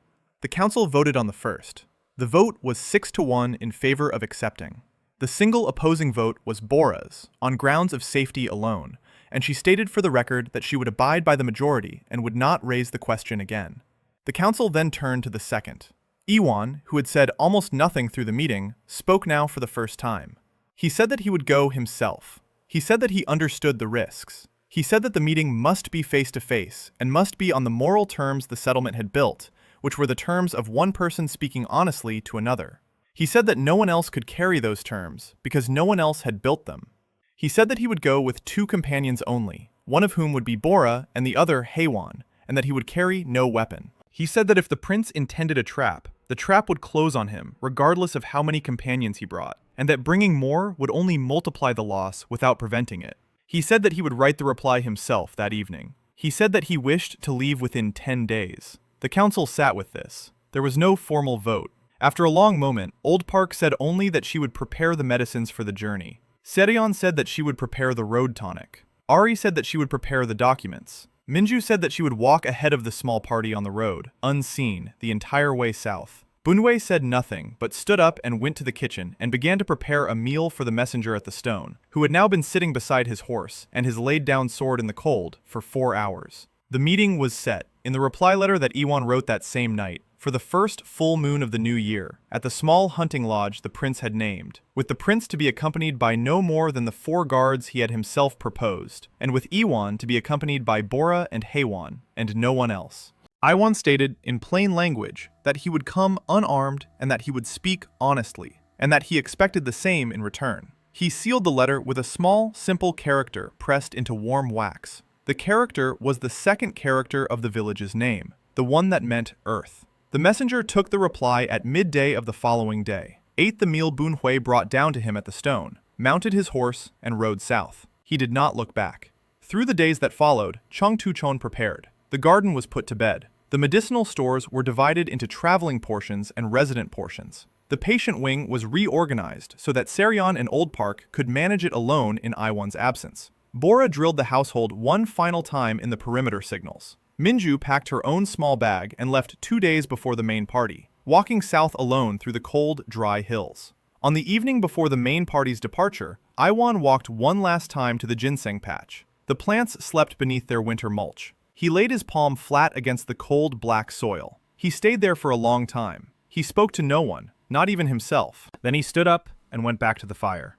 The council voted on the first. The vote was 6-1 in favor of accepting. The single opposing vote was Bora's, on grounds of safety alone, and she stated for the record that she would abide by the majority and would not raise the question again. The council then turned to the second. Iwan, who had said almost nothing through the meeting, spoke now for the first time. He said that he would go himself. He said that he understood the risks. He said that the meeting must be face-to-face and must be on the moral terms the settlement had built, which were the terms of one person speaking honestly to another. He said that no one else could carry those terms because no one else had built them. He said that he would go with 2 companions only, one of whom would be Bora and the other Haewon, and that he would carry no weapon. He said that if the prince intended a trap, the trap would close on him, regardless of how many companions he brought, and that bringing more would only multiply the loss without preventing it. He said that he would write the reply himself that evening. He said that he wished to leave within 10 days. The council sat with this. There was no formal vote. After a long moment, Old Park said only that she would prepare the medicines for the journey. Serion said that she would prepare the road tonic. Ari said that she would prepare the documents. Minju said that she would walk ahead of the small party on the road, unseen, the entire way south. Bunwei said nothing, but stood up and went to the kitchen and began to prepare a meal for the messenger at the stone, who had now been sitting beside his horse and his laid-down sword in the cold for 4 hours. The meeting was set. In the reply letter that Iwan wrote that same night, for the first full moon of the new year, at the small hunting lodge the prince had named, with the prince to be accompanied by no more than the 4 guards he had himself proposed, and with Iwan to be accompanied by Bora and Haewon, and no one else. Iwan stated, in plain language, that he would come unarmed and that he would speak honestly, and that he expected the same in return. He sealed the letter with a small, simple character pressed into warm wax. The character was the second character of the village's name, the one that meant earth. The messenger took the reply at midday of the following day, ate the meal Bunhui brought down to him at the stone, mounted his horse, and rode south. He did not look back. Through the days that followed, Chongtuchon prepared. The garden was put to bed. The medicinal stores were divided into traveling portions and resident portions. The patient wing was reorganized so that Serion and Old Park could manage it alone in Iwan's absence. Bora drilled the household one final time in the perimeter signals. Minju packed her own small bag and left 2 days before the main party, walking south alone through the cold, dry hills. On the evening before the main party's departure, Iwan walked one last time to the ginseng patch. The plants slept beneath their winter mulch. He laid his palm flat against the cold, black soil. He stayed there for a long time. He spoke to no one, not even himself. Then he stood up and went back to the fire.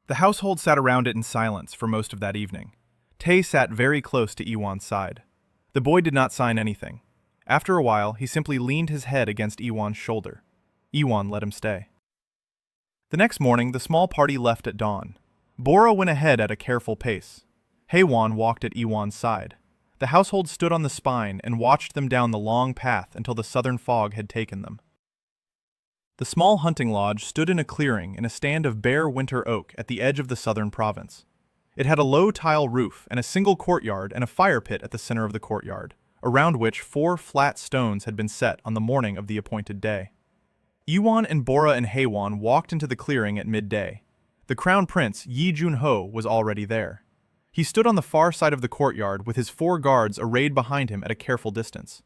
The household sat around it in silence for most of that evening. Tae sat very close to Iwan's side. The boy did not sign anything. After a while, he simply leaned his head against Iwan's shoulder. Iwan let him stay. The next morning, the small party left at dawn. Bora went ahead at a careful pace. Haewon walked at Iwan's side. The household stood on the spine and watched them down the long path until the southern fog had taken them. The small hunting lodge stood in a clearing in a stand of bare winter oak at the edge of the southern province. It had a low tile roof and a single courtyard and a fire pit at the center of the courtyard, around which 4 flat stones had been set on the morning of the appointed day. Iwan and Bora and Haewon walked into the clearing at midday. The crown prince, Yi Junho, was already there. He stood on the far side of the courtyard with his 4 guards arrayed behind him at a careful distance.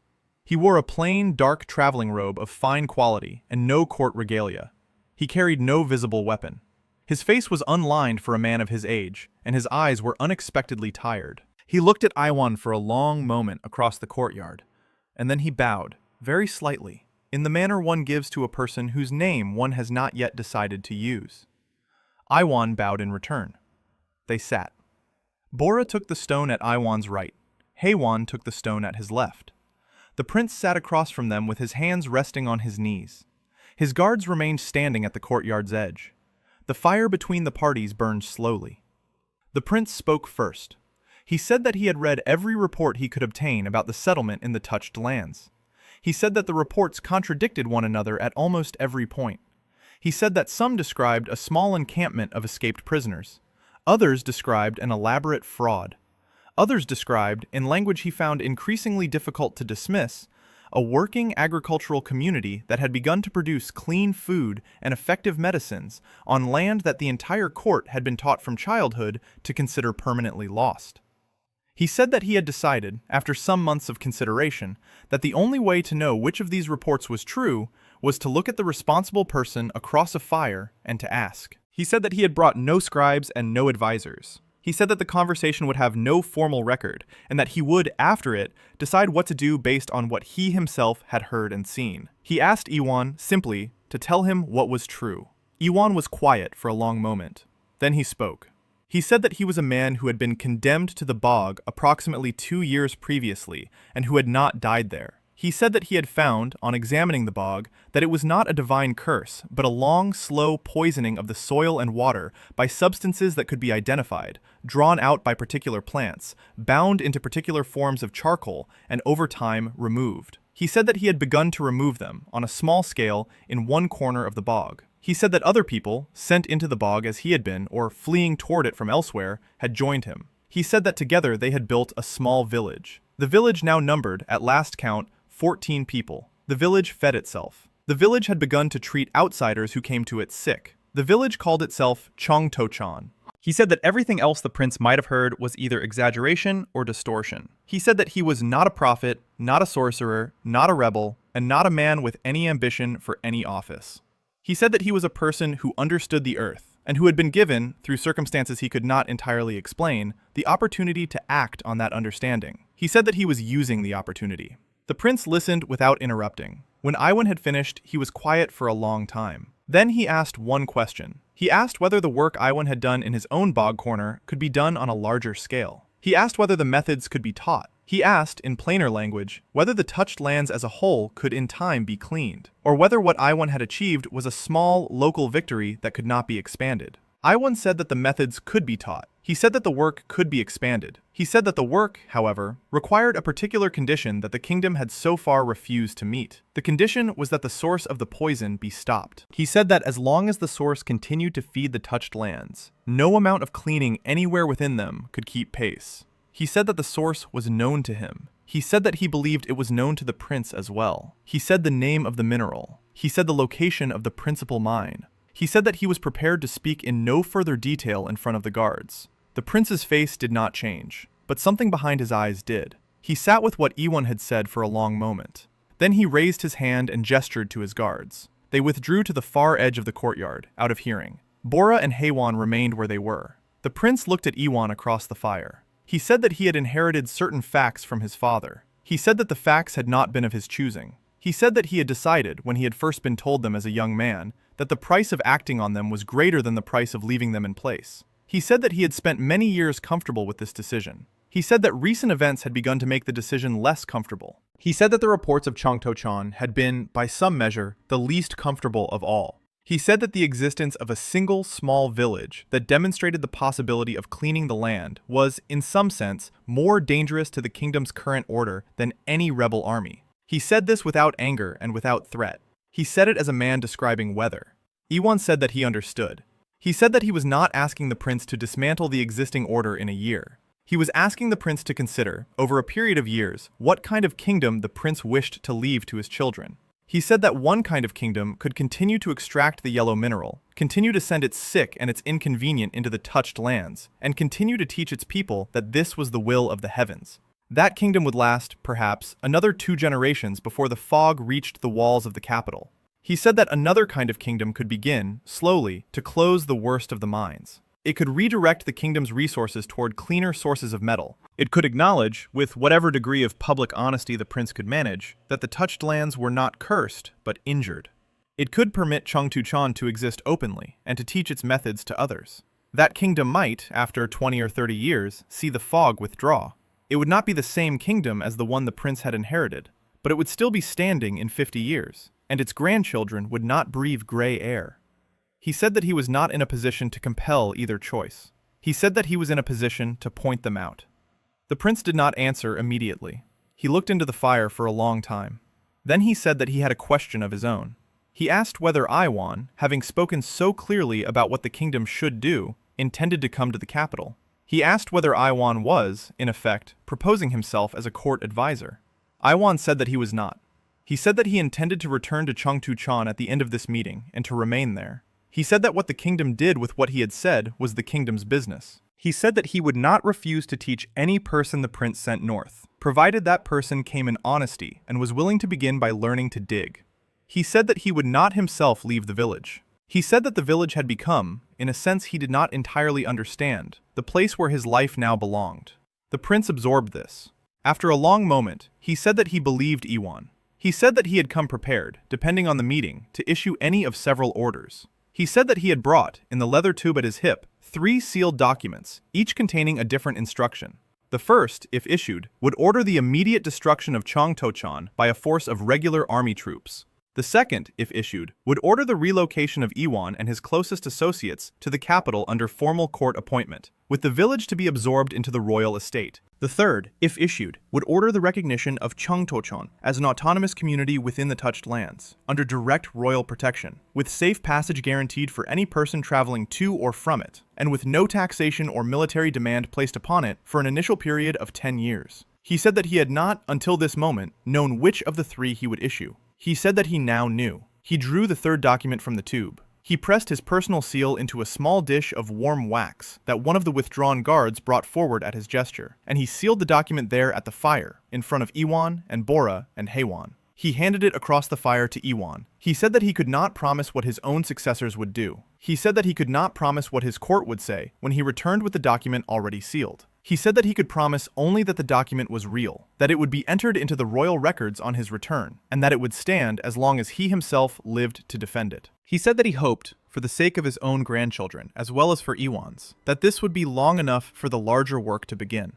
He wore a plain, dark traveling robe of fine quality and no court regalia. He carried no visible weapon. His face was unlined for a man of his age, and his eyes were unexpectedly tired. He looked at Iwan for a long moment across the courtyard, and then he bowed, very slightly, in the manner one gives to a person whose name one has not yet decided to use. Iwan bowed in return. They sat. Bora took the stone at Iwan's right. Haywan took the stone at his left. The prince sat across from them with his hands resting on his knees. His guards remained standing at the courtyard's edge. The fire between the parties burned slowly. The prince spoke first. He said that he had read every report he could obtain about the settlement in the touched lands. He said that the reports contradicted one another at almost every point. He said that some described a small encampment of escaped prisoners. Others described an elaborate fraud. Others described, in language he found increasingly difficult to dismiss, a working agricultural community that had begun to produce clean food and effective medicines on land that the entire court had been taught from childhood to consider permanently lost. He said that he had decided, after some months of consideration, that the only way to know which of these reports was true was to look at the responsible person across a fire and to ask. He said that he had brought no scribes and no advisors. He said that the conversation would have no formal record, and that he would, after it, decide what to do based on what he himself had heard and seen. He asked Iwan, simply, to tell him what was true. Iwan was quiet for a long moment. Then he spoke. He said that he was a man who had been condemned to the bog approximately 2 years previously, and who had not died there. He said that he had found, on examining the bog, that it was not a divine curse, but a long, slow poisoning of the soil and water by substances that could be identified, drawn out by particular plants, bound into particular forms of charcoal, and over time removed. He said that he had begun to remove them, on a small scale, in one corner of the bog. He said that other people, sent into the bog as he had been, or fleeing toward it from elsewhere, had joined him. He said that together they had built a small village. The village now numbered, at last count, 14 people. The village fed itself. The village had begun to treat outsiders who came to it sick. The village called itself Chongtochan. He said that everything else the prince might have heard was either exaggeration or distortion. He said that he was not a prophet, not a sorcerer, not a rebel, and not a man with any ambition for any office. He said that he was a person who understood the earth, and who had been given, through circumstances he could not entirely explain, the opportunity to act on that understanding. He said that he was using the opportunity. The prince listened without interrupting. When Iwan had finished, he was quiet for a long time. Then he asked one question. He asked whether the work Iwan had done in his own bog corner could be done on a larger scale. He asked whether the methods could be taught. He asked, in plainer language, whether the touched lands as a whole could in time be cleaned, or whether what Iwan had achieved was a small, local victory that could not be expanded. Iwan said that the methods could be taught. He said that the work could be expanded. He said that the work, however, required a particular condition that the kingdom had so far refused to meet. The condition was that the source of the poison be stopped. He said that as long as the source continued to feed the touched lands, no amount of cleaning anywhere within them could keep pace. He said that the source was known to him. He said that he believed it was known to the prince as well. He said the name of the mineral. He said the location of the principal mine. He said that he was prepared to speak in no further detail in front of the guards. The prince's face did not change, but something behind his eyes did. He sat with what Iwan had said for a long moment. Then he raised his hand and gestured to his guards. They withdrew to the far edge of the courtyard, out of hearing. Bora and Haywan remained where they were. The prince looked at Iwan across the fire. He said that he had inherited certain facts from his father. He said that the facts had not been of his choosing. He said that he had decided, when he had first been told them as a young man, that the price of acting on them was greater than the price of leaving them in place. He said that he had spent many years comfortable with this decision. He said that recent events had begun to make the decision less comfortable. He said that the reports of Chongtochan had been, by some measure, the least comfortable of all. He said that the existence of a single small village that demonstrated the possibility of cleaning the land was, in some sense, more dangerous to the kingdom's current order than any rebel army. He said this without anger and without threat. He said it as a man describing weather. Iwan said that he understood. He said that he was not asking the prince to dismantle the existing order in a year. He was asking the prince to consider, over a period of years, what kind of kingdom the prince wished to leave to his children. He said that one kind of kingdom could continue to extract the yellow mineral, continue to send its sick and its inconvenient into the touched lands, and continue to teach its people that this was the will of the heavens. That kingdom would last, perhaps, another 2 generations before the fog reached the walls of the capital. He said that another kind of kingdom could begin, slowly, to close the worst of the mines. It could redirect the kingdom's resources toward cleaner sources of metal. It could acknowledge, with whatever degree of public honesty the prince could manage, that the touched lands were not cursed, but injured. It could permit Cheongtu-chan to exist openly and to teach its methods to others. That kingdom might, after 20 or 30 years, see the fog withdraw. It would not be the same kingdom as the one the prince had inherited, but it would still be standing in 50 years, and its grandchildren would not breathe gray air. He said that he was not in a position to compel either choice. He said that he was in a position to point them out. The prince did not answer immediately. He looked into the fire for a long time. Then he said that he had a question of his own. He asked whether Iwan, having spoken so clearly about what the kingdom should do, intended to come to the capital. He asked whether Iwan was, in effect, proposing himself as a court advisor. Iwan said that he was not. He said that he intended to return to Cheongtu-chan at the end of this meeting and to remain there. He said that what the kingdom did with what he had said was the kingdom's business. He said that he would not refuse to teach any person the prince sent north, provided that person came in honesty and was willing to begin by learning to dig. He said that he would not himself leave the village. He said that the village had become, in a sense he did not entirely understand, the place where his life now belonged. The prince absorbed this. After a long moment, he said that he believed Iwan. He said that he had come prepared, depending on the meeting, to issue any of several orders. He said that he had brought, in the leather tube at his hip, 3 sealed documents, each containing a different instruction. The first, if issued, would order the immediate destruction of Cheongtu-chan by a force of regular army troops. The second, if issued, would order the relocation of Iwan and his closest associates to the capital under formal court appointment, with the village to be absorbed into the royal estate. The third, if issued, would order the recognition of Cheongtu-chan as an autonomous community within the touched lands, under direct royal protection, with safe passage guaranteed for any person traveling to or from it, and with no taxation or military demand placed upon it for an initial period of 10 years. He said that he had not, until this moment, known which of the 3 he would issue. He said that he now knew. He drew the third document from the tube. He pressed his personal seal into a small dish of warm wax that one of the withdrawn guards brought forward at his gesture, and he sealed the document there at the fire, in front of Iwan and Bora and Haewon. He handed it across the fire to Iwan. He said that he could not promise what his own successors would do. He said that he could not promise what his court would say when he returned with the document already sealed. He said that he could promise only that the document was real, that it would be entered into the royal records on his return, and that it would stand as long as he himself lived to defend it. He said that he hoped, for the sake of his own grandchildren, as well as for Iwan's, that this would be long enough for the larger work to begin.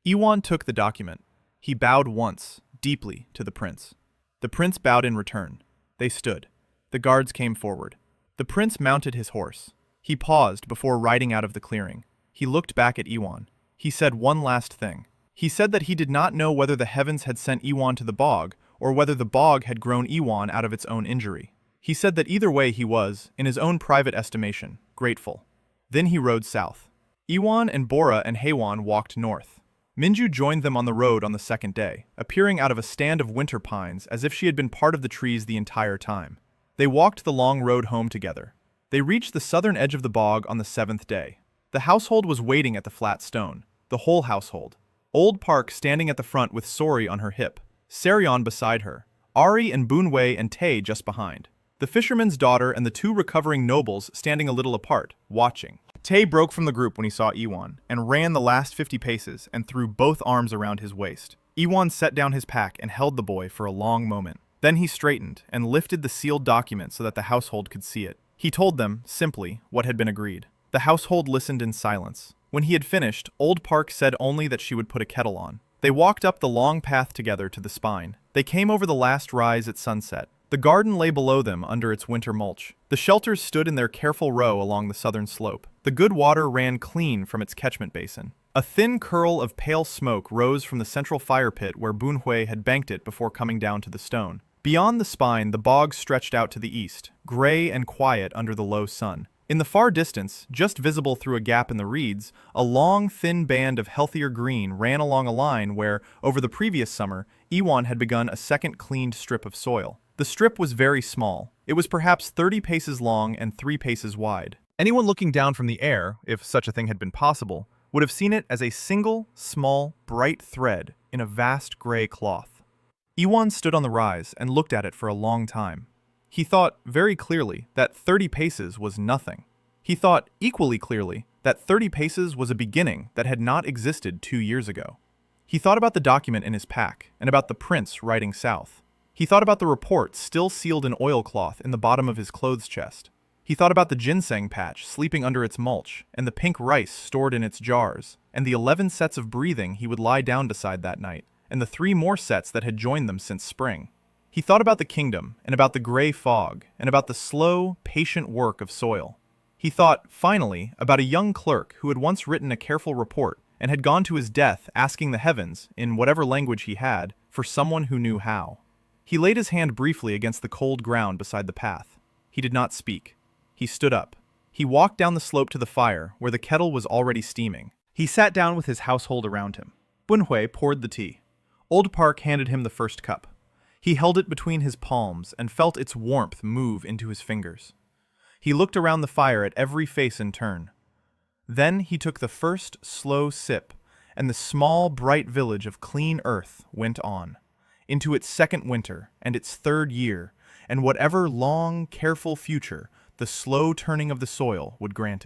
Iwan took the document. He bowed once, deeply, to the prince. The prince bowed in return. They stood. The guards came forward. The prince mounted his horse. He paused before riding out of the clearing. He looked back at Iwan. He said one last thing. He said that he did not know whether the heavens had sent Iwan to the bog, or whether the bog had grown Iwan out of its own injury. He said that either way he was, in his own private estimation, grateful. Then he rode south. Iwan and Bora and Haewon walked north. Minju joined them on the road on the second day, appearing out of a stand of winter pines as if she had been part of the trees the entire time. They walked the long road home together. They reached the southern edge of the bog on the 7th day. The household was waiting at the flat stone. The whole household. Old Park standing at the front with Sori on her hip. Seryon beside her. Ari and Boonwei and Tae just behind. The fisherman's daughter and the 2 recovering nobles standing a little apart, watching. Tae broke from the group when he saw Iwan, and ran the last 50 paces and threw both arms around his waist. Iwan set down his pack and held the boy for a long moment. Then he straightened and lifted the sealed document so that the household could see it. He told them, simply, what had been agreed. The household listened in silence. When he had finished, Old Park said only that she would put a kettle on. They walked up the long path together to the spine. They came over the last rise at sunset. The garden lay below them under its winter mulch. The shelters stood in their careful row along the southern slope. The good water ran clean from its catchment basin. A thin curl of pale smoke rose from the central fire pit where Boonwei had banked it before coming down to the stone. Beyond the spine, the bog stretched out to the east, gray and quiet under the low sun. In the far distance, just visible through a gap in the reeds, a long, thin band of healthier green ran along a line where, over the previous summer, Iwan had begun a second cleaned strip of soil. The strip was very small. It was perhaps 30 paces long and 3 paces wide. Anyone looking down from the air, if such a thing had been possible, would have seen it as a single, small, bright thread in a vast gray cloth. Iwan stood on the rise and looked at it for a long time. He thought very clearly that 30 paces was nothing. He thought equally clearly that 30 paces was a beginning that had not existed 2 years ago. He thought about the document in his pack and about the prince riding south. He thought about the report still sealed in oilcloth in the bottom of his clothes chest. He thought about the ginseng patch sleeping under its mulch and the pink rice stored in its jars, and the 11 sets of breathing he would lie down beside that night, and the 3 more sets that had joined them since spring. He thought about the kingdom, and about the gray fog, and about the slow, patient work of soil. He thought, finally, about a young clerk who had once written a careful report and had gone to his death asking the heavens, in whatever language he had, for someone who knew how. He laid his hand briefly against the cold ground beside the path. He did not speak. He stood up. He walked down the slope to the fire, where the kettle was already steaming. He sat down with his household around him. Bunhui poured the tea. Old Park handed him the first cup. He held it between his palms and felt its warmth move into his fingers. He looked around the fire at every face in turn. Then he took the first slow sip, and the small, bright village of clean earth went on, into its second winter and its third year, and whatever long, careful future the slow turning of the soil would grant it.